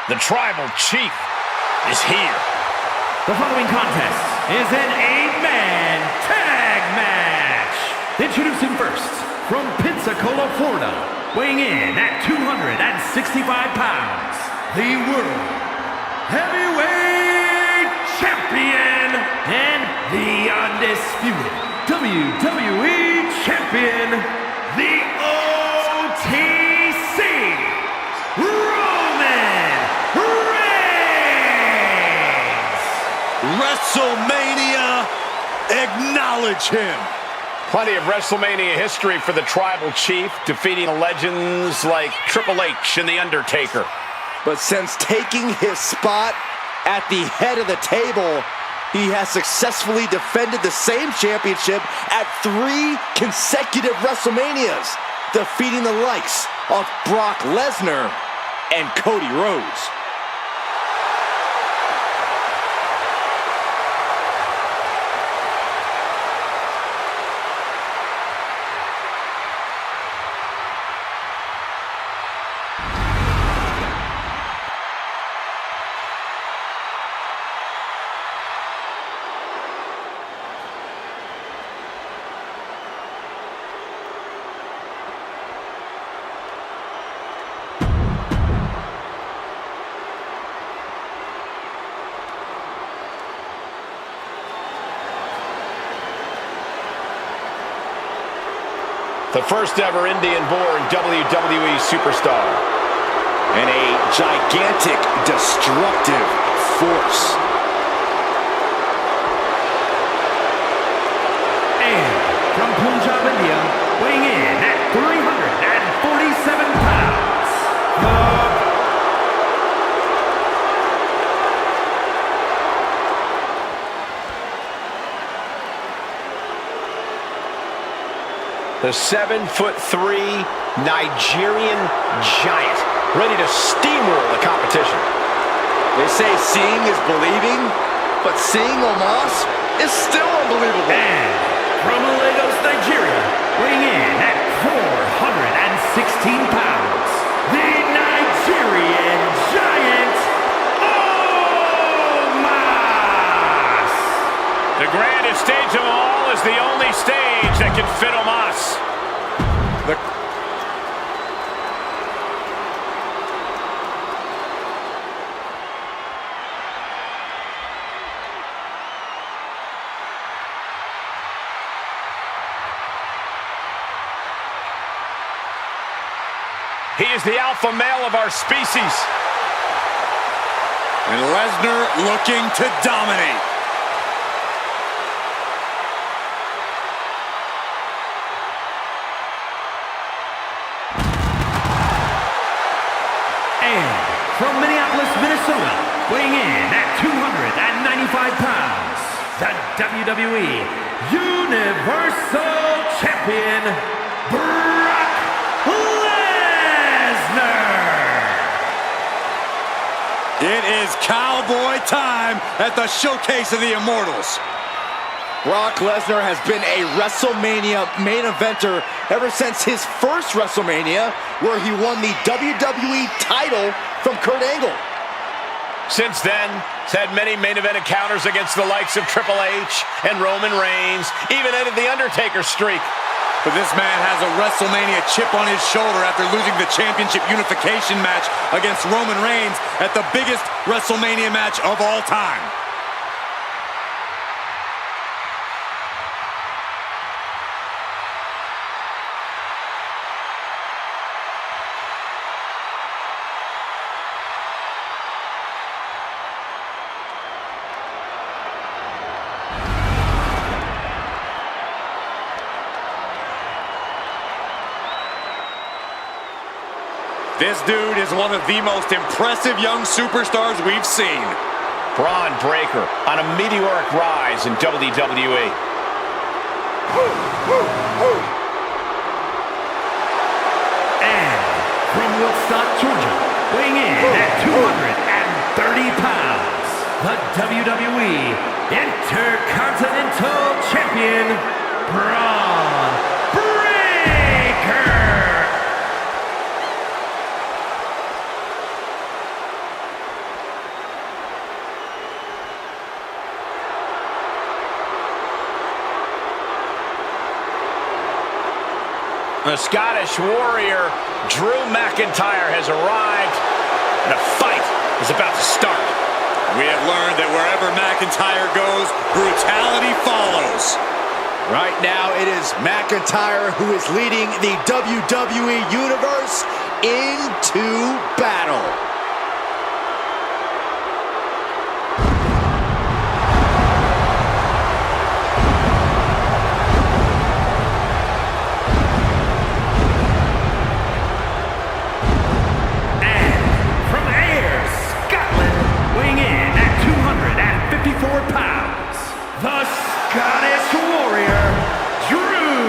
the Tribal Chief is here. The following contest is an 8-man tag match. Introducing first, from Pensacola, Florida, weighing in at 265 pounds, the World Heavyweight Champion and the undisputed WWE Champion, the OTC, Roman Reigns. WrestleMania, acknowledge him. Plenty of WrestleMania history for the Tribal Chief, defeating legends like Triple H and The Undertaker. But since taking his spot at the head of the table, he has successfully defended the same championship at 3 consecutive WrestleManias, defeating the likes of Brock Lesnar and Cody Rhodes. The first ever Indian-born WWE superstar. And a gigantic, destructive force. And from Punjab, India, weighing in at 347 pounds, the 7'3" Nigerian giant, ready to steamroll the competition. They say seeing is believing, but seeing Omos is still unbelievable. and from Lagos, Nigeria, weighing in at 416 pounds, the Nigerian giant, Omos. The grandest stage of all is the only stage that can fit Omos. He is the alpha male of our species. And Lesnar looking to dominate. And from Minneapolis, Minnesota, weighing in at 295 pounds, the WWE Universal Champion, Brock Lesnar. It is cowboy time at the Showcase of the Immortals. Brock Lesnar has been a WrestleMania main eventer ever since his first WrestleMania, where he won the WWE title from Kurt Angle. Since then, he's had many main event encounters against the likes of Triple H and Roman Reigns, even ended the Undertaker streak. But this man has a WrestleMania chip on his shoulder after losing the championship unification match against Roman Reigns at the biggest WrestleMania match of all time. This dude is one of the most impressive young superstars we've seen. Braun Breaker on a meteoric rise in WWE. And from Woodstock, Georgia, weighing in at 230 pounds, the WWE Intercontinental Champion, Braun. The Scottish Warrior, Drew McIntyre, has arrived, and a fight is about to start. We have learned that wherever McIntyre goes, brutality follows. Right now, it is McIntyre who is leading the WWE Universe into battle. And from Ayr, Scotland, weighing in at 254 pounds, the Scottish Warrior, Drew.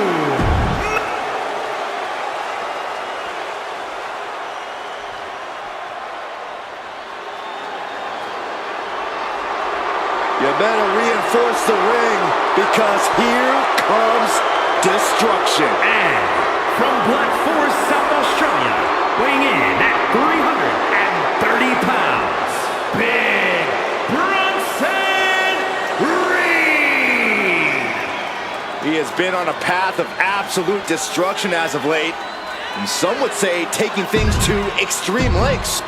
You better reinforce the ring because here comes destruction. And from Black Forest, South Australia, weighing in at 330 pounds, Big Bronson Reed. He has been on a path of absolute destruction as of late, and some would say taking things to extreme lengths.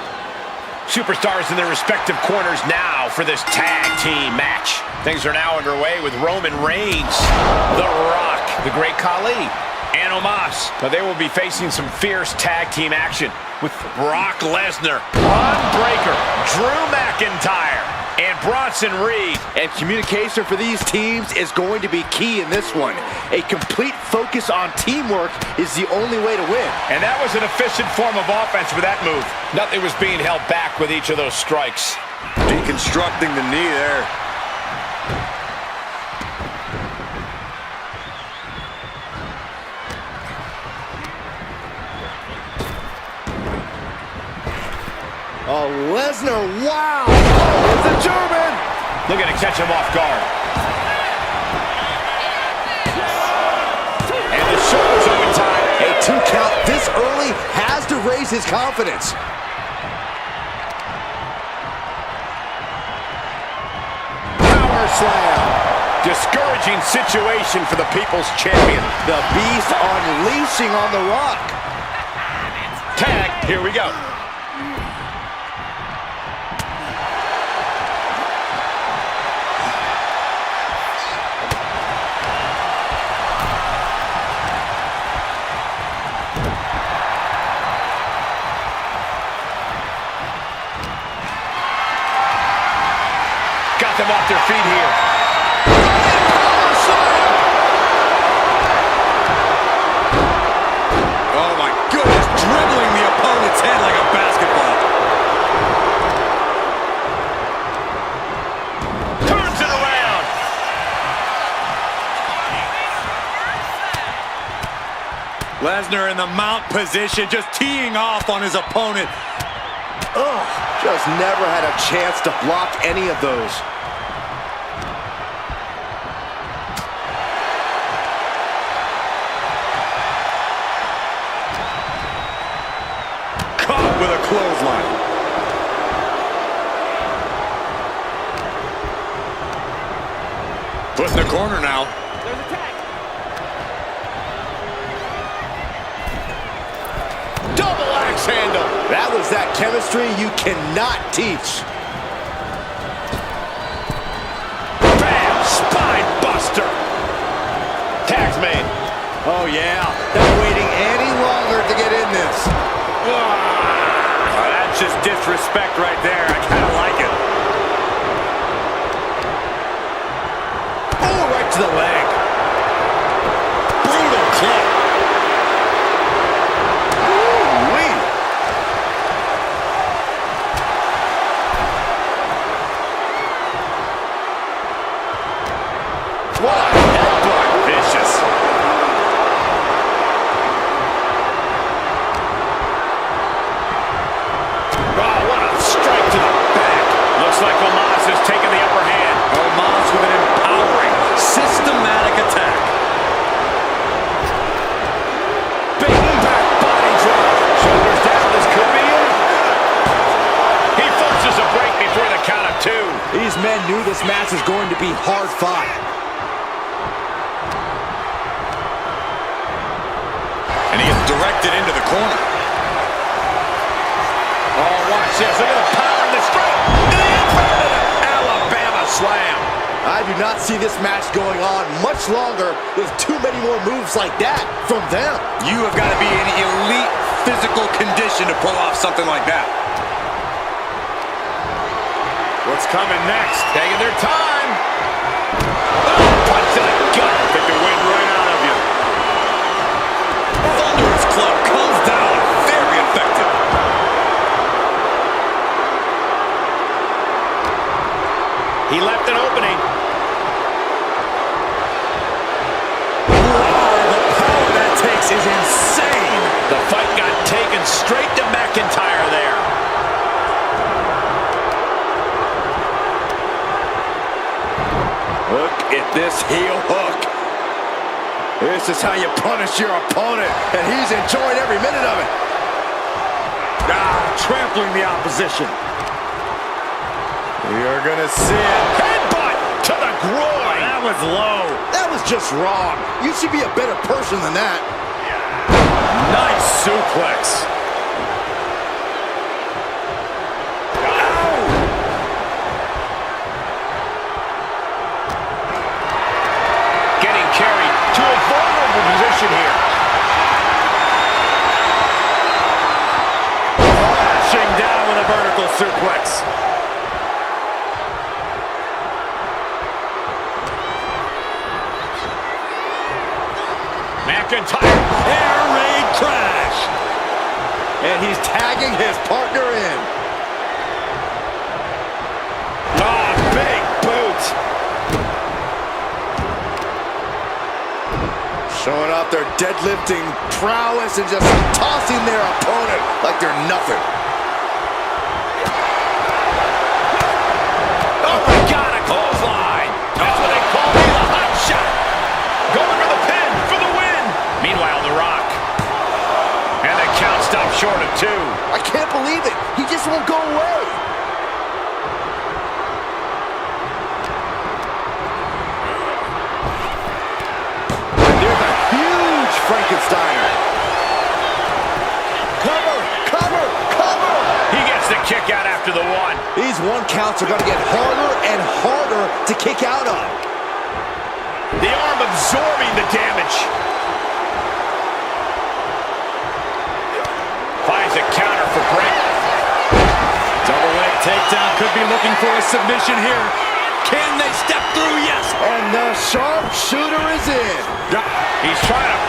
Superstars in their respective corners now for this tag team match. Things are now underway with Roman Reigns, The Rock, the Great Khali, and Omos. But they will be facing some fierce tag team action with Brock Lesnar, Unbreaker, Drew McIntyre, and Bronson Reed. And communication for these teams is going to be key in this one. A complete focus on teamwork is the only way to win. And that was an efficient form of offense with that move. Nothing was being held back with each of those strikes. Deconstructing the knee there. Oh, Lesnar, wow! Oh, it's a German! Looking to catch him off guard. And the shoulders over time. A 2 count this early has to raise his confidence. Power slam. Discouraging situation for the People's Champion. The Beast unleashing on The Rock. Tag, here we go. Got them off their feet here. Oh my goodness, dribbling the opponent's head like a basketball. Turns it around. Lesnar in the mount position, just teeing off on his opponent. Ugh, just never had a chance to block any of those. Caught with a clothesline. Put in the corner now. There's a tag. Double axe handle. That was that chemistry you cannot teach. Bam! Spine buster. Tag's made. Oh yeah, not waiting any longer to get in this. That's just disrespect right there. I kind of like it. Oh, right to the leg. Brutal kick. Ooh-wee. What a headbutt. Vicious. Oh, what a strike to the back. Looks like Omos has taken the upper hand. Omos with an empowering, systematic attack. Beaten back body drop. Shoulders down, this could be it. He forces a break before the count of 2. These men knew this match was going to be hard fought. And and he is directed into the corner. Oh, watch this. Look at the power in the strength. Alabama slam. I do not see this match going on much longer with too many more moves like that from them. You have got to be in elite physical condition to pull off something like that. What's coming next? Taking their time. Oh, punch to the gut. Take the wind right out of you. Thunderous club comes down. Very effective. He left an opening. Wow, the power that takes is insane. The fight got taken straight to McIntyre there. Look at this heel hook. This is how you punish your opponent, and he's enjoying every minute of it. Trampling the opposition. You're gonna see it. Headbutt to the groin. That was low. That was just wrong. You should be a better person than that. Nice suplex. Getting carried to a vulnerable position here. Crashing down with a vertical suplex. McIntyre. Air raid crash. And he's tagging his partner in. Oh, big boot. Showing off their deadlifting prowess and just tossing their opponent like they're nothing. Oh, my God, a clothesline. That's what they call me, the hot shot. Going for the pin for the win. Meanwhile, The Rock. And the count stopped short of 2. I can't believe it. He just won't go away. And there's a huge Frankensteiner. Cover, cover, cover. He gets the kick out after the 1. These 1 counts are going to get harder and harder to kick out of. The arm absorbing the damage. Finds a counter for break. Double leg takedown. Could be looking for a submission here. Can they step through? Yes. And the sharpshooter is in. He's trying to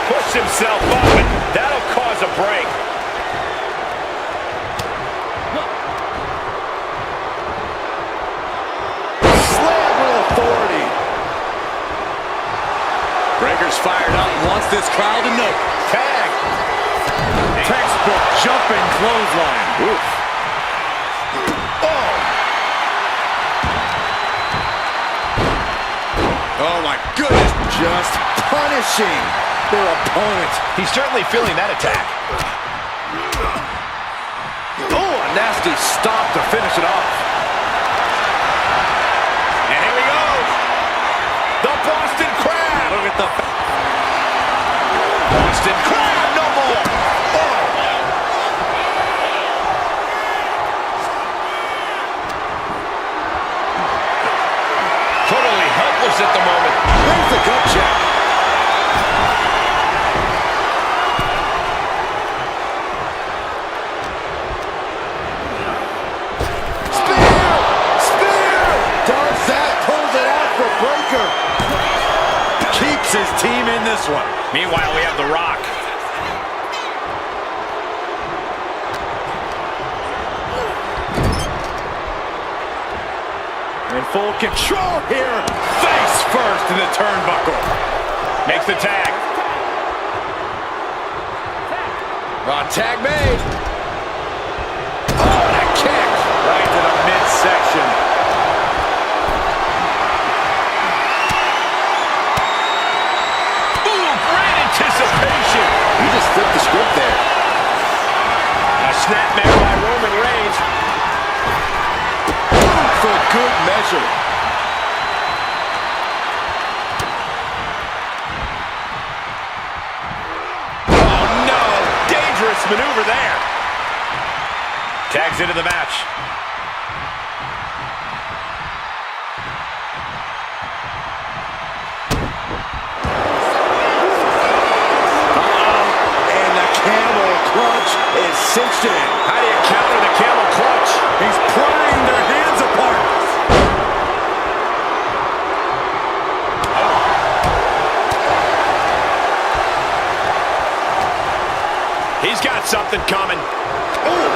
push himself up, and that'll cause a break. Slam with authority. Breaker's fired up. Wants this crowd to know. Tag. Textbook jumping clothesline. Oof. Oh my goodness. Just punishing their opponent. He's certainly feeling that attack. Oh, a nasty stop to finish it off. And here we go. The Boston Crab. Look at the... Boston Crab, no more. Oh. Totally helpless at the moment. There's the gut check. Spear! Spear! Does that, pulls it out for Breaker. Keeps his team in this one. Meanwhile, we have The Rock. In full control here. Face first in the turnbuckle. Makes the tag. Tag made. Oh, that kick. Right to the midsection. Ooh, great anticipation. He just flipped the script there. A snapmare by Roman Reigns. For good measure. Oh, maneuver there. Tags into the match. And the camel clutch is cinched in. How do you counter the camel clutch? He's prying their hands apart. He's got something coming. Ooh,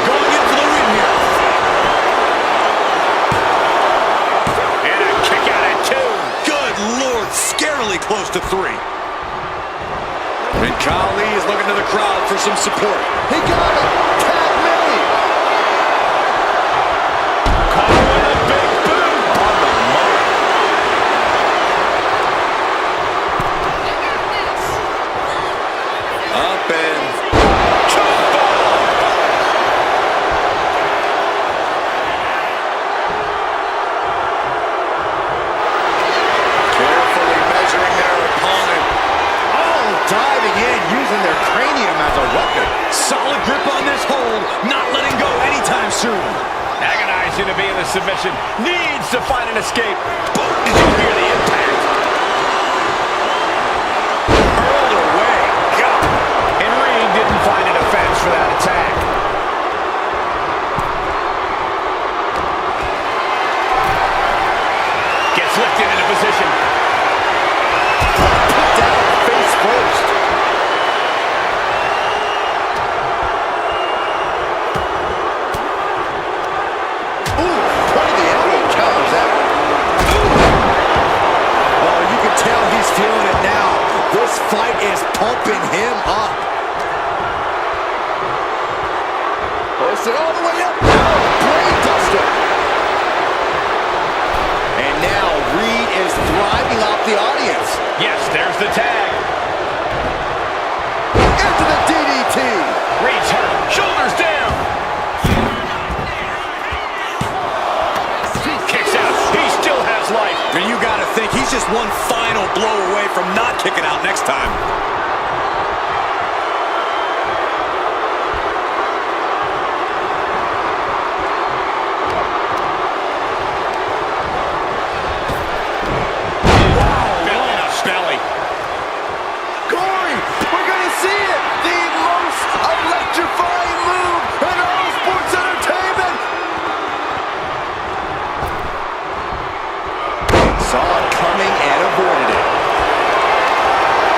going in for the win here. And a kick out at 2. Good Lord, scarily close to 3. And Khali is looking to the crowd for some support. He got it. Tag Millie. Caught with a big boot. On the mark. Up and Carefully measuring their opponent. Oh, diving in, using their cranium as a weapon. solid grip on this hold, not letting go anytime soon. Agonizing to be in the submission. Needs to find an escape. Boom! Did you hear the impact? Hurled away. God. And Reed didn't find a defense for that attack. Gets lifted into position. Put down face first. Ooh, what are the elbow counters that? Oh, you can tell he's feeling it now. This fight is pumping him up. Hoisted all the way up. Oh, brain duster. And now Reed is thriving off the audience. Yes, there's the tag. Into the DDT. Reed's hurt. Shoulders down. Kicks out. He still has life. And you got to think he's just one final blow away from not kicking out next time. Belly to belly. Corey, we're going to see it. The most electrifying move in all sports entertainment. Saw it coming and avoided it.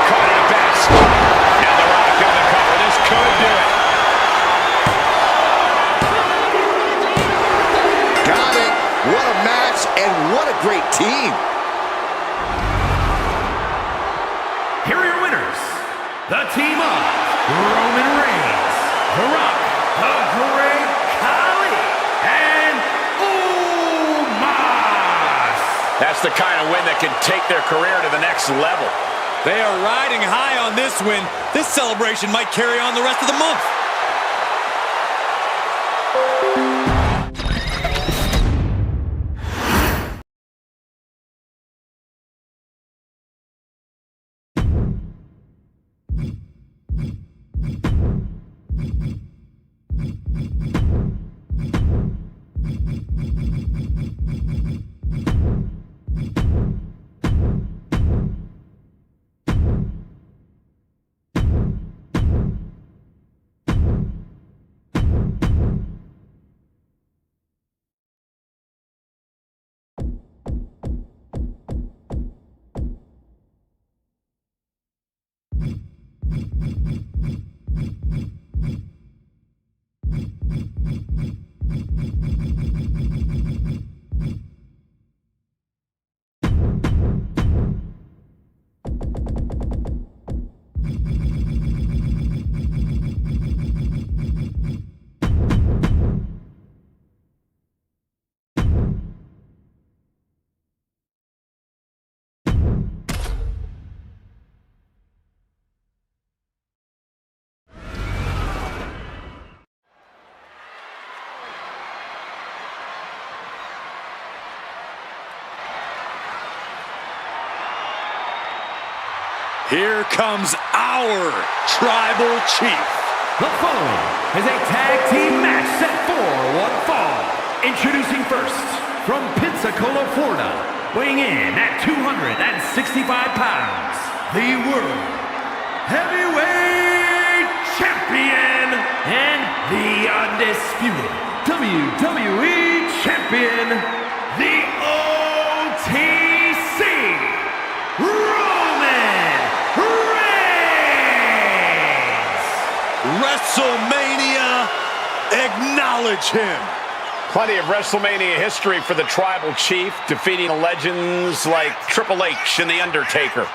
Caught in a bad spot. Now the Rock on the cover. This could do it. Got it. What a match and what a great team. Here are your winners. The team of Roman Reigns, The Rock, The Great Khali, and Umas. That's the kind of win that can take their career to the next level. They are riding high on this win. This celebration might carry on the rest of the month. Here comes our tribal chief. The following is a tag team match set for one fall. Introducing first, from Pensacola, Florida, weighing in at 265 pounds, the World Heavyweight Champion and the undisputed WWE Champion, the OTC, Roman Reigns! WrestleMania, acknowledge him. Plenty of WrestleMania history for the Tribal Chief, defeating legends like Triple H and The Undertaker.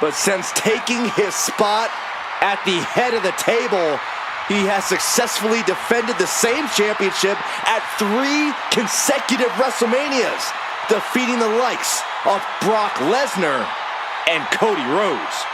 But since taking his spot at the head of the table, he has successfully defended the same championship at 3 consecutive WrestleManias, defeating the likes of Brock Lesnar and Cody Rhodes.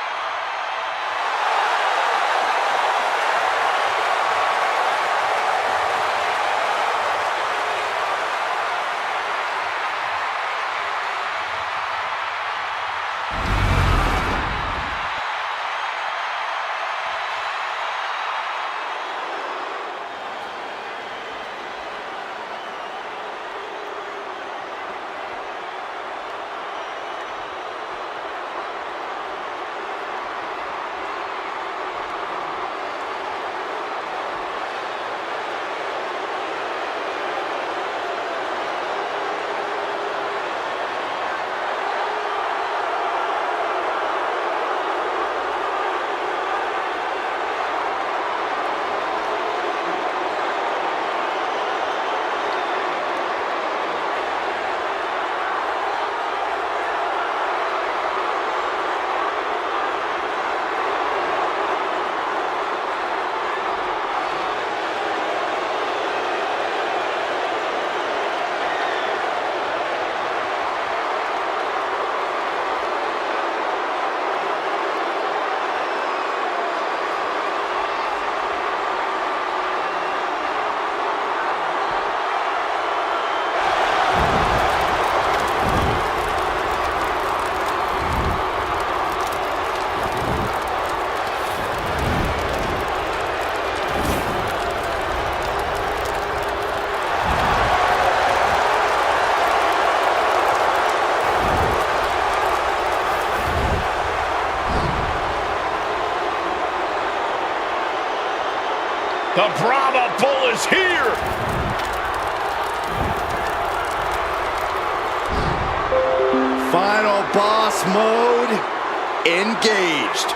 The Brahma Bull is here! Final boss mode engaged.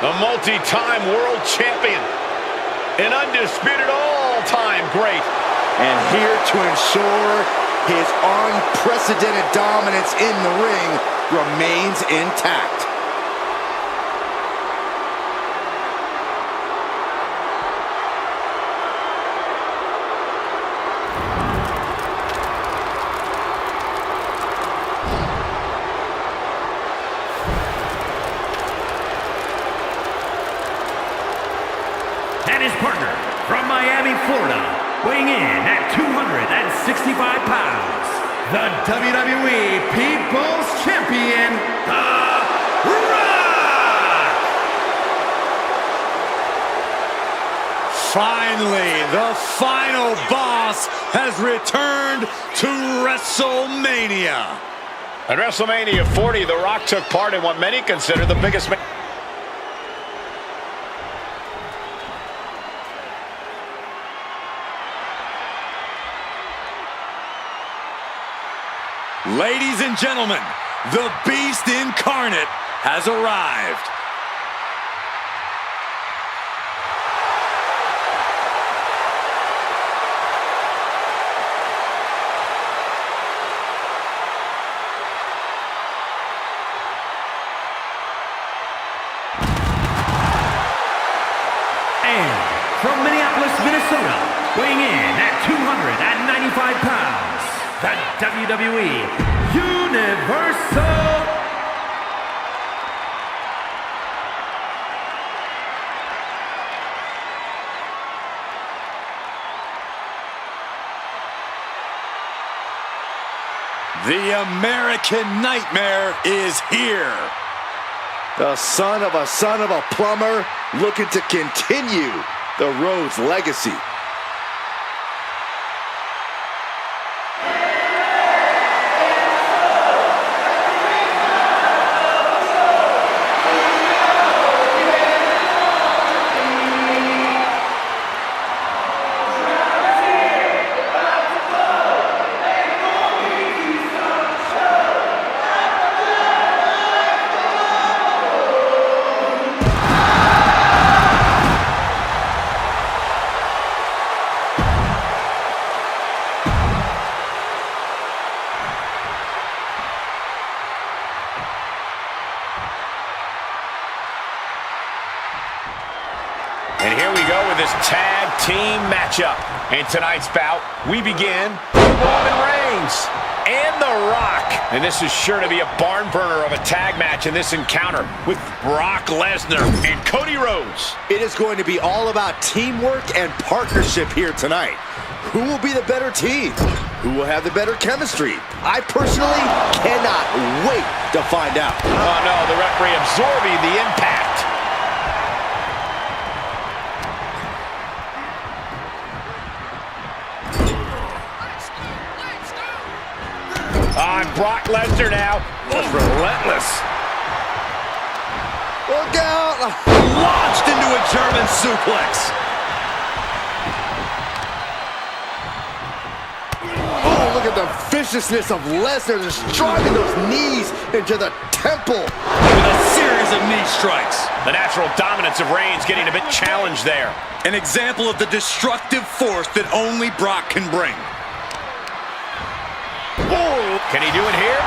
The multi-time world champion, an undisputed all-time great. And here to ensure his unprecedented dominance in the ring remains intact. And his partner, from Miami, Florida, weighing in at 265 pounds, the WWE People's Champion, The Rock! Finally, the final boss has returned to WrestleMania. At WrestleMania 40, The Rock took part in what many consider the biggest Ladies and gentlemen, the Beast Incarnate has arrived. And from Minneapolis, Minnesota, weighing in at 295 pounds, the WWE Universal The American Nightmare is here. The son of a plumber looking to continue the Rhodes legacy. And here we go with this tag team matchup. In tonight's bout, we begin with Roman Reigns and The Rock. And this is sure to be a barn burner of a tag match in this encounter with Brock Lesnar and Cody Rhodes. It is going to be all about teamwork and partnership here tonight. Who will be the better team? Who will have the better chemistry? I personally cannot wait to find out. Oh no, the referee absorbing the impact. On Brock Lesnar now, just relentless. Look out! Launched into a German suplex. Oh, look at the viciousness of Lesnar just driving those knees into the temple. With a series of knee strikes. The natural dominance of Reigns getting a bit challenged there. An example of the destructive force that only Brock can bring. Oh, can he do it here?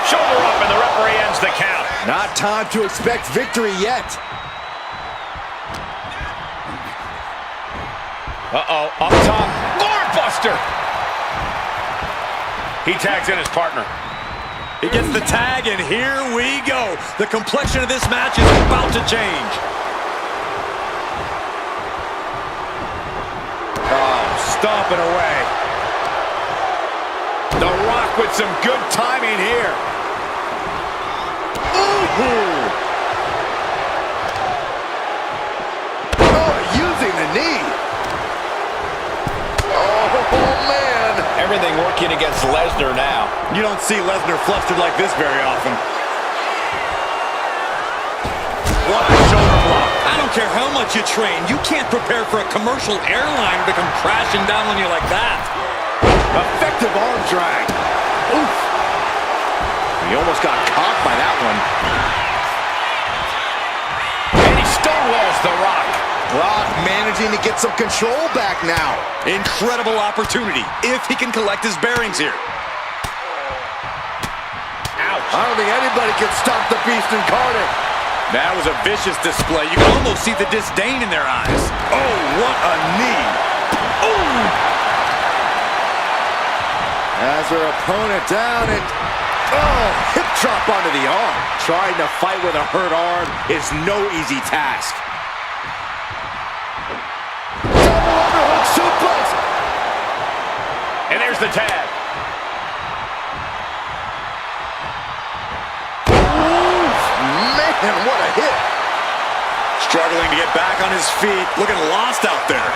Shoulder up and the referee ends the count. Not time to expect victory yet. Uh-oh, up top, Lord Buster. He tags in his partner. He gets the tag, and here we go. The complexion of this match is about to change. Oh, stomping away. The Rock with some good timing here. Ooh. Oh, using the knee. Oh, man. Everything working against Lesnar now. You don't see Lesnar flustered like this very often. What a shoulder block. I don't care how much you train. You can't prepare for a commercial airliner to come crashing down on you like that. Effective arm drag. Oof. He almost got caught by that one. And he stonewalls The Rock. Rock managing to get some control back now. Incredible opportunity if he can collect his bearings here. Ouch. I don't think anybody can stop the beast incarnate. That was a vicious display. You can almost see the disdain in their eyes. Oh, what a knee. Oh! Has her opponent down and, oh, hip drop onto the arm. Trying to fight with a hurt arm is no easy task. Double underhook suplex. And there's the tag. Oof, man, what a hit. Struggling to get back on his feet. Looking lost out there.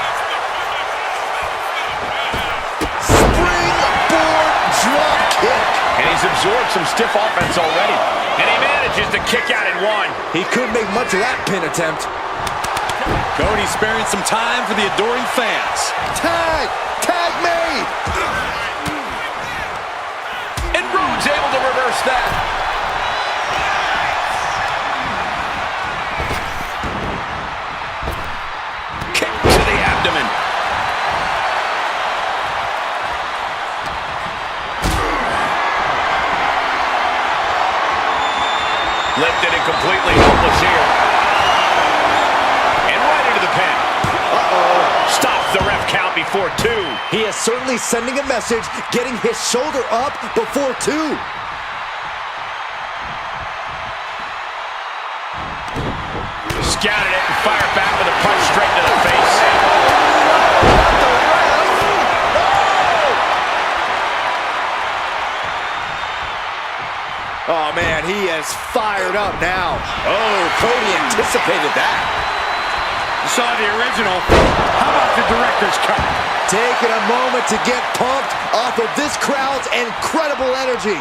Drop kick. And he's absorbed some stiff offense already. And he manages to kick out at one. He couldn't make much of that pin attempt. Cody sparing some time for the adoring fans. Tag! Tag made! And Rhodes able to reverse that. Kick to the abdomen. Lifted and completely helpless here. And right into the pin. Uh-oh. Stops the ref count before two. He is certainly sending a message, getting his shoulder up before two. Scouted it and fired back with a punch straight to the face. Oh, man, he is fired up now. Oh, Cody anticipated that. You saw the original. How about the director's cut? Taking a moment to get pumped off of this crowd's incredible energy.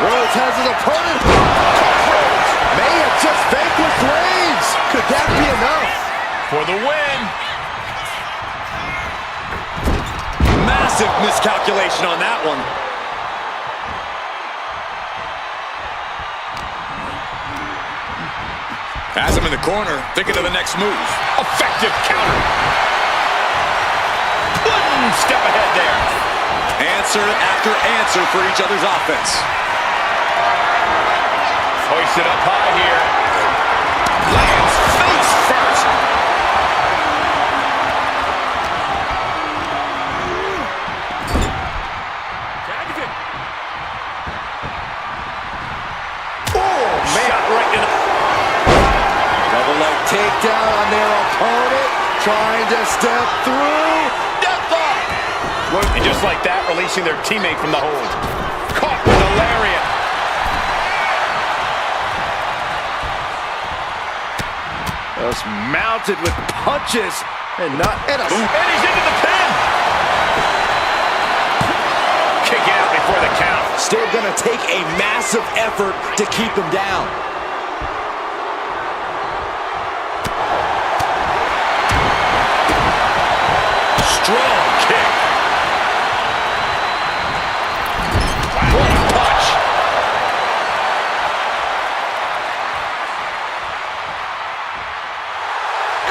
Rhodes has his opponent. May have just vanquished Reigns. Could that be enough? For the win. Massive miscalculation on that one. Has him in the corner, thinking of the next move. Effective counter. One step ahead there. Answer after answer for each other's offense. Hoisted up high here. Lands face first. Oh, man. Shot right in the... Double leg takedown on their opponent. Trying to step through. Deathlock. And just like that, releasing their teammate from the hold. Caught with a lariat. Just mounted with punches and not and a And he's into the pin. Kick out before the count. Still gonna take a massive effort to keep him down. Strong kick. What a punch.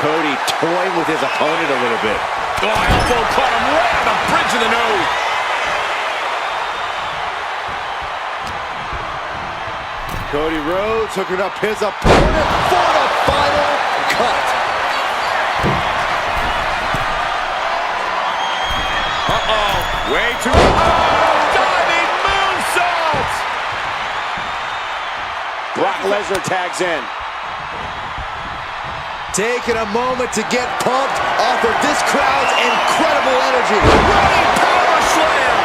Cody toying with his opponent a little bit. Oh, elbow caught him right on the bridge of the nose. Cody Rhodes hooking up his opponent for the final cut. Uh-oh. Way too... Diving moonsault! Brock Lesnar tags in. Taking a moment to get pumped off of this crowd's incredible energy. Running power slam!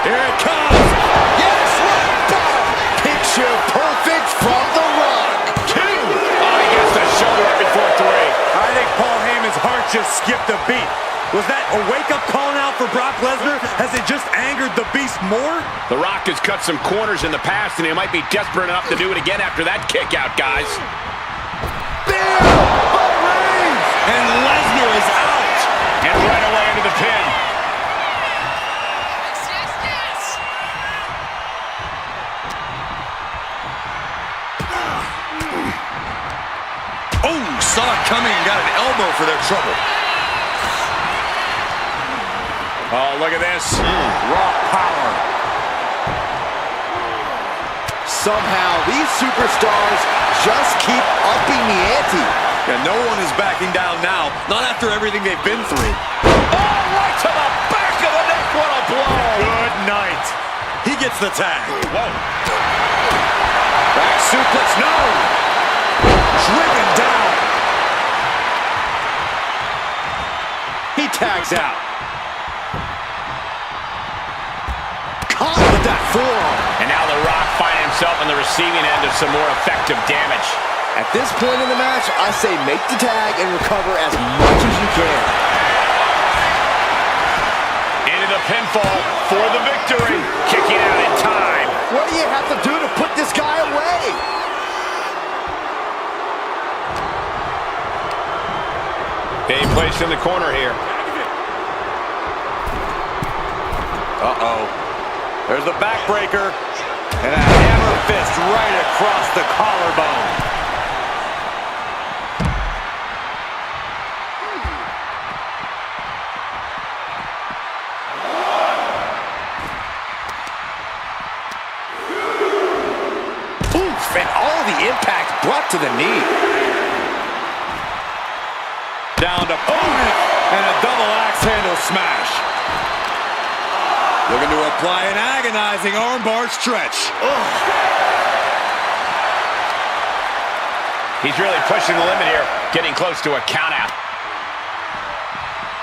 Here it comes. Yes, right bottom. Picture perfect from The Rock. Two! Oh, he gets the shoulder right before three. I think Paul Heyman's heart just skipped a beat. Was that a wake-up call now for Brock Lesnar? Has it just angered the beast more? The Rock has cut some corners in the past, and he might be desperate enough to do it again after that kick out, guys. Bam! By Reigns! And Lesnar is out. And right away into the pin. Oh, saw it coming and got an elbow for their trouble. Oh, look at this. Raw power. Somehow, these superstars just keep upping the ante. Yeah, no one is backing down now. Not after everything they've been through. Oh, right to the back of the neck. What a blow. Good night. He gets the tag. Whoa. Back suplex, no. Driven down. He tags out. Caught with that forearm. And now The Rock finds himself on the receiving end of some more effective damage. At this point in the match, I say make the tag and recover as much as you can. Into the pinfall for the victory. Kicking out in time. What do you have to do to put this guy away? Being placed in the corner here. Uh-oh. There's the backbreaker. And a hammer fist right across the collarbone. Oof, and all the impact brought to the knee. Down to opponent. And a double axe handle smash. Looking to apply an agonizing armbar stretch. He's really pushing the limit here, getting close to a count out.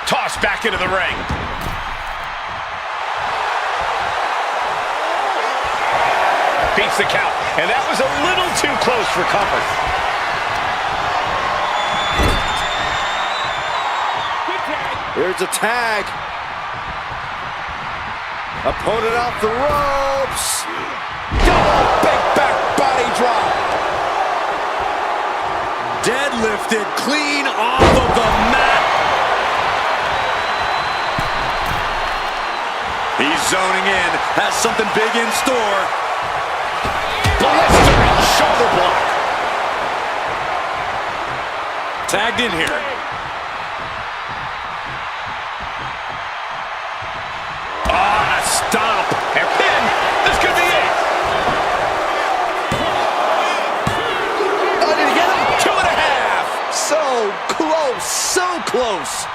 Tossed back into the ring. Beats the count, and that was a little too close for comfort. Here's a tag. Opponent off the ropes. Double big back body drop. Deadlifted clean off of the mat. He's zoning in, has something big in store. Blistering shoulder block. Tagged in here. Oh, a stomp. And pin. This could be it. Oh, did he get him? 2.5. So close, so close.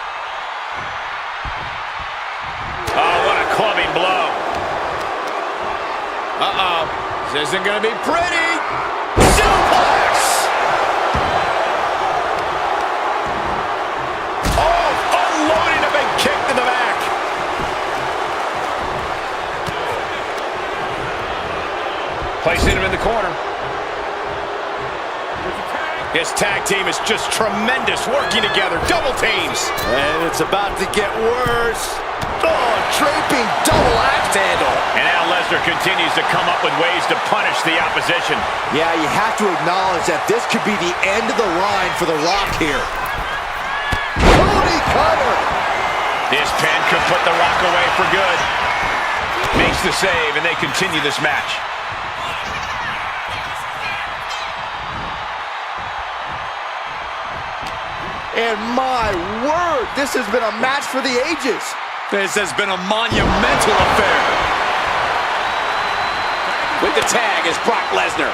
Oh, what a clubbing blow. Uh-oh. This isn't going to be pretty. Suplex. Oh, unloading a big kick to the back. Placing him in the corner. His tag team is just tremendous, working together, double teams. And it's about to get worse. Oh, draping double axe handle. And now Lesnar continues to come up with ways to punish the opposition. Yeah, you have to acknowledge that this could be the end of the line for The Rock here. Cody cutter. This pin could put The Rock away for good. Makes the save, and they continue this match. And my word, this has been a match for the ages. This has been a monumental affair. With the tag is Brock Lesnar.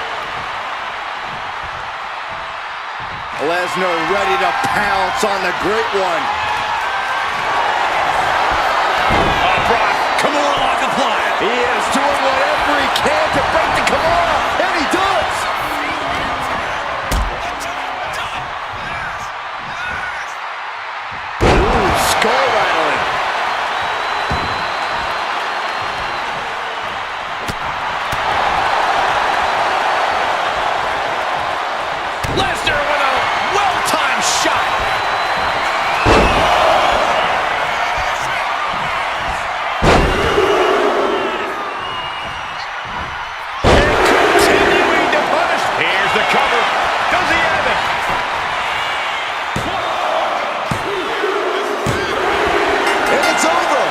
Lesnar ready to pounce on the great one. Oh, Brock. Kimura lock applied. He is doing whatever he can to break the Kimura, and he does. Ooh, skull rattling. Lesnar with a well-timed shot. Continuing to punish. Here's the cover. Does he have it? And it's over.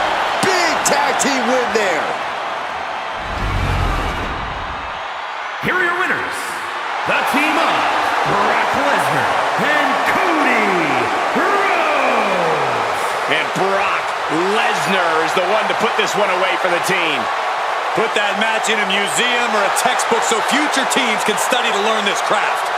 Big tag team win there. Here are your winners, the team of Brock Lesnar and Cody Rhodes. And Brock Lesnar is the one to put this one away for the team. Put that match in a museum or a textbook so future teams can study to learn this craft.